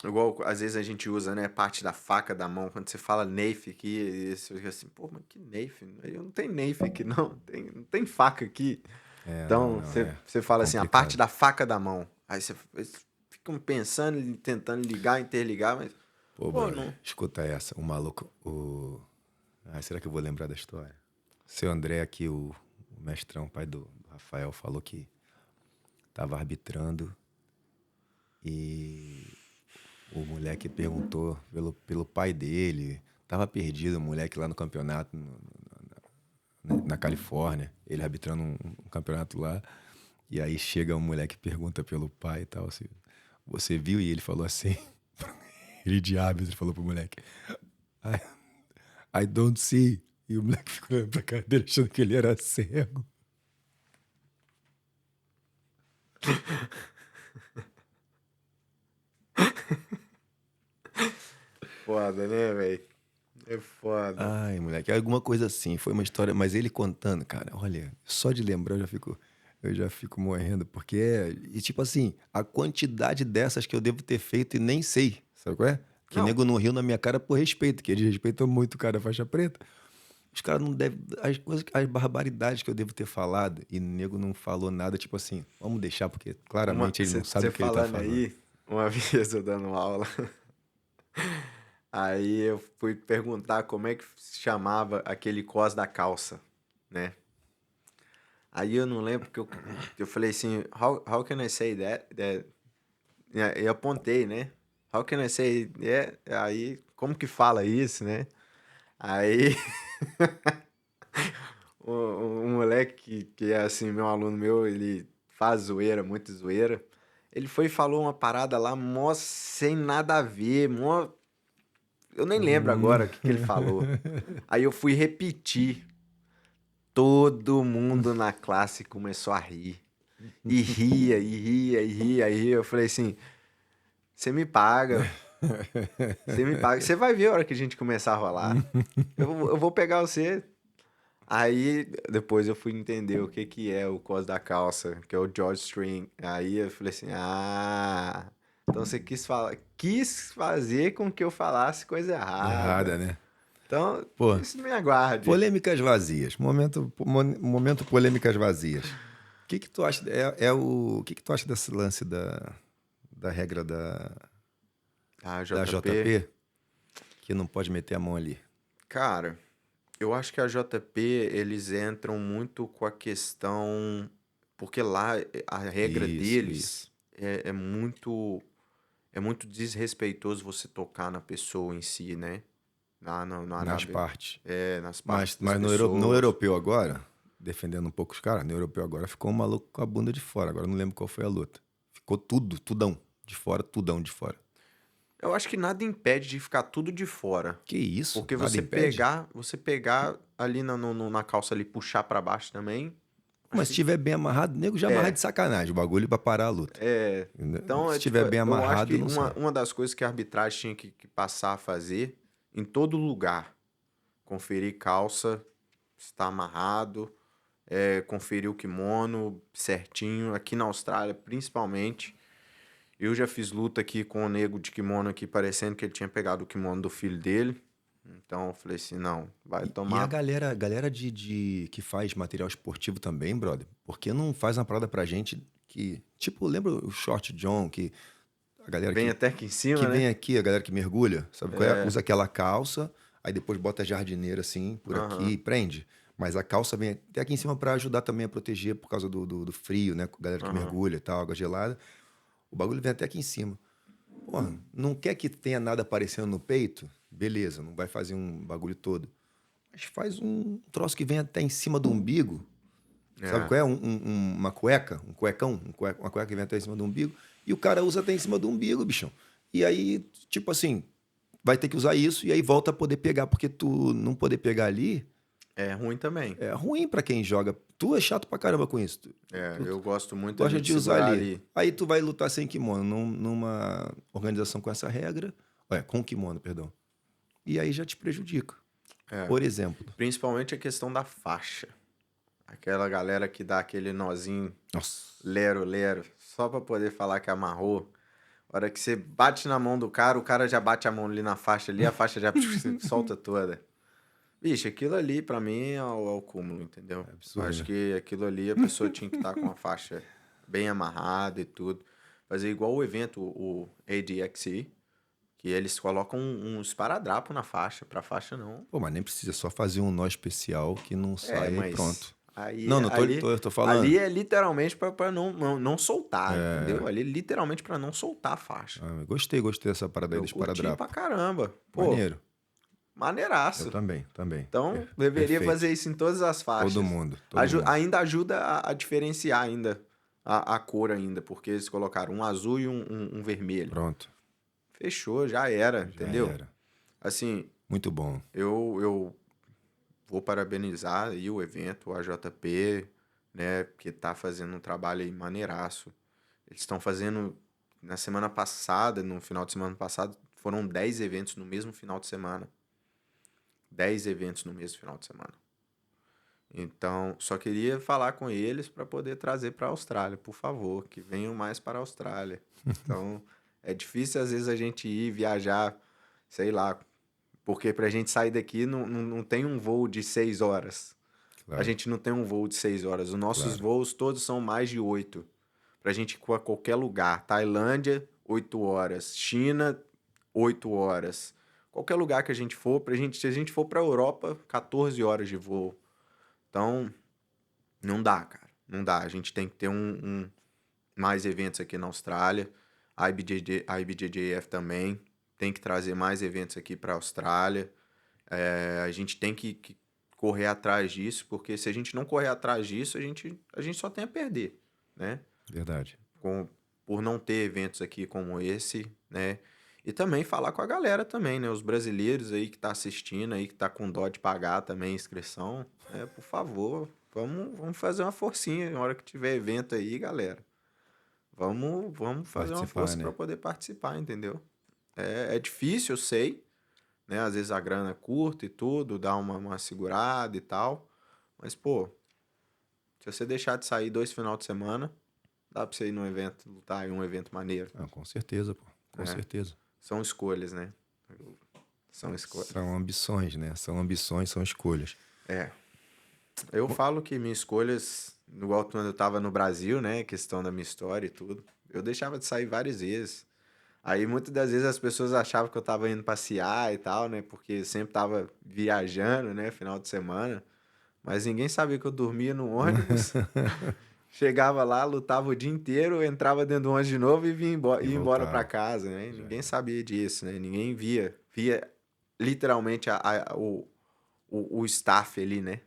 [SPEAKER 2] Igual, às vezes a gente usa, né, parte da faca da mão. Quando você fala knife aqui, e você fica assim, pô, mas que knife? Eu não tem knife aqui, não. Não tem faca aqui.
[SPEAKER 1] Não,
[SPEAKER 2] Então,
[SPEAKER 1] não,
[SPEAKER 2] você
[SPEAKER 1] é
[SPEAKER 2] fala assim, a parte
[SPEAKER 1] complicado.
[SPEAKER 2] da faca da mão. Aí eles ficam pensando, tentando ligar, interligar, mas,
[SPEAKER 1] Pô,
[SPEAKER 2] pô,
[SPEAKER 1] brother,
[SPEAKER 2] não.
[SPEAKER 1] escuta essa. O maluco. Será que eu vou lembrar da história? Seu André aqui, o mestrão, pai do Rafael, falou que tava arbitrando e o moleque perguntou pelo pai dele. Tava perdido o moleque lá no campeonato na Califórnia. Ele arbitrando um campeonato lá. E aí chega um moleque e pergunta pelo pai e tal. Assim, você viu? E ele falou assim. Ele de árbitro falou pro moleque. I don't see. E o moleque ficou olhando pra cara dele achando que ele era cego.
[SPEAKER 2] Foda, né, velho? É foda.
[SPEAKER 1] Ai, moleque, alguma coisa assim. Foi uma história, mas ele contando, cara, olha, só de lembrar eu já fico morrendo, porque e tipo assim, a quantidade dessas que eu devo ter feito e nem sei, sabe qual é? Que
[SPEAKER 2] Não,
[SPEAKER 1] nego não riu na minha cara por respeito, que eles respeitam muito o cara da faixa preta. Os caras não devem, as barbaridades que eu devo ter falado e nego não falou nada, tipo assim, vamos deixar, porque claramente ele não sabe
[SPEAKER 2] você
[SPEAKER 1] o que ele tá
[SPEAKER 2] falando
[SPEAKER 1] falando.
[SPEAKER 2] aí, uma vez eu dando aula, aí eu fui perguntar como é que se chamava aquele cos da calça, né? Aí eu não lembro que eu falei assim, how can I say that? Eu apontei, né? How can I say that? Aí, como que fala isso, né? Aí, o moleque que é assim, meu aluno meu, ele faz zoeira, muito zoeira. Ele foi e falou uma parada lá, mó sem nada a ver, mó... Eu nem lembro
[SPEAKER 1] Hum.
[SPEAKER 2] agora o que que ele falou. Aí eu fui repetir. Todo mundo na classe começou a rir. E ria, e ria, e ria, e ria. Eu falei assim, você me paga, você me paga. Você vai ver a hora que a gente começar a rolar. Eu vou pegar você. Aí depois eu fui entender o que que é o cos da calça, que é o George String. Aí eu falei assim, então você quis fazer com que eu falasse coisa
[SPEAKER 1] Errada,
[SPEAKER 2] errada.
[SPEAKER 1] né?
[SPEAKER 2] Então,
[SPEAKER 1] Pô,
[SPEAKER 2] isso me aguarde.
[SPEAKER 1] polêmicas vazias. Momento polêmicas vazias. O que que tu acha? O que que tu acha desse lance da regra
[SPEAKER 2] A
[SPEAKER 1] da
[SPEAKER 2] JP,
[SPEAKER 1] JP, que não pode meter a mão ali?
[SPEAKER 2] cara, eu acho que a JP, eles entram muito com a questão, porque lá a regra
[SPEAKER 1] Isso,
[SPEAKER 2] deles
[SPEAKER 1] isso.
[SPEAKER 2] é muito desrespeitoso você tocar na pessoa em si, né? Lá no
[SPEAKER 1] Nas
[SPEAKER 2] Arábia,
[SPEAKER 1] partes.
[SPEAKER 2] nas partes das
[SPEAKER 1] Mas no
[SPEAKER 2] pessoas.
[SPEAKER 1] europeu agora, defendendo um pouco os caras, no europeu agora ficou um maluco com a bunda de fora. Agora eu não lembro qual foi a luta. Ficou tudo, tudão de fora, tudão de fora.
[SPEAKER 2] Eu acho que nada impede de ficar tudo de fora.
[SPEAKER 1] Que isso?
[SPEAKER 2] Porque
[SPEAKER 1] Nada impede?
[SPEAKER 2] você pegar ali na calça ali, puxar pra baixo também, acho
[SPEAKER 1] Mas se
[SPEAKER 2] que
[SPEAKER 1] estiver bem amarrado, nego já amarra
[SPEAKER 2] é.
[SPEAKER 1] de sacanagem o bagulho pra parar a luta. Entendeu?
[SPEAKER 2] Então,
[SPEAKER 1] Se
[SPEAKER 2] é tipo,
[SPEAKER 1] estiver bem
[SPEAKER 2] eu acho
[SPEAKER 1] amarrado,
[SPEAKER 2] que
[SPEAKER 1] não sai.
[SPEAKER 2] uma das coisas que a arbitragem tinha que passar a fazer em todo lugar, conferir calça, se está amarrado, conferir o kimono certinho, aqui na Austrália principalmente. Eu já fiz luta aqui com o nego de kimono aqui, parecendo que ele tinha pegado o kimono do filho dele. Então eu falei assim, não, vai
[SPEAKER 1] E a
[SPEAKER 2] tomar.
[SPEAKER 1] galera que faz material esportivo também, brother, por que não faz uma parada pra gente que. Tipo, lembra o Short John, que a galera
[SPEAKER 2] Vem até aqui em
[SPEAKER 1] que
[SPEAKER 2] cima,
[SPEAKER 1] vem
[SPEAKER 2] né?
[SPEAKER 1] aqui, a galera que mergulha, sabe qual é? Usa aquela calça, aí depois bota a jardineira assim, por aqui
[SPEAKER 2] Aham,
[SPEAKER 1] e prende. Mas a calça vem até aqui em cima pra ajudar também a proteger por causa do frio, né? Com a galera que
[SPEAKER 2] aham.
[SPEAKER 1] mergulha e tal, água gelada. O bagulho vem até aqui em cima. Porra, não quer que tenha nada aparecendo no peito? Beleza, não vai fazer um bagulho todo. Mas faz um troço que vem até em cima do umbigo. Sabe
[SPEAKER 2] É,
[SPEAKER 1] qual é? Uma cueca, um cuecão, uma cueca que vem até em cima do umbigo. E o cara usa até em cima do umbigo, bichão. E aí, tipo assim, vai ter que usar isso e aí volta a poder pegar, porque tu não poder pegar ali
[SPEAKER 2] é ruim também.
[SPEAKER 1] é ruim pra quem joga. Tu é chato pra caramba com isso. Tu
[SPEAKER 2] Eu gosto muito ali
[SPEAKER 1] gosta
[SPEAKER 2] de
[SPEAKER 1] de usar
[SPEAKER 2] segurar
[SPEAKER 1] ali.
[SPEAKER 2] ali.
[SPEAKER 1] Aí tu vai lutar sem kimono, numa organização com essa regra, com kimono, perdão. E aí já te prejudica.
[SPEAKER 2] É.
[SPEAKER 1] Por exemplo.
[SPEAKER 2] Principalmente a questão da faixa. Aquela galera que dá aquele nozinho
[SPEAKER 1] Nossa.
[SPEAKER 2] lero, só pra poder falar que amarrou. A hora que você bate na mão do cara, o cara já bate a mão ali na faixa ali, a faixa já solta toda. Bicho, aquilo ali pra mim é o cúmulo, entendeu?
[SPEAKER 1] É
[SPEAKER 2] Eu
[SPEAKER 1] absurdo,
[SPEAKER 2] acho
[SPEAKER 1] né?
[SPEAKER 2] que aquilo ali a pessoa tinha que estar com a faixa bem amarrada e tudo. Fazer igual o evento, o ADXC, que eles colocam um esparadrapo na faixa, pra faixa não.
[SPEAKER 1] Pô, mas nem precisa, só fazer um nó especial que não sai e
[SPEAKER 2] Mas
[SPEAKER 1] pronto.
[SPEAKER 2] aí,
[SPEAKER 1] Não,
[SPEAKER 2] ali,
[SPEAKER 1] tô falando.
[SPEAKER 2] ali é literalmente pra não soltar, entendeu? Ali é literalmente pra não soltar a faixa.
[SPEAKER 1] Gostei dessa parada aí
[SPEAKER 2] Eu
[SPEAKER 1] do
[SPEAKER 2] curti pra
[SPEAKER 1] esparadrapo.
[SPEAKER 2] caramba. Pô,
[SPEAKER 1] Maneiro. Eu
[SPEAKER 2] maneiraço.
[SPEAKER 1] também.
[SPEAKER 2] Então, deveria
[SPEAKER 1] Perfeito.
[SPEAKER 2] fazer isso em todas as
[SPEAKER 1] Todo
[SPEAKER 2] faixas.
[SPEAKER 1] mundo, todo mundo.
[SPEAKER 2] Ainda ajuda a diferenciar ainda a cor ainda, porque eles colocaram um azul e um vermelho.
[SPEAKER 1] Pronto,
[SPEAKER 2] Fechou, já era,
[SPEAKER 1] já
[SPEAKER 2] entendeu?
[SPEAKER 1] era.
[SPEAKER 2] Assim,
[SPEAKER 1] Muito bom.
[SPEAKER 2] eu vou parabenizar aí o evento, o AJP, né, que tá fazendo um trabalho aí maneiraço. Eles estão fazendo, na semana passada, no final de semana passado, foram 10 eventos no mesmo final de semana. 10 eventos no mesmo final de semana. Então, só queria falar com eles para poder trazer para a Austrália, por favor, que venham mais para a Austrália. Então, é difícil às vezes a gente ir viajar, sei lá, porque para a gente sair daqui não tem um voo de 6 horas. A
[SPEAKER 1] Claro,
[SPEAKER 2] gente não tem um voo de 6 horas. Os nossos
[SPEAKER 1] claro.
[SPEAKER 2] voos todos são mais de 8. Para a gente ir a qualquer lugar. Tailândia, 8 horas. China, 8 horas. Qualquer lugar que a gente for, se a gente for para a Europa, 14 horas de voo. Então, não dá, cara. Não dá. A gente tem que ter mais eventos aqui na Austrália. A IBJJF também tem que trazer mais eventos aqui para a Austrália. A gente tem que correr atrás disso, porque se a gente não correr atrás disso, a gente só tem a perder, né?
[SPEAKER 1] Verdade.
[SPEAKER 2] por não ter eventos aqui como esse, né? E também falar com a galera também, né? Os brasileiros aí que tá assistindo aí, que tá com dó de pagar também a inscrição, por favor, vamos fazer uma forcinha na hora que tiver evento aí, galera. Vamos fazer uma
[SPEAKER 1] Participar,
[SPEAKER 2] força para
[SPEAKER 1] né?
[SPEAKER 2] poder participar, entendeu? É difícil, eu sei, né? Às vezes a grana é curta e tudo, dá uma segurada e tal. Mas, pô, se você deixar de sair 2 final de semana, dá pra você ir num evento, lutar em um evento maneiro,
[SPEAKER 1] Ah, com certeza, pô. Com
[SPEAKER 2] né?
[SPEAKER 1] certeza.
[SPEAKER 2] São escolhas, né? São escolhas.
[SPEAKER 1] São ambições, né? São ambições, são escolhas.
[SPEAKER 2] É. Eu
[SPEAKER 1] Bom,
[SPEAKER 2] falo que minhas escolhas, igual quando eu tava no Brasil, né? Questão da minha história e tudo, eu deixava de sair várias vezes. Aí muitas das vezes as pessoas achavam que eu tava indo passear e tal, né? Porque eu sempre tava viajando, né? Final de semana. Mas ninguém sabia que eu dormia no ônibus. Chegava lá, lutava o dia inteiro, entrava dentro do ônibus de novo e
[SPEAKER 1] e
[SPEAKER 2] ia embora pra
[SPEAKER 1] voltava.
[SPEAKER 2] casa, né?
[SPEAKER 1] Já
[SPEAKER 2] Ninguém
[SPEAKER 1] é.
[SPEAKER 2] sabia disso, né? Ninguém via literalmente o staff ali, né?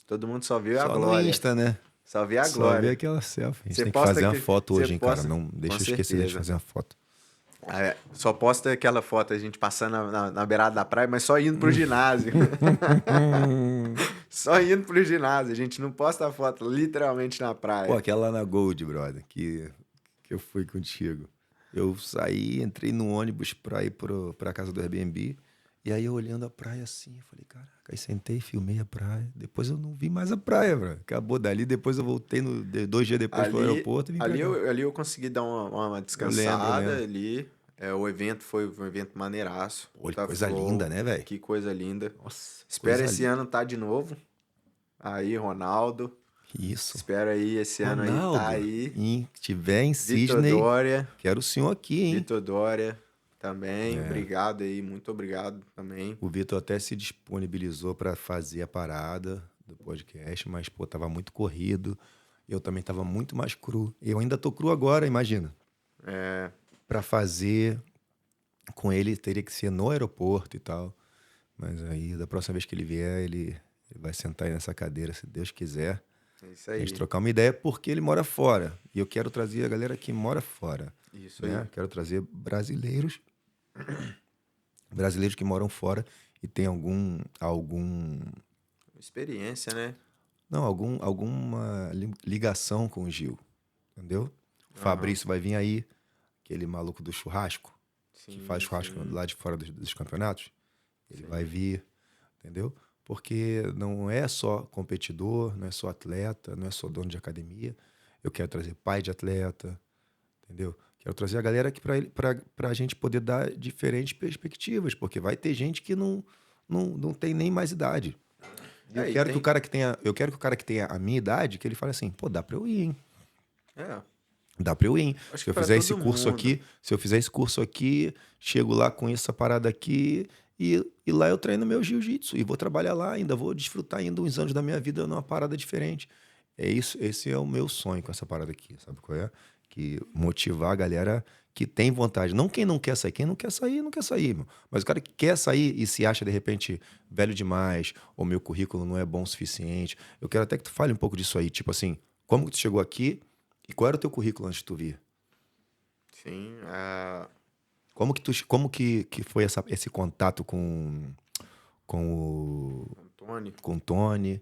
[SPEAKER 2] Todo mundo só via a
[SPEAKER 1] Só no
[SPEAKER 2] glória.
[SPEAKER 1] Insta, né?
[SPEAKER 2] Só via a
[SPEAKER 1] Só ver
[SPEAKER 2] glória.
[SPEAKER 1] aquela selfie. A gente
[SPEAKER 2] Você
[SPEAKER 1] tem que
[SPEAKER 2] posta
[SPEAKER 1] fazer uma
[SPEAKER 2] que
[SPEAKER 1] foto
[SPEAKER 2] você
[SPEAKER 1] hoje, hein, cara?
[SPEAKER 2] posta
[SPEAKER 1] Não
[SPEAKER 2] com
[SPEAKER 1] deixa eu esquecer de
[SPEAKER 2] certeza.
[SPEAKER 1] fazer uma foto.
[SPEAKER 2] Só posta aquela foto a gente passando na beirada da praia, mas só indo pro ginásio. Só indo pro ginásio. A gente não posta a foto literalmente na
[SPEAKER 1] Pô,
[SPEAKER 2] praia.
[SPEAKER 1] aquela lá na Gold, brother, que eu fui contigo. Eu saí, entrei no ônibus pra ir pra casa do Airbnb. E aí eu olhando a praia assim, eu falei, caraca, aí sentei, filmei a praia. Depois eu não vi mais a praia, bro. Acabou dali, depois eu voltei 2 dias depois pro
[SPEAKER 2] Ali,
[SPEAKER 1] aeroporto e vim pra
[SPEAKER 2] ali,
[SPEAKER 1] cá.
[SPEAKER 2] eu, ali eu consegui dar uma
[SPEAKER 1] Eu lembro, eu
[SPEAKER 2] descansada
[SPEAKER 1] lembro.
[SPEAKER 2] ali. O evento foi um evento maneiraço.
[SPEAKER 1] Pô, que
[SPEAKER 2] Tá
[SPEAKER 1] coisa linda,
[SPEAKER 2] Flow,
[SPEAKER 1] né, velho?
[SPEAKER 2] que coisa linda.
[SPEAKER 1] Nossa,
[SPEAKER 2] Espero
[SPEAKER 1] coisa
[SPEAKER 2] esse
[SPEAKER 1] linda.
[SPEAKER 2] ano tá de novo. Aí, Ronaldo.
[SPEAKER 1] Isso.
[SPEAKER 2] Espero aí esse ano aí tá
[SPEAKER 1] Ronaldo,
[SPEAKER 2] aí.
[SPEAKER 1] tiver em
[SPEAKER 2] Vitor
[SPEAKER 1] Sydney,
[SPEAKER 2] Dória.
[SPEAKER 1] quero o senhor aqui, hein?
[SPEAKER 2] Vitor Dória também.
[SPEAKER 1] É,
[SPEAKER 2] Obrigado aí, muito obrigado também.
[SPEAKER 1] o Vitor até se disponibilizou para fazer a parada do podcast, mas, pô, tava muito corrido. Eu também tava muito mais cru. Eu ainda tô cru agora, imagina.
[SPEAKER 2] É,
[SPEAKER 1] Para fazer com ele teria que ser no aeroporto e tal. Mas aí, da próxima vez que ele vier, ele vai sentar aí nessa cadeira, se Deus quiser.
[SPEAKER 2] é isso
[SPEAKER 1] A gente
[SPEAKER 2] aí.
[SPEAKER 1] trocar uma ideia, porque ele mora fora. E eu quero trazer a galera que mora fora,
[SPEAKER 2] Isso aí.
[SPEAKER 1] né? Quero trazer brasileiros que moram fora e tem
[SPEAKER 2] Experiência, né?
[SPEAKER 1] não, alguma ligação com o Gil, entendeu? O
[SPEAKER 2] Aham.
[SPEAKER 1] Fabrício vai vir aí, aquele maluco do churrasco, que faz
[SPEAKER 2] Sim,
[SPEAKER 1] churrasco
[SPEAKER 2] sim,
[SPEAKER 1] lá de fora dos campeonatos. Ele vai
[SPEAKER 2] sim.
[SPEAKER 1] vir, entendeu? Porque não é só competidor, não é só atleta, não é só dono de academia. Eu quero trazer pai de atleta, entendeu? Quero trazer a galera aqui para a gente poder dar diferentes perspectivas, porque vai ter gente que não tem nem mais idade. E eu
[SPEAKER 2] E
[SPEAKER 1] quero que o
[SPEAKER 2] tem.
[SPEAKER 1] cara que tenha, eu quero que o cara que tenha a minha idade, que ele fale assim, pô, dá para eu ir, hein?
[SPEAKER 2] É,
[SPEAKER 1] Dá para eu ir, hein?
[SPEAKER 2] acho
[SPEAKER 1] Se
[SPEAKER 2] que
[SPEAKER 1] eu
[SPEAKER 2] para
[SPEAKER 1] fizer esse
[SPEAKER 2] todo
[SPEAKER 1] curso
[SPEAKER 2] mundo.
[SPEAKER 1] aqui, se eu fizer esse curso aqui, chego lá com essa parada aqui e lá eu treino meu jiu-jitsu e vou trabalhar lá ainda, vou desfrutar ainda uns anos da minha vida numa parada diferente. É isso, esse é o meu sonho com essa parada aqui, sabe qual é? Que motivar a galera que tem vontade. Não quem não quer sair, quem não quer sair, não quer sair, meu. Mas o cara que quer sair e se acha de repente velho demais, ou meu currículo não é bom o suficiente. Eu quero até que tu fale um pouco disso aí, tipo assim, como que tu chegou aqui e qual era o teu currículo antes de tu vir?
[SPEAKER 2] Sim,
[SPEAKER 1] Como que foi esse contato com
[SPEAKER 2] Antônio.
[SPEAKER 1] com o Tony?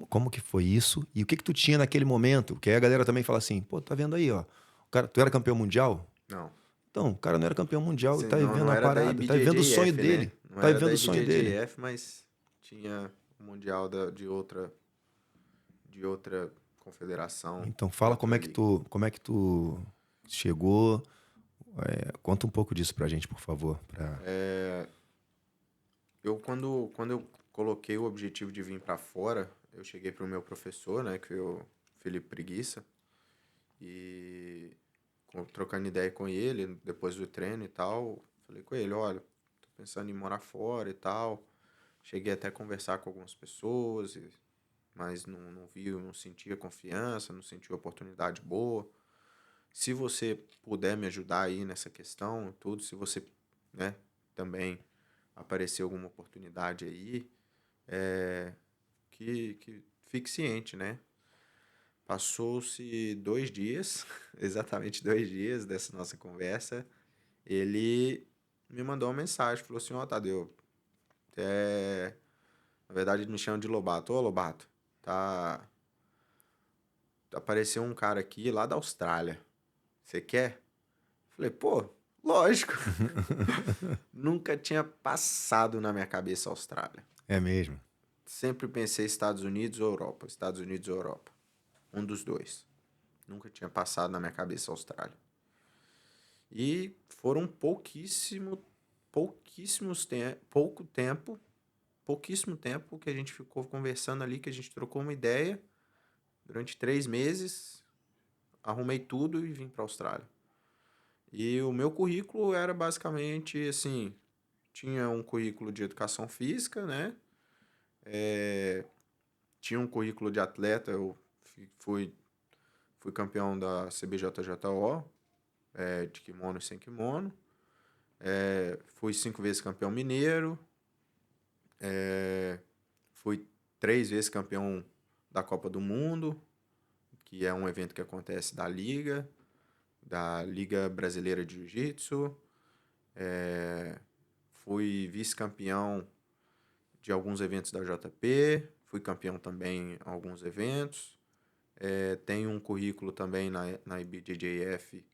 [SPEAKER 1] Como que foi isso? E o que que tu tinha naquele momento? Que aí a galera também fala assim, pô, tá vendo aí, ó. O cara, tu era campeão mundial?
[SPEAKER 2] Não.
[SPEAKER 1] Então, o cara não era campeão mundial e tá vivendo
[SPEAKER 2] Não
[SPEAKER 1] uma
[SPEAKER 2] era da
[SPEAKER 1] parada, tá vivendo o sonho
[SPEAKER 2] IBJJF, né?
[SPEAKER 1] dele.
[SPEAKER 2] Não
[SPEAKER 1] Tá
[SPEAKER 2] era da
[SPEAKER 1] vivendo o sonho dele.
[SPEAKER 2] IBJJF, mas tinha o Mundial de outra confederação,
[SPEAKER 1] Então,
[SPEAKER 2] de
[SPEAKER 1] fala
[SPEAKER 2] outra liga.
[SPEAKER 1] como é que tu chegou. Conta um pouco disso pra gente, por favor.
[SPEAKER 2] Quando eu coloquei o objetivo de vir para fora, eu cheguei pro meu professor, né, que foi o Felipe Preguiça, e trocando ideia com ele, depois do treino e tal, falei com ele, olha, tô pensando em morar fora e tal. Cheguei até a conversar com algumas pessoas, mas não vi, não sentia confiança, não sentia oportunidade boa. Se você puder me ajudar aí nessa questão, tudo, se você, né, também aparecer alguma oportunidade aí, que fique ciente, né? Passou-se 2 dias, exatamente 2 dias dessa nossa conversa, ele me mandou uma mensagem, falou assim: "Ó, Tadeu, na verdade ele me chama de Lobato. Ô, Lobato, tá, apareceu um cara aqui lá da Austrália. Você quer?" Falei: "Pô, lógico." Nunca tinha passado na minha cabeça a Austrália.
[SPEAKER 1] É mesmo.
[SPEAKER 2] Sempre pensei Estados Unidos ou Europa, Estados Unidos ou Europa. Um dos dois. Nunca tinha passado na minha cabeça a Austrália. E foram pouquíssimo tempo que a gente ficou conversando ali, que a gente trocou uma ideia. Durante 3 meses, arrumei tudo e vim para a Austrália. E o meu currículo era basicamente assim, tinha um currículo de educação física, né? Tinha um currículo de atleta, eu fui campeão da CBJJO, de kimono e sem kimono. Fui 5 vezes campeão mineiro. Fui 3 vezes campeão da Copa do Mundo, que é um evento que acontece da Liga Brasileira de Jiu-Jitsu. Fui vice-campeão de alguns eventos da JP, fui campeão também em alguns eventos. Tenho um currículo também na IBJJF,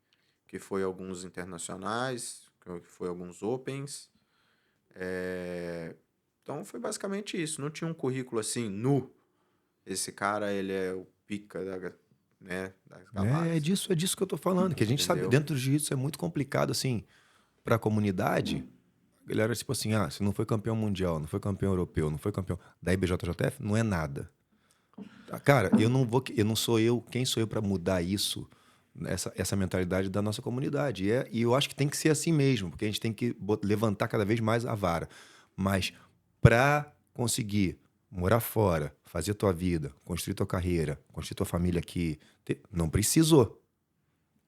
[SPEAKER 2] que foi alguns internacionais, que foi alguns Opens. Então foi basicamente isso. Não tinha um currículo assim, nu. Esse cara, ele é o pica né, das galáxias.
[SPEAKER 1] É disso que eu tô falando. Que a gente sabe,
[SPEAKER 2] Entendeu?
[SPEAKER 1] dentro do jiu-jitsu é muito complicado, assim, pra comunidade. A galera, tipo assim, se não foi campeão mundial, não foi campeão europeu, não foi campeão da IBJJF, não é nada. Cara, eu não sou eu, quem sou eu pra mudar isso, essa mentalidade da nossa comunidade? E eu acho que tem que ser assim mesmo, porque a gente tem que levantar cada vez mais a vara. Mas pra conseguir morar fora, fazer tua vida, construir tua carreira, construir tua família aqui, não precisou.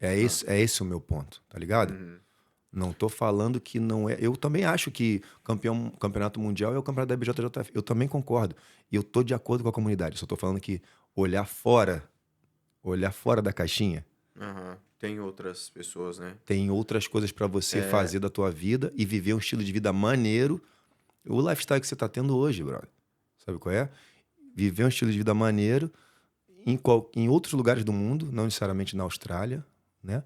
[SPEAKER 2] Não.
[SPEAKER 1] É esse o meu ponto, tá ligado?
[SPEAKER 2] Uhum.
[SPEAKER 1] Não tô falando que não é. Eu também acho que campeonato mundial é o campeonato da IBJJF. Eu também concordo. E eu tô de acordo com a comunidade. Só tô falando que olhar fora da caixinha,
[SPEAKER 2] Uhum. Tem outras pessoas, né?
[SPEAKER 1] tem outras coisas pra você fazer da tua vida e viver um estilo de vida maneiro. O lifestyle que você tá tendo hoje, brother. Sabe qual é? Viver um estilo de vida maneiro em outros lugares do mundo, não necessariamente na Austrália, né?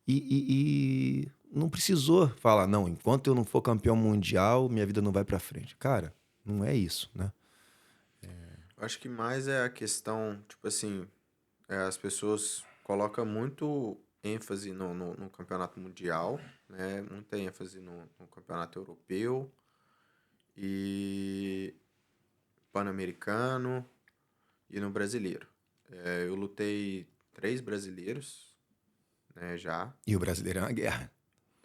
[SPEAKER 1] E não precisou falar, não, enquanto eu não for campeão mundial, minha vida não vai pra frente. Cara, não é isso, né?
[SPEAKER 2] Eu acho que mais é a questão, tipo assim, as pessoas colocam muito ênfase no campeonato mundial, né? Muita ênfase no campeonato europeu e pan-americano e no brasileiro. Eu lutei 3 brasileiros, né, já.
[SPEAKER 1] E o brasileiro é uma guerra.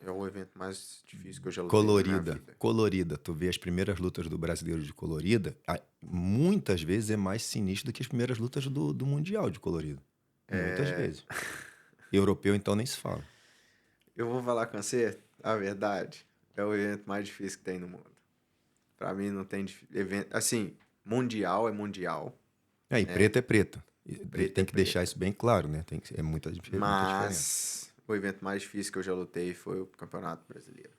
[SPEAKER 2] É o evento mais difícil que eu já lutei na minha vida.
[SPEAKER 1] Colorida. Tu vê as primeiras lutas do brasileiro de colorida, muitas vezes é mais sinistro do que as primeiras lutas do Mundial de colorida. Muitas vezes. Europeu, então, nem se fala.
[SPEAKER 2] Eu vou falar com você, a verdade, é o evento mais difícil que tem no mundo. Pra mim não tem evento, assim, mundial é mundial,
[SPEAKER 1] E preto é preto. E
[SPEAKER 2] preto
[SPEAKER 1] tem
[SPEAKER 2] é
[SPEAKER 1] que deixar
[SPEAKER 2] preto.
[SPEAKER 1] isso bem claro, né? É muita diferença.
[SPEAKER 2] Mas o evento mais difícil que eu já lutei foi o Campeonato Brasileiro.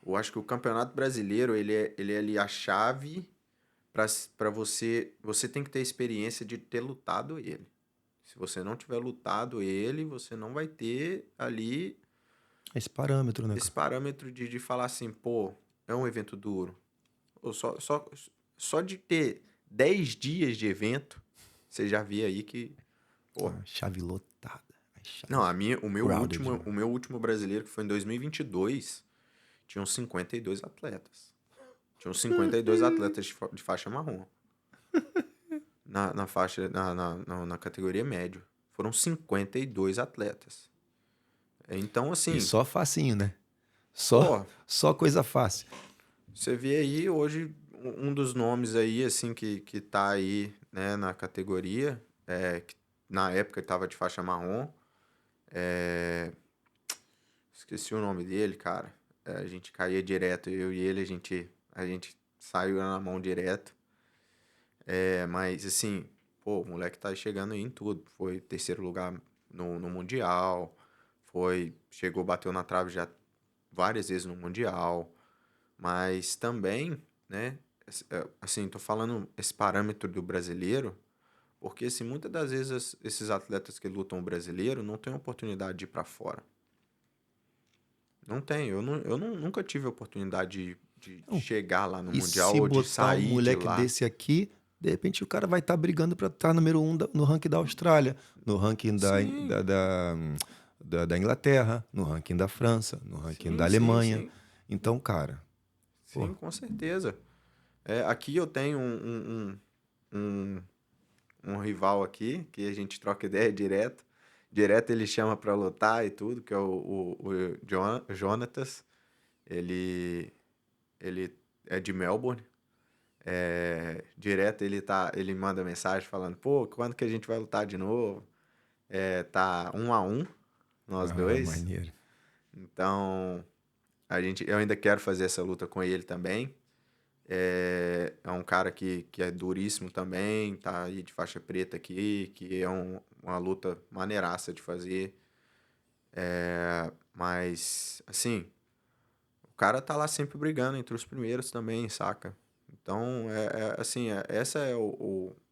[SPEAKER 2] Eu acho que o Campeonato Brasileiro, ele é ali a chave pra você. Você tem que ter experiência de ter lutado ele. Se você não tiver lutado ele, você não vai ter ali
[SPEAKER 1] Esse parâmetro, né,
[SPEAKER 2] esse
[SPEAKER 1] cara?
[SPEAKER 2] parâmetro de falar assim, pô, é um evento duro. Ou só de ter 10 dias de evento, você já vê aí que, pô.
[SPEAKER 1] Chave lotada.
[SPEAKER 2] Não,
[SPEAKER 1] Crowded.
[SPEAKER 2] o meu último brasileiro, que foi em 2022, tinham 52 atletas. Tinham 52 atletas de faixa marrom. Na categoria médio. Foram 52 atletas. Então,
[SPEAKER 1] E
[SPEAKER 2] assim,
[SPEAKER 1] só facinho, né?
[SPEAKER 2] pô,
[SPEAKER 1] Só coisa fácil.
[SPEAKER 2] você vê aí hoje um dos nomes aí, assim, que tá aí, né, na categoria, que na época ele tava de faixa marrom. Esqueci o nome dele, cara. A gente caía direto, eu e ele, a gente saiu na mão direto. Mas, assim, pô, o moleque tá chegando aí em tudo. Foi terceiro lugar no Mundial, bateu na trave já várias vezes no Mundial, mas também, né, assim, tô falando esse parâmetro do brasileiro, porque assim, muitas das vezes esses atletas que lutam o brasileiro não têm oportunidade de ir para fora. Não tem, nunca tive a oportunidade de
[SPEAKER 1] Não,
[SPEAKER 2] chegar lá no
[SPEAKER 1] e
[SPEAKER 2] Mundial
[SPEAKER 1] se
[SPEAKER 2] ou de
[SPEAKER 1] botar um
[SPEAKER 2] sair de
[SPEAKER 1] moleque
[SPEAKER 2] lá.
[SPEAKER 1] desse aqui, de repente o cara vai estar brigando para estar número um no ranking da Austrália, no ranking
[SPEAKER 2] Sim,
[SPEAKER 1] da Inglaterra, no ranking da França, no ranking da
[SPEAKER 2] sim, sim,
[SPEAKER 1] Alemanha.
[SPEAKER 2] sim.
[SPEAKER 1] Então, cara, pô,
[SPEAKER 2] Sim, com certeza. Aqui eu tenho um, um rival aqui, que a gente troca ideia direto. Direto ele chama pra lutar e tudo, que é o Jonatas. Ele, ele é de Melbourne. Direto ele manda mensagem falando, pô, quando que a gente vai lutar de novo? Tá 1-1, nós dois.
[SPEAKER 1] maneiro.
[SPEAKER 2] Então, eu ainda quero fazer essa luta com ele também. É um cara que é duríssimo também, tá aí de faixa preta aqui, que é uma luta maneiraça de fazer. Mas, assim, o cara tá lá sempre brigando entre os primeiros também, saca? Então, assim, essa é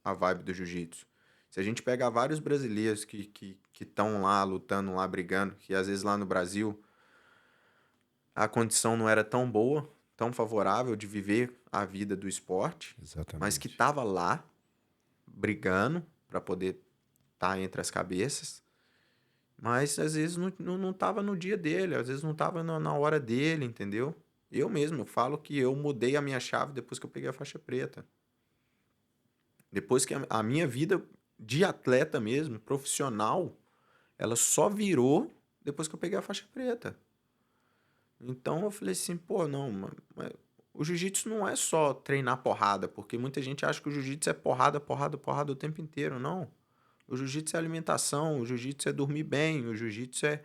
[SPEAKER 2] a vibe do jiu-jitsu. Se a gente pegar vários brasileiros que estão lá lutando, lá brigando, que às vezes lá no Brasil a condição não era tão boa, tão favorável de viver a vida do esporte, mas que
[SPEAKER 1] Exatamente.
[SPEAKER 2] tava lá brigando para poder estar entre as cabeças, mas às vezes não tava no dia dele, às vezes não tava na hora dele, entendeu? Eu mesmo, eu falo que eu mudei a minha chave depois que eu peguei a faixa preta. Depois que a minha vida de atleta mesmo, profissional, ela só virou depois que eu peguei a faixa preta. Então eu falei assim, pô, não, mas o jiu-jitsu não é só treinar porrada, porque muita gente acha que o jiu-jitsu é porrada, porrada, porrada o tempo inteiro. Não. O jiu-jitsu é alimentação, o jiu-jitsu é dormir bem, o jiu-jitsu é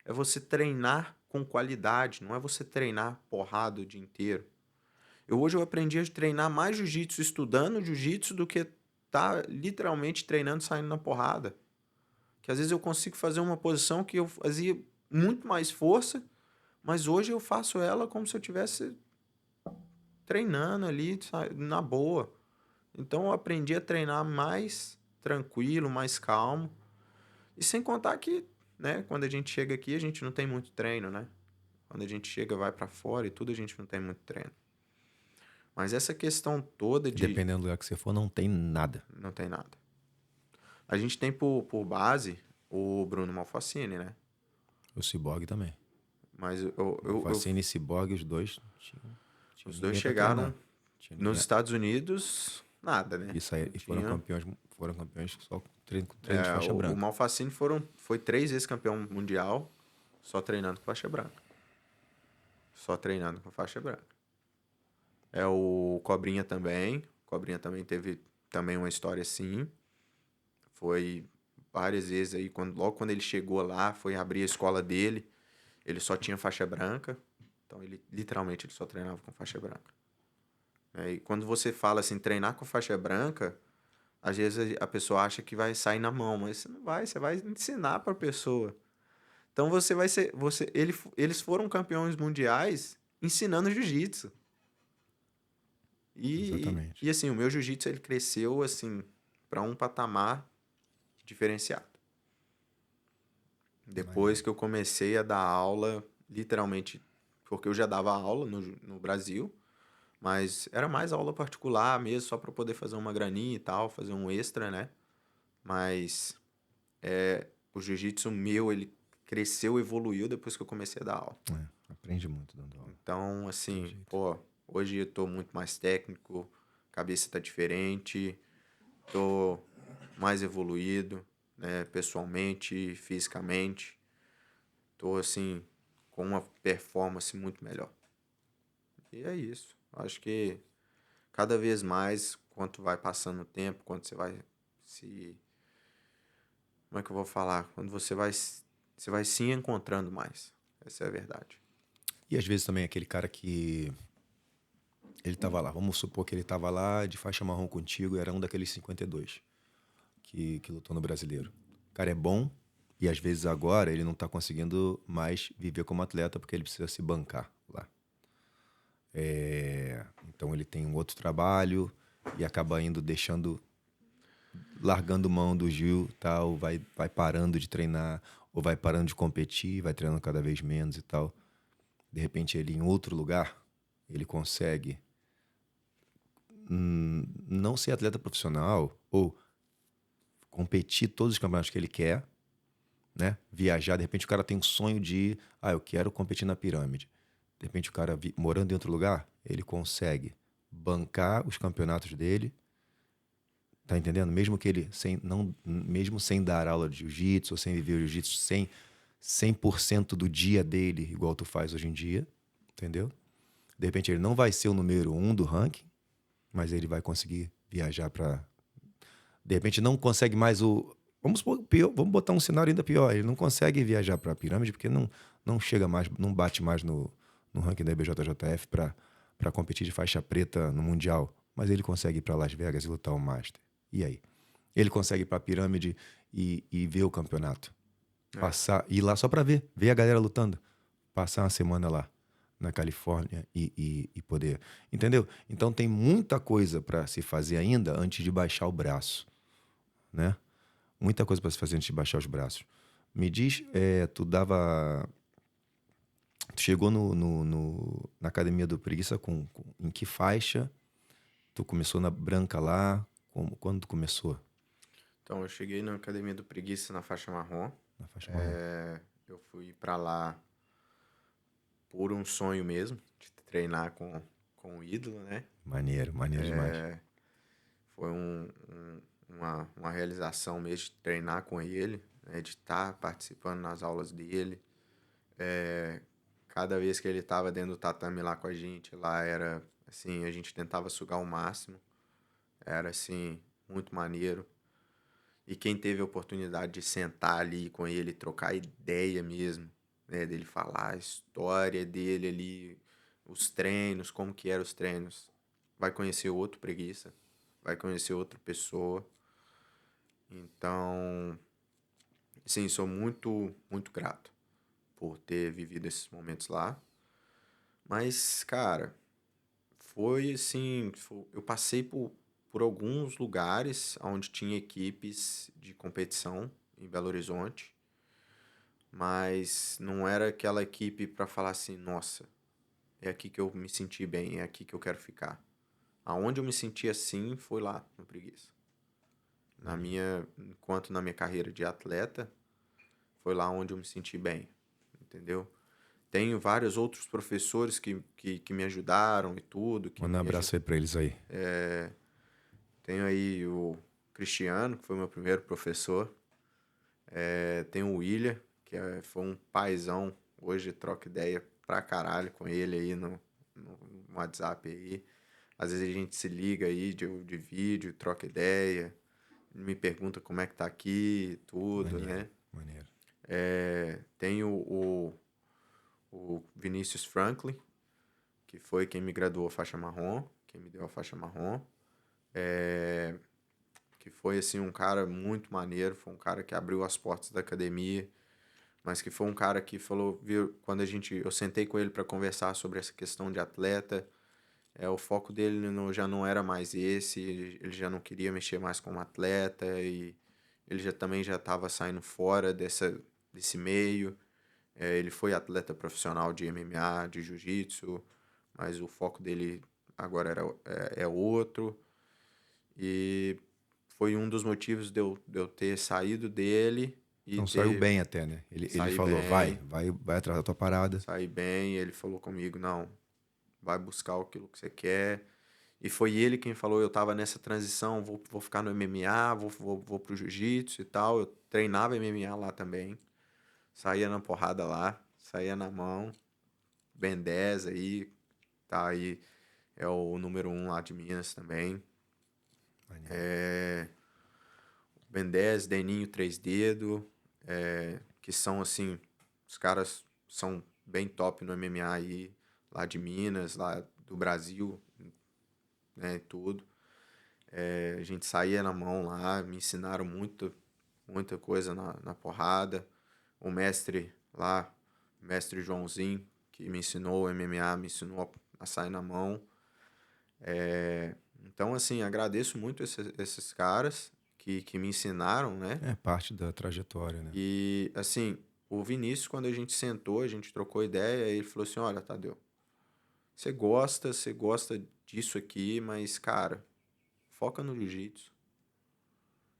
[SPEAKER 2] você treinar com qualidade, não é você treinar porrada o dia inteiro. Hoje eu aprendi a treinar mais jiu-jitsu estudando jiu-jitsu do que tá literalmente treinando saindo na porrada. Que às vezes eu consigo fazer uma posição que eu fazia muito mais força, mas hoje eu faço ela como se eu tivesse treinando ali, na boa. Então eu aprendi a treinar mais tranquilo, mais calmo. E sem contar que, né, quando a gente chega aqui, a gente não tem muito treino, né? Quando a gente chega, vai pra fora e tudo, a gente não tem muito treino. Mas essa questão toda
[SPEAKER 1] E
[SPEAKER 2] de
[SPEAKER 1] dependendo do lugar que você for, não tem nada.
[SPEAKER 2] não tem nada. A gente tem por base o Bruno Malfacine, né?
[SPEAKER 1] O Cyborg também.
[SPEAKER 2] Mas
[SPEAKER 1] Malfacine e Cyborg, os dois, tinha
[SPEAKER 2] os dois
[SPEAKER 1] ninguém para
[SPEAKER 2] chegaram
[SPEAKER 1] treinar. Tinha
[SPEAKER 2] nos
[SPEAKER 1] ninguém.
[SPEAKER 2] Estados Unidos, nada, né? Não
[SPEAKER 1] E foram
[SPEAKER 2] tinha.
[SPEAKER 1] campeões só com treino de faixa
[SPEAKER 2] O
[SPEAKER 1] branca.
[SPEAKER 2] Malfacine foi 3 vezes campeão mundial só treinando com faixa branca. Só treinando com faixa branca. O Cobrinha também. Cobrinha também teve também uma história assim. Foi várias vezes aí, logo quando ele chegou lá, foi abrir a escola dele. Ele só tinha faixa branca. Então ele literalmente ele só treinava com faixa branca. E quando você fala assim, treinar com faixa branca, às vezes a pessoa acha que vai sair na mão, mas você não vai, você vai ensinar para a pessoa. Então você vai ser, eles foram campeões mundiais ensinando jiu-jitsu.
[SPEAKER 1] Exatamente.
[SPEAKER 2] E assim, o meu jiu-jitsu ele cresceu assim para um patamar diferenciado. Depois
[SPEAKER 1] Maneiro.
[SPEAKER 2] que eu comecei a dar aula, literalmente, porque eu já dava aula no Brasil, mas era mais aula particular mesmo, só para poder fazer uma graninha e tal, fazer um extra, né? Mas o jiu-jitsu meu, ele cresceu, evoluiu depois que eu comecei a dar aula.
[SPEAKER 1] Aprende muito dando aula.
[SPEAKER 2] Então,
[SPEAKER 1] Tem
[SPEAKER 2] assim,
[SPEAKER 1] jeito.
[SPEAKER 2] pô, hoje eu tô muito mais técnico, cabeça tá diferente, tô mais evoluído, né, pessoalmente, fisicamente. Tô, assim, com uma performance muito melhor. E é isso. Acho que cada vez mais, quanto vai passando o tempo, quando você vai se... Como é que eu vou falar? Quando você vai se encontrando mais. Essa é a verdade.
[SPEAKER 1] E às vezes também aquele cara que ele tava lá, vamos supor que ele tava lá de faixa marrom contigo, era um daqueles 52. que lutou no Brasileiro. O cara é bom e às vezes agora ele não tá conseguindo mais viver como atleta porque ele precisa se bancar lá. Então ele tem um outro trabalho e acaba indo deixando, largando mão do Gil, tal, vai parando de treinar ou vai parando de competir, vai treinando cada vez menos e tal. De repente ele em outro lugar, ele consegue não ser atleta profissional ou competir todos os campeonatos que ele quer, né? Viajar, de repente o cara tem um sonho de, eu quero competir na pirâmide. De repente o cara morando em outro lugar, ele consegue bancar os campeonatos dele, tá entendendo? Mesmo que ele mesmo sem dar aula de jiu-jitsu ou sem viver o jiu-jitsu 100% do dia dele, igual tu faz hoje em dia, entendeu? De repente ele não vai ser o número 1 do ranking, mas ele vai conseguir viajar para. De repente não consegue mais o. Vamos botar um cenário ainda pior. Ele não consegue viajar para a pirâmide porque não chega mais, não bate mais no ranking da IBJJF para competir de faixa preta no Mundial. Mas ele consegue ir para Las Vegas e lutar o Master. E aí? Ele consegue ir para a pirâmide e ver o campeonato. Ir lá só para ver a galera lutando. Passar uma semana lá na Califórnia e poder. Entendeu? Então tem muita coisa para se fazer ainda antes de baixar o braço, né? Muita coisa para se fazer antes de baixar os braços. Me diz, tu chegou na academia do Preguiça em que faixa? Tu começou na branca lá? Quando tu começou?
[SPEAKER 2] Então, eu cheguei na academia do Preguiça na faixa marrom.
[SPEAKER 1] Na faixa marrom.
[SPEAKER 2] Eu fui para lá por um sonho mesmo, de treinar com o ídolo, né?
[SPEAKER 1] Maneiro demais.
[SPEAKER 2] Foi uma realização mesmo de treinar com ele, né? De estar participando nas aulas dele. Cada vez que ele estava dentro do tatame lá com a gente, lá era assim, a gente tentava sugar o máximo. Era assim, muito maneiro. E quem teve a oportunidade de sentar ali com ele, trocar ideia mesmo, né, dele falar a história dele ali, os treinos, como que eram os treinos, vai conhecer outro Preguiça, vai conhecer outra pessoa. Então, sim, sou muito, muito grato por ter vivido esses momentos lá. Mas, cara, foi assim, eu passei por alguns lugares onde tinha equipes de competição em Belo Horizonte, mas não era aquela equipe para falar assim, nossa, é aqui que eu me senti bem, é aqui que eu quero ficar. Aonde eu me senti assim foi lá no Preguiça. Enquanto na minha carreira de atleta, foi lá onde eu me senti bem, entendeu? Tenho vários outros professores que me ajudaram e tudo.
[SPEAKER 1] Manda um abraço aí pra eles aí.
[SPEAKER 2] Tenho aí o Cristiano, que foi meu primeiro professor. Tem o William, que foi um paizão. Hoje troco ideia pra caralho com ele aí no WhatsApp aí. Às vezes a gente se liga aí de vídeo, troca ideia, me pergunta como é que tá aqui, tudo,
[SPEAKER 1] Maneiro,
[SPEAKER 2] né?
[SPEAKER 1] maneiro.
[SPEAKER 2] Tem o Vinícius Franklin, que foi quem me graduou a faixa marrom, quem me deu a faixa marrom. Que foi assim um cara muito maneiro, foi um cara que abriu as portas da academia, mas que foi um cara que falou, viu, quando eu sentei com ele para conversar sobre essa questão de atleta, o foco dele já não era mais esse, ele já não queria mexer mais como atleta e ele também já estava saindo fora desse meio. Ele foi atleta profissional de MMA, de jiu-jitsu, mas o foco dele agora é outro. E foi um dos motivos de eu ter saído dele e
[SPEAKER 1] Então saiu bem até, né? Ele falou,
[SPEAKER 2] bem,
[SPEAKER 1] vai atrás da tua parada.
[SPEAKER 2] saí bem. Ele falou comigo, não, vai buscar aquilo que você quer. E foi ele quem falou, eu tava nessa transição, vou ficar no MMA, vou pro jiu-jitsu e tal. Eu treinava MMA lá também. Saía na porrada lá, saía na mão. Ben 10 aí, tá aí, é o número 1 lá de Minas também. Ben 10, Deninho 3 Dedos, que são assim, os caras são bem top no MMA aí, lá de Minas, lá do Brasil, né, tudo. A gente saía na mão lá, me ensinaram muita coisa na porrada. O mestre lá, o mestre Joãozinho, que me ensinou o MMA, me ensinou a sair na mão. Então, assim, agradeço muito esses caras que me ensinaram, né?
[SPEAKER 1] É parte da trajetória, né?
[SPEAKER 2] E, assim, o Vinícius, quando a gente sentou, a gente trocou ideia, ele falou assim, olha, Tadeu, você gosta disso aqui, mas, cara, foca no jiu-jitsu.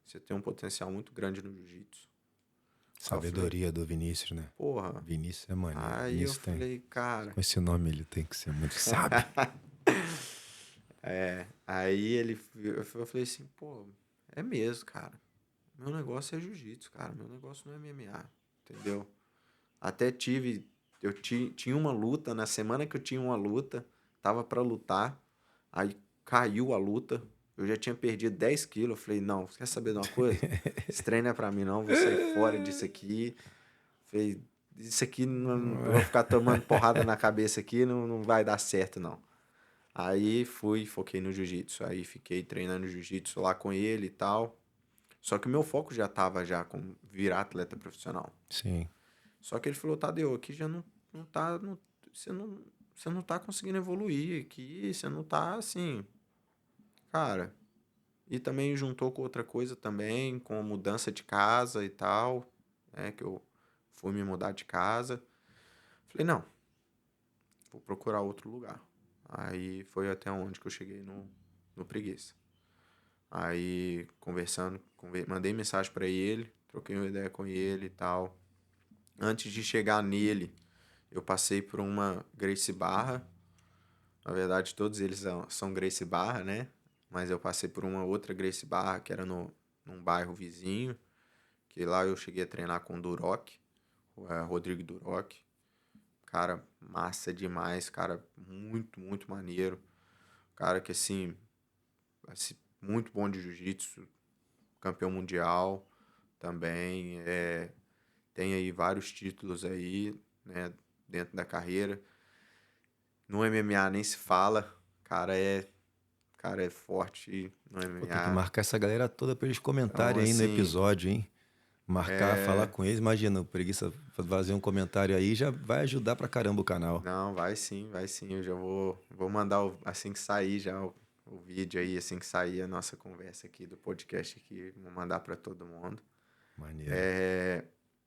[SPEAKER 2] Você tem um potencial muito grande no jiu-jitsu. Aí eu falei,
[SPEAKER 1] Sabedoria do Vinícius, né?
[SPEAKER 2] porra.
[SPEAKER 1] Vinícius é maneiro.
[SPEAKER 2] Aí eu
[SPEAKER 1] Vinícius tem.
[SPEAKER 2] falei, cara.
[SPEAKER 1] Com esse nome ele tem que ser muito sábio.
[SPEAKER 2] Aí eu falei assim, pô, é mesmo, cara. Meu negócio é jiu-jitsu, cara. Meu negócio não é MMA, entendeu? Até tinha uma luta, na semana que eu tinha uma luta, tava pra lutar, aí caiu a luta, eu já tinha perdido 10 quilos, eu falei, não, quer saber de uma coisa? Esse treino é pra mim não, vou sair fora disso aqui. Falei, isso aqui, não, eu vou ficar tomando porrada na cabeça aqui, não vai dar certo, não. Aí foquei no jiu-jitsu, aí fiquei treinando jiu-jitsu lá com ele e tal. Só que o meu foco já tava com virar atleta profissional.
[SPEAKER 1] Sim.
[SPEAKER 2] Só que ele falou, Tadeu, aqui já não tá, você não tá conseguindo evoluir aqui, você não tá assim, cara. E também juntou com outra coisa também, com a mudança de casa e tal, né, que eu fui me mudar de casa. Falei, não, vou procurar outro lugar. Aí foi até onde que eu cheguei no Preguiça. Aí, conversando, mandei mensagem para ele, troquei uma ideia com ele e tal. Antes de chegar nele, eu passei por uma Gracie Barra. Na verdade, todos eles são Gracie Barra, né? Mas eu passei por uma outra Gracie Barra, que era num bairro vizinho, que lá eu cheguei a treinar com o Duroc, Rodrigo Duroc. Cara, massa demais, cara, muito maneiro. Cara que, assim, muito bom de jiu-jitsu, campeão mundial também, tem aí vários títulos aí, né, dentro da carreira. No MMA nem se fala, cara é forte no
[SPEAKER 1] Pô, tem que
[SPEAKER 2] MMA.
[SPEAKER 1] marcar essa galera toda pra eles
[SPEAKER 2] Então,
[SPEAKER 1] comentarem aí no
[SPEAKER 2] assim,
[SPEAKER 1] episódio, hein? Marcar, falar com eles. Imagina, o Preguiça fazer um comentário aí já vai ajudar pra caramba o canal.
[SPEAKER 2] não, vai sim, vai sim. Eu já vou mandar assim que sair já o vídeo aí, assim que sair a nossa conversa aqui do podcast aqui, vou mandar para todo mundo.
[SPEAKER 1] Maneiro.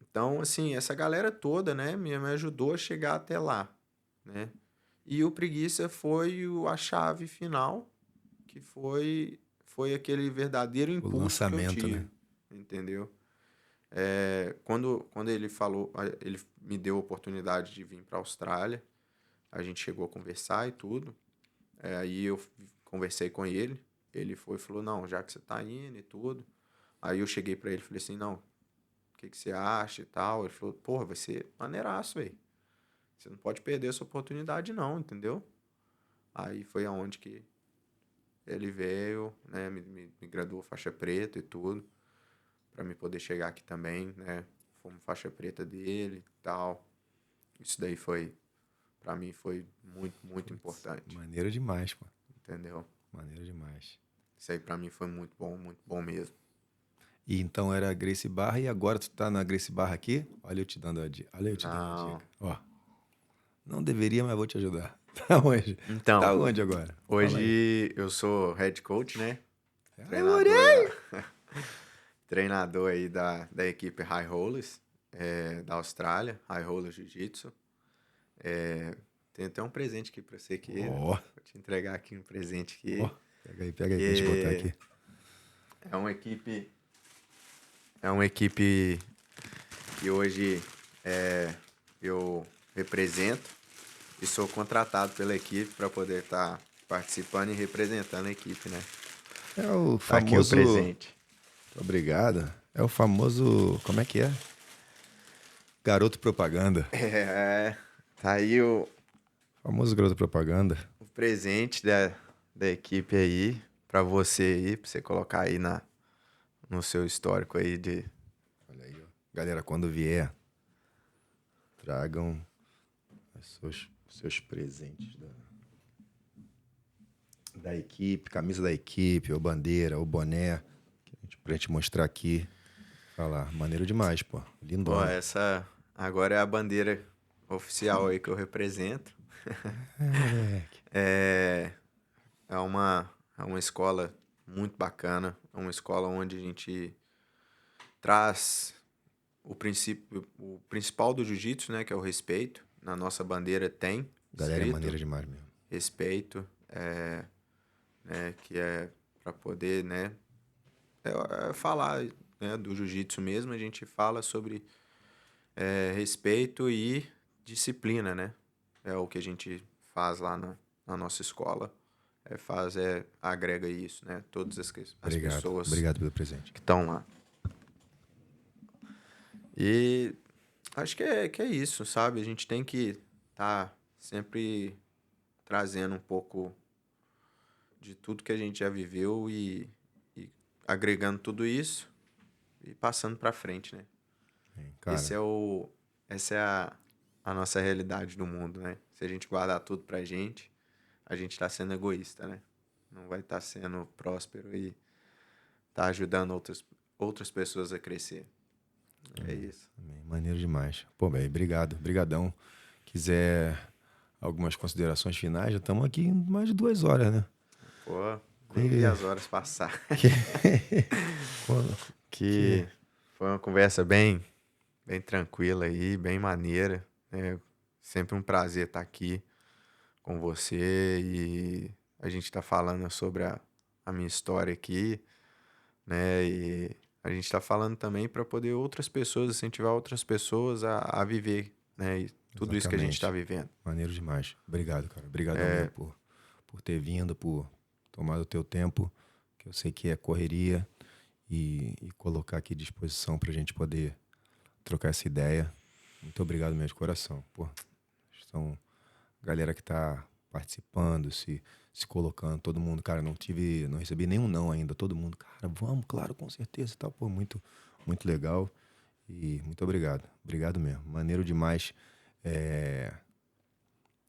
[SPEAKER 2] Então, assim, essa galera toda, né, me ajudou a chegar até lá, né? E o Preguiça foi a chave final, que foi aquele verdadeiro
[SPEAKER 1] O
[SPEAKER 2] impulso que eu
[SPEAKER 1] lançamento, né?
[SPEAKER 2] tive, entendeu? Quando ele falou, ele me deu a oportunidade de vir para a Austrália, a gente chegou a conversar e tudo. Aí eu conversei com ele, ele foi e falou, não, já que você tá indo e tudo. Aí eu cheguei para ele e falei assim, não, o que você acha e tal? Ele falou, porra, vai ser maneiraço, velho. Você não pode perder essa oportunidade não, entendeu? Aí foi aonde que ele veio, né, me graduou faixa preta e tudo, para me poder chegar aqui também, né? Fomos faixa preta dele e tal. Isso daí para mim foi muito
[SPEAKER 1] Putz,
[SPEAKER 2] importante,
[SPEAKER 1] maneiro demais, pô.
[SPEAKER 2] entendeu?
[SPEAKER 1] Maneiro demais.
[SPEAKER 2] Isso aí para mim foi muito bom mesmo.
[SPEAKER 1] E então era a Gracie Barra e agora tu tá na Gracie Barra aqui? Olha eu te dando a dica. Olha eu te dando a
[SPEAKER 2] Não.
[SPEAKER 1] dica. Ó. Não deveria, mas vou te ajudar. Tá onde?
[SPEAKER 2] Então,
[SPEAKER 1] Tá onde agora? Fala aí.
[SPEAKER 2] hoje eu sou head coach, né?
[SPEAKER 1] Ai,
[SPEAKER 2] Treinador,
[SPEAKER 1] Morei!
[SPEAKER 2] treinador aí da equipe High Rollers, da Austrália, High Rollers Jiu-Jitsu. Tem até um presente aqui pra você aqui.
[SPEAKER 1] Ó,
[SPEAKER 2] Vou te entregar aqui um presente
[SPEAKER 1] ó.
[SPEAKER 2] aqui.
[SPEAKER 1] Pega aí pra gente botar
[SPEAKER 2] Que
[SPEAKER 1] aqui.
[SPEAKER 2] é uma equipe que hoje eu represento e sou contratado pela equipe para poder estar participando e representando a equipe, né?
[SPEAKER 1] É o
[SPEAKER 2] Tá aqui o
[SPEAKER 1] famoso.
[SPEAKER 2] presente.
[SPEAKER 1] Obrigado. É o famoso. Como é que é? Garoto propaganda.
[SPEAKER 2] Tá aí
[SPEAKER 1] Famoso garoto propaganda.
[SPEAKER 2] o presente da equipe aí pra você colocar aí no seu histórico aí de...
[SPEAKER 1] Olha aí, ó. Galera, quando vier, tragam os seus presentes. da equipe, camisa da equipe, ou bandeira, ou boné, pra gente mostrar aqui. Falar, maneiro demais, pô.
[SPEAKER 2] Ó,
[SPEAKER 1] Lindona.
[SPEAKER 2] essa agora é a bandeira oficial aí que eu represento.
[SPEAKER 1] Moleque.
[SPEAKER 2] É, é uma escola muito bacana, é uma escola onde a gente traz o principal do jiu-jitsu, né, que é o respeito. Na nossa bandeira tem
[SPEAKER 1] Galera é
[SPEAKER 2] escrito
[SPEAKER 1] maneira demais mesmo.
[SPEAKER 2] respeito, né, que é para poder, né, falar, né, do jiu-jitsu mesmo. A gente fala sobre respeito e disciplina, né? É o que a gente faz lá na nossa escola. Agrega isso, né? Todas as
[SPEAKER 1] Obrigado.
[SPEAKER 2] pessoas
[SPEAKER 1] Obrigado pelo presente.
[SPEAKER 2] que estão lá. E acho que é isso, sabe? A gente tem que estar sempre trazendo um pouco de tudo que a gente já viveu e agregando tudo isso e passando para frente, né? Esse
[SPEAKER 1] Cara,
[SPEAKER 2] é o, essa é a nossa realidade do mundo, né? Se a gente guardar tudo pra gente, a gente tá sendo egoísta, né? Não vai estar sendo próspero e tá ajudando outras pessoas a crescer. É isso.
[SPEAKER 1] maneiro demais. Pô, velho, obrigado. Brigadão. Quiser algumas considerações finais, já estamos aqui em mais de 2 horas, né?
[SPEAKER 2] Pô, nem vi
[SPEAKER 1] Que,
[SPEAKER 2] as horas passar.
[SPEAKER 1] que, pô, que
[SPEAKER 2] Que foi uma conversa bem tranquila aí, bem maneira. É sempre um prazer estar aqui com você e a gente tá falando sobre a minha história aqui, né? E a gente tá falando também para poder outras pessoas, incentivar outras pessoas a viver, né? E tudo isso que a gente tá
[SPEAKER 1] exatamente.
[SPEAKER 2] vivendo.
[SPEAKER 1] Maneiro demais. Obrigado, cara. Obrigadão mesmo por ter vindo, por tomar o teu tempo, que eu sei que é correria, e colocar aqui à disposição pra gente poder trocar essa ideia. Muito obrigado mesmo de coração. Pô, são galera que tá participando, se colocando, todo mundo, cara, não recebi nenhum não ainda, todo mundo, cara, vamos, claro, com certeza e tal, pô, muito legal e muito obrigado, obrigado mesmo, maneiro demais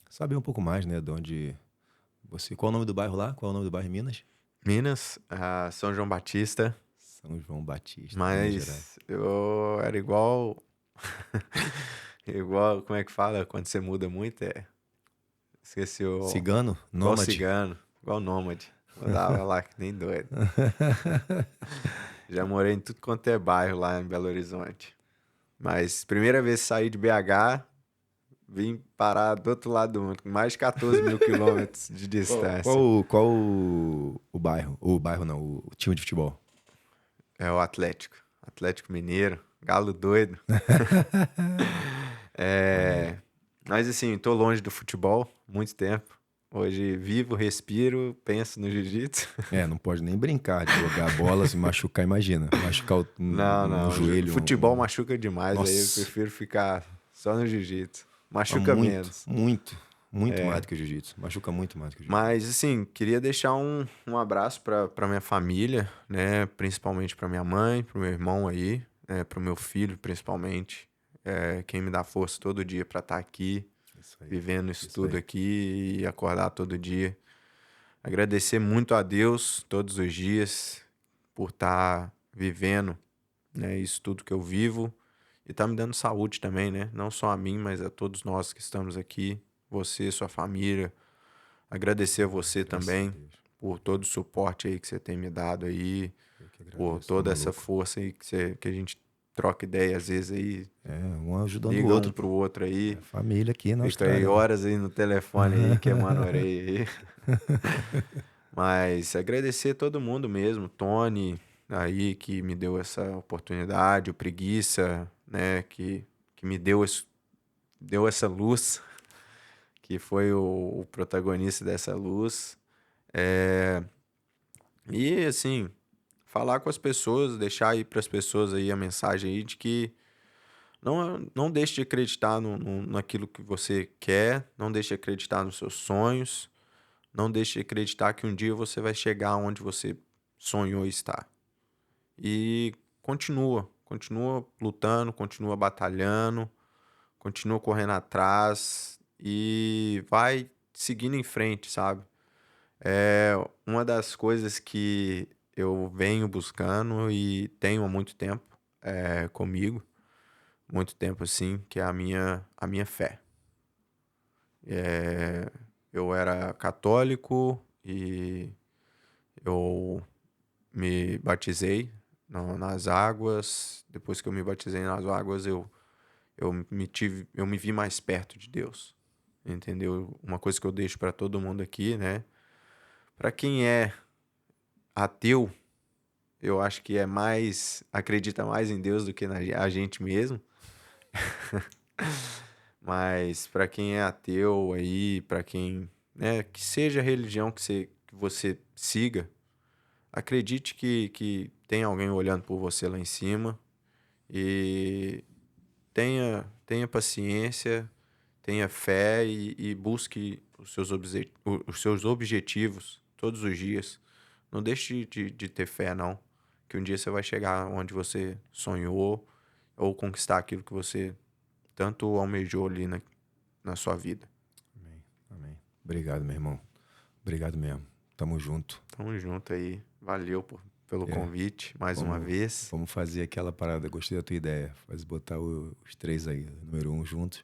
[SPEAKER 1] saber um pouco mais, né, de onde qual é o nome do bairro lá? Qual é o nome do bairro em Minas?
[SPEAKER 2] Minas, São João Batista,
[SPEAKER 1] São João Batista, Minas Gerais.
[SPEAKER 2] mas eu era igual, igual, como é que fala quando você muda muito? Esqueci
[SPEAKER 1] Cigano?
[SPEAKER 2] igual
[SPEAKER 1] Nômade?
[SPEAKER 2] cigano, igual nômade. Mudava lá que nem doido. Já morei em tudo quanto é bairro lá em Belo Horizonte. Mas primeira vez que saí de BH, vim parar do outro lado do mundo, com mais de 14 mil quilômetros de distância.
[SPEAKER 1] O bairro? O bairro não, o time de futebol.
[SPEAKER 2] É o Atlético. Atlético Mineiro, galo doido.
[SPEAKER 1] Maneiro.
[SPEAKER 2] É... Mas assim, tô longe do futebol, muito tempo. Hoje vivo, respiro, penso no jiu-jitsu.
[SPEAKER 1] Não pode nem brincar de jogar bola, se machucar, imagina. Machucar
[SPEAKER 2] Não,
[SPEAKER 1] um
[SPEAKER 2] não.
[SPEAKER 1] joelho,
[SPEAKER 2] Futebol machuca demais, aí eu
[SPEAKER 1] Nossa,
[SPEAKER 2] prefiro ficar só no jiu-jitsu. Machuca
[SPEAKER 1] muito,
[SPEAKER 2] menos.
[SPEAKER 1] muito, muito mais do que o jiu-jitsu. Machuca muito mais do que o jiu-jitsu.
[SPEAKER 2] Mas, assim, queria deixar um abraço pra minha família, né? Principalmente pra minha mãe, pro meu irmão aí, pro meu filho, principalmente. Quem me dá força todo dia pra estar aqui,
[SPEAKER 1] Isso aí,
[SPEAKER 2] vivendo isso
[SPEAKER 1] isso
[SPEAKER 2] tudo
[SPEAKER 1] aí.
[SPEAKER 2] aqui e acordar todo dia. Agradecer muito a Deus todos os dias por estar vivendo, né, isso tudo que eu vivo e tá me dando saúde também, né? Não só a mim, mas a todos nós que estamos aqui, você, sua família. Agradecer a você
[SPEAKER 1] Graças a
[SPEAKER 2] também
[SPEAKER 1] Deus.
[SPEAKER 2] por todo o suporte aí que você tem me dado aí,
[SPEAKER 1] Eu que
[SPEAKER 2] por
[SPEAKER 1] agradeço, tá
[SPEAKER 2] toda essa
[SPEAKER 1] maluco?
[SPEAKER 2] força aí que a gente troca ideia às vezes aí,
[SPEAKER 1] Um ajudando o
[SPEAKER 2] liga um
[SPEAKER 1] outro, pô.
[SPEAKER 2] pro outro aí,
[SPEAKER 1] É família aqui na
[SPEAKER 2] fica aí
[SPEAKER 1] Austrália, né?
[SPEAKER 2] horas aí no telefone aí, queimando a orelha aí. Mas agradecer todo mundo mesmo, Tony aí que me deu essa oportunidade, o Preguiça, né, que me deu essa luz, que foi o protagonista dessa luz. É, e assim, falar com as pessoas, deixar aí para as pessoas aí a mensagem aí de que não deixe de acreditar naquilo que você quer, não deixe de acreditar nos seus sonhos, não deixe de acreditar que um dia você vai chegar onde você sonhou estar. E continua lutando, continua batalhando, continua correndo atrás e vai seguindo em frente, sabe? É uma das coisas que eu venho buscando e tenho há muito tempo comigo, muito tempo assim, que é a minha fé. É, eu era católico e eu me batizei nas águas. Depois que eu me batizei nas águas, eu me vi mais perto de Deus. Entendeu? Uma coisa que eu deixo para todo mundo aqui, né? Para quem é ateu, eu acho que acredita mais em Deus do que a gente mesmo. Mas para quem é ateu aí, para quem, né, que seja a religião que você siga, acredite que tem alguém olhando por você lá em cima e tenha paciência, tenha fé e busque os seus objetivos todos os dias. Não deixe de ter fé, não. Que um dia você vai chegar onde você sonhou ou conquistar aquilo que você tanto almejou ali na sua vida.
[SPEAKER 1] Amém. Amém. Obrigado, meu irmão. Obrigado mesmo. Tamo junto.
[SPEAKER 2] Tamo junto aí. Valeu pelo
[SPEAKER 1] É.
[SPEAKER 2] convite mais uma vez.
[SPEAKER 1] Vamos fazer aquela parada. Gostei da tua ideia. Botar os três aí, número 1 juntos.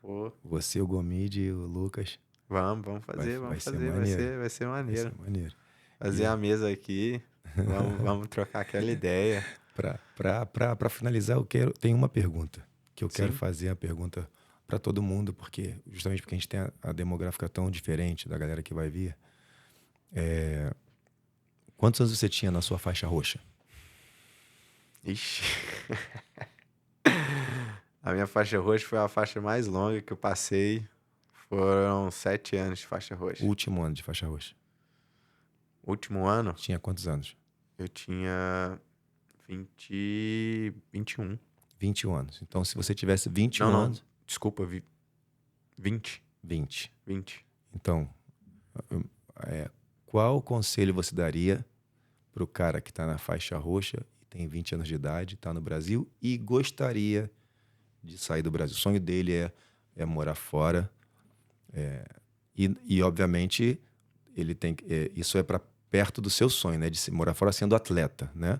[SPEAKER 2] Pô,
[SPEAKER 1] Você, o Gomide e o Lucas.
[SPEAKER 2] vamos fazer,
[SPEAKER 1] Vai ser
[SPEAKER 2] vai
[SPEAKER 1] maneiro.
[SPEAKER 2] ser
[SPEAKER 1] Vai ser
[SPEAKER 2] maneiro.
[SPEAKER 1] maneiro.
[SPEAKER 2] Fazer a mesa aqui, vamos trocar aquela ideia.
[SPEAKER 1] Pra finalizar, tem uma pergunta que eu quero
[SPEAKER 2] Sim.
[SPEAKER 1] fazer, a pergunta para todo mundo, justamente porque a gente tem a demográfica tão diferente da galera que vai vir. Quantos anos você tinha na sua faixa roxa?
[SPEAKER 2] Ixi. A minha faixa roxa foi a faixa mais longa que eu passei. Foram 7 anos de faixa roxa.
[SPEAKER 1] Último ano de faixa roxa.
[SPEAKER 2] Último ano,
[SPEAKER 1] Tinha quantos anos?
[SPEAKER 2] eu tinha 21.
[SPEAKER 1] 21 anos. Então, se você tivesse 21
[SPEAKER 2] Não,
[SPEAKER 1] anos...
[SPEAKER 2] desculpa, 20.
[SPEAKER 1] 20.
[SPEAKER 2] 20.
[SPEAKER 1] Então, qual conselho você daria pro cara que tá na faixa roxa e tem 20 anos de idade, tá no Brasil e gostaria de sair do Brasil? O sonho dele é morar fora. E obviamente, ele tem isso é para perto do seu sonho, né? De morar fora sendo atleta, né?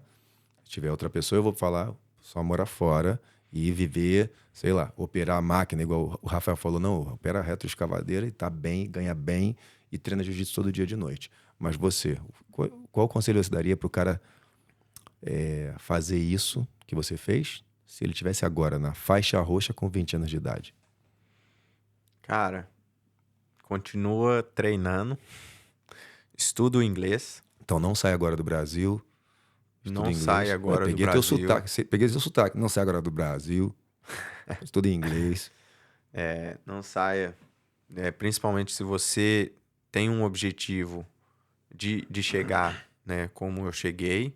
[SPEAKER 1] Se tiver outra pessoa, eu vou falar só morar fora e viver, sei lá, operar a máquina, igual o Rafael falou, não, opera retroescavadeira e tá bem, ganha bem e treina jiu-jitsu todo dia de noite. Mas você, qual conselho você daria pro cara fazer isso que você fez se ele tivesse agora na faixa roxa com 20 anos de idade?
[SPEAKER 2] Cara, continua treinando, estuda o inglês.
[SPEAKER 1] Então não sai agora do Brasil. Estuda
[SPEAKER 2] Não
[SPEAKER 1] inglês.
[SPEAKER 2] sai agora do
[SPEAKER 1] Peguei teu
[SPEAKER 2] Brasil.
[SPEAKER 1] sotaque. Peguei seu sotaque. Não sai agora do Brasil. Estuda inglês.
[SPEAKER 2] Não saia. Principalmente se você tem um objetivo de chegar, né? Como eu cheguei.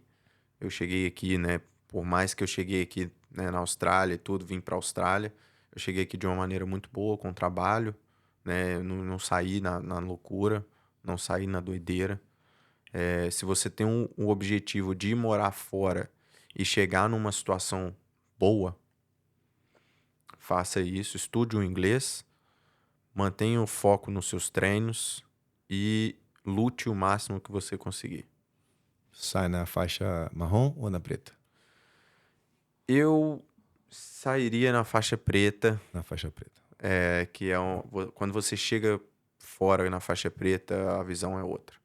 [SPEAKER 2] Eu cheguei aqui, né? Por mais que eu cheguei aqui, né, na Austrália e tudo, vim para a Austrália. Eu cheguei aqui de uma maneira muito boa, com trabalho, né? Eu não saí na loucura, não saí na doideira. Se você tem um objetivo de morar fora e chegar numa situação boa, faça isso, estude o inglês, mantenha o foco nos seus treinos e lute o máximo que você conseguir.
[SPEAKER 1] Sai na faixa marrom ou na preta?
[SPEAKER 2] Eu sairia na faixa preta,
[SPEAKER 1] Na faixa preta.
[SPEAKER 2] que é quando você chega fora na faixa preta, a visão é outra.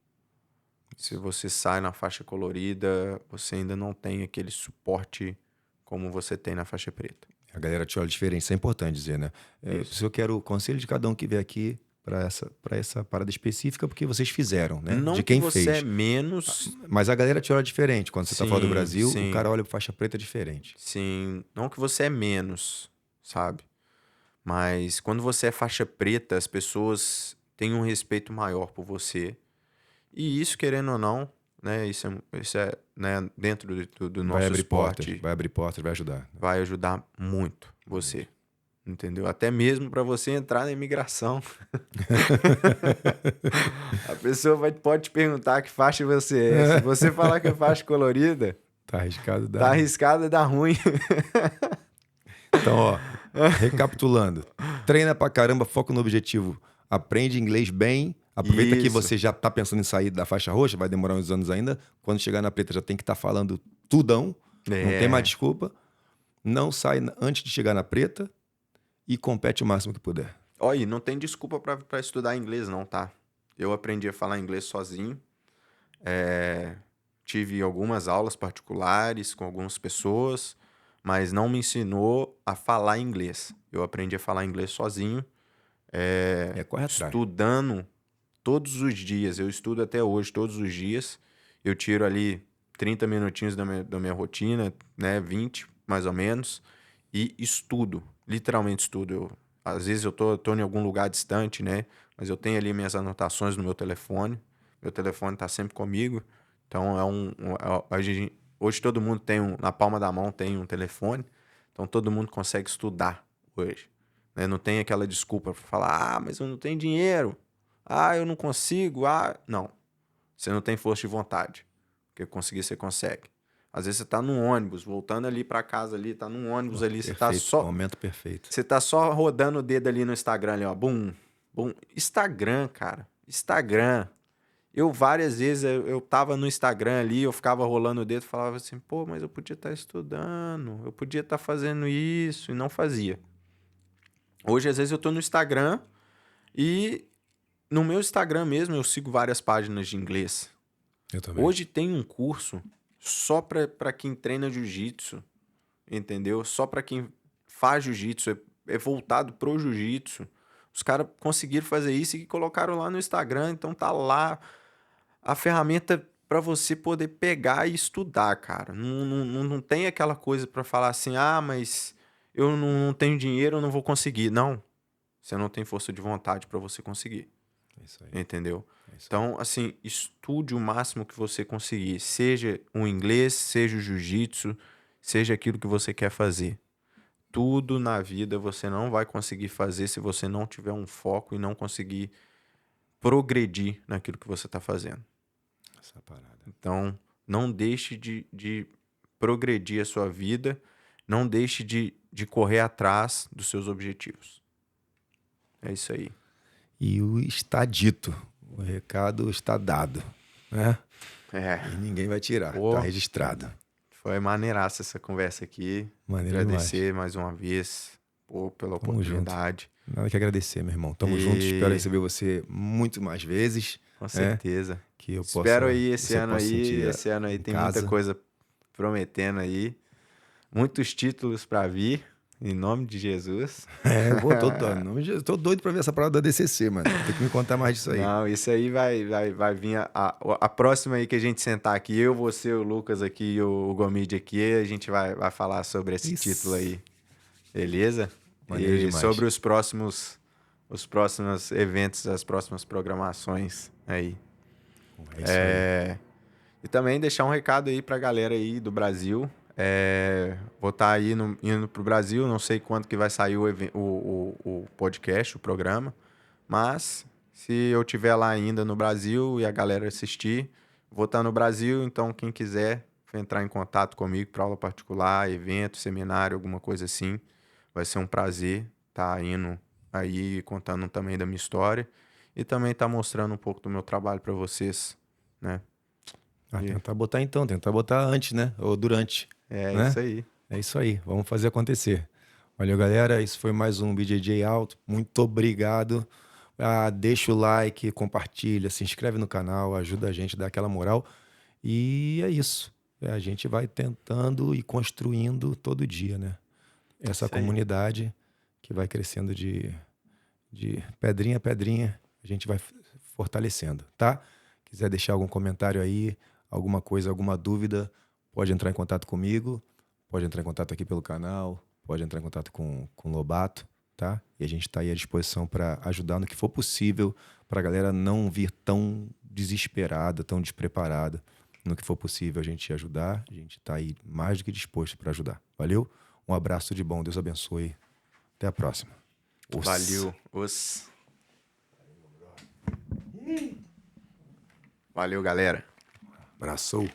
[SPEAKER 2] Se você sai na faixa colorida, você ainda não tem aquele suporte como você tem na faixa preta.
[SPEAKER 1] A galera te olha diferente, isso é importante dizer, né? Se eu quero o conselho de cada um que vier aqui para essa parada específica, porque vocês fizeram, né?
[SPEAKER 2] Não
[SPEAKER 1] de quem
[SPEAKER 2] que você
[SPEAKER 1] fez.
[SPEAKER 2] é menos.
[SPEAKER 1] Mas a galera te olha diferente. Quando você tá fora do Brasil,
[SPEAKER 2] sim.
[SPEAKER 1] o cara olha pra faixa preta diferente.
[SPEAKER 2] Sim, não que você é menos, sabe? Mas quando você é faixa preta, as pessoas têm um respeito maior por você. E isso, querendo ou não, né? Isso é né, dentro do nosso
[SPEAKER 1] Vai abrir
[SPEAKER 2] esporte.
[SPEAKER 1] portas, vai abrir portas, vai ajudar.
[SPEAKER 2] Vai ajudar muito você. Entendeu? Até mesmo para você entrar na imigração. A pessoa pode te perguntar que faixa você é. Se você falar que é faixa colorida,
[SPEAKER 1] Tá arriscado dar.
[SPEAKER 2] tá arriscado dar ruim.
[SPEAKER 1] Então, ó, recapitulando. Treina pra caramba, foca no objetivo. Aprende inglês bem, Aproveita que
[SPEAKER 2] Isso.
[SPEAKER 1] você já tá pensando em sair da faixa roxa, vai demorar uns anos ainda. Quando chegar na preta já tem que estar falando tudão, não tem mais desculpa. Não sai antes de chegar na preta e compete o máximo que puder.
[SPEAKER 2] Olha, não tem desculpa pra estudar inglês não, tá? Eu aprendi a falar inglês sozinho. Tive algumas aulas particulares com algumas pessoas, mas não me ensinou a falar inglês. Eu aprendi a falar inglês sozinho,
[SPEAKER 1] Corre atrás.
[SPEAKER 2] estudando todos os dias. Eu estudo até hoje, todos os dias. Eu tiro ali 30 minutinhos da minha rotina, né? 20, mais ou menos. E estudo, literalmente estudo. Às vezes eu tô em algum lugar distante, né? Mas eu tenho ali minhas anotações no meu telefone. Meu telefone tá sempre comigo. Então hoje todo mundo tem na palma da mão tem um telefone. Então todo mundo consegue estudar hoje, né? Não tem aquela desculpa para falar, mas eu não tenho dinheiro. Eu não consigo. Não. Você não tem força de vontade. Porque conseguir você consegue. Às vezes você tá num ônibus, voltando ali para casa ali, tá num ônibus ali, você tá só
[SPEAKER 1] Momento perfeito.
[SPEAKER 2] você tá só rodando o dedo ali no Instagram ali, ó, bum, bum. Instagram, cara. Instagram. Eu várias vezes eu tava no Instagram ali, eu ficava rolando o dedo e falava assim, pô, mas eu podia estar estudando, eu podia estar fazendo isso e não fazia. Hoje, às vezes, eu tô no Instagram e no meu Instagram mesmo eu sigo várias páginas de inglês.
[SPEAKER 1] Eu também.
[SPEAKER 2] Hoje tem um curso só para quem treina jiu-jitsu, entendeu? Só para quem faz jiu-jitsu, é voltado pro jiu-jitsu. Os caras conseguiram fazer isso e colocaram lá no Instagram, então tá lá a ferramenta para você poder pegar e estudar, cara. Não tem aquela coisa para falar assim, mas eu não tenho dinheiro, eu não vou conseguir. Não, você não tem força de vontade para você conseguir.
[SPEAKER 1] É isso aí.
[SPEAKER 2] Entendeu?
[SPEAKER 1] É isso aí.
[SPEAKER 2] Então, assim, estude o máximo que você conseguir. Seja o inglês, seja o jiu-jitsu, seja aquilo que você quer fazer. Tudo na vida você não vai conseguir fazer se você não tiver um foco e não conseguir progredir naquilo que você está fazendo.
[SPEAKER 1] Essa parada.
[SPEAKER 2] Então, não deixe de progredir a sua vida, não deixe de correr atrás dos seus objetivos. É isso aí.
[SPEAKER 1] E o está dito, o recado está dado, né? E ninguém vai tirar,
[SPEAKER 2] Pô,
[SPEAKER 1] tá registrado.
[SPEAKER 2] Foi maneiraça essa conversa aqui.
[SPEAKER 1] Maneiro
[SPEAKER 2] Agradecer mais uma vez, pela
[SPEAKER 1] Tamo
[SPEAKER 2] oportunidade.
[SPEAKER 1] Nada que agradecer, meu irmão. Tamo junto, espero receber você muito mais vezes.
[SPEAKER 2] Com certeza.
[SPEAKER 1] Que eu
[SPEAKER 2] Espero
[SPEAKER 1] possa,
[SPEAKER 2] aí esse ano aí
[SPEAKER 1] em
[SPEAKER 2] tem
[SPEAKER 1] casa.
[SPEAKER 2] muita coisa prometendo aí. Muitos títulos para vir, em nome de Jesus.
[SPEAKER 1] Tô doido pra ver essa parada da DCC, mano. Tem que me contar mais disso aí.
[SPEAKER 2] Não, isso aí vai vir a próxima aí que a gente sentar aqui, eu, você, o Lucas aqui e o Gomide aqui, a gente vai falar sobre esse
[SPEAKER 1] Isso.
[SPEAKER 2] título aí. Beleza?
[SPEAKER 1] Maneiro
[SPEAKER 2] E
[SPEAKER 1] demais.
[SPEAKER 2] sobre os próximos eventos, as próximas programações aí.
[SPEAKER 1] É isso aí.
[SPEAKER 2] E também deixar um recado aí pra galera aí do Brasil. Vou estar aí indo pro Brasil, não sei quando que vai sair o podcast, o programa, mas se eu tiver lá ainda no Brasil e a galera assistir, vou estar no Brasil, então quem quiser entrar em contato comigo para aula particular, evento, seminário, alguma coisa assim, vai ser um prazer estar indo aí contando também da minha história e também estar mostrando um pouco do meu trabalho para vocês, né?
[SPEAKER 1] Tentar botar antes, né? Ou durante. né?
[SPEAKER 2] Isso aí.
[SPEAKER 1] É isso aí, vamos fazer acontecer. Valeu, galera. Isso foi mais um BJJ Alto. Muito obrigado. Deixa o like, compartilha, se inscreve no canal, ajuda a gente, dá aquela moral. E é isso. A gente vai tentando e construindo todo dia, né? Essa
[SPEAKER 2] Isso aí.
[SPEAKER 1] comunidade que vai crescendo de pedrinha a pedrinha, a gente vai fortalecendo, tá? Quiser deixar algum comentário aí, alguma coisa, alguma dúvida, pode entrar em contato comigo, pode entrar em contato aqui pelo canal, pode entrar em contato com o Lobato, tá? E a gente está aí à disposição para ajudar no que for possível, para a galera não vir tão desesperada, tão despreparada. No que for possível a gente ajudar, a gente está aí mais do que disposto para ajudar. Valeu? Um abraço de bom, Deus abençoe. Até a próxima.
[SPEAKER 2] Valeu. Valeu, galera.
[SPEAKER 1] Abraço.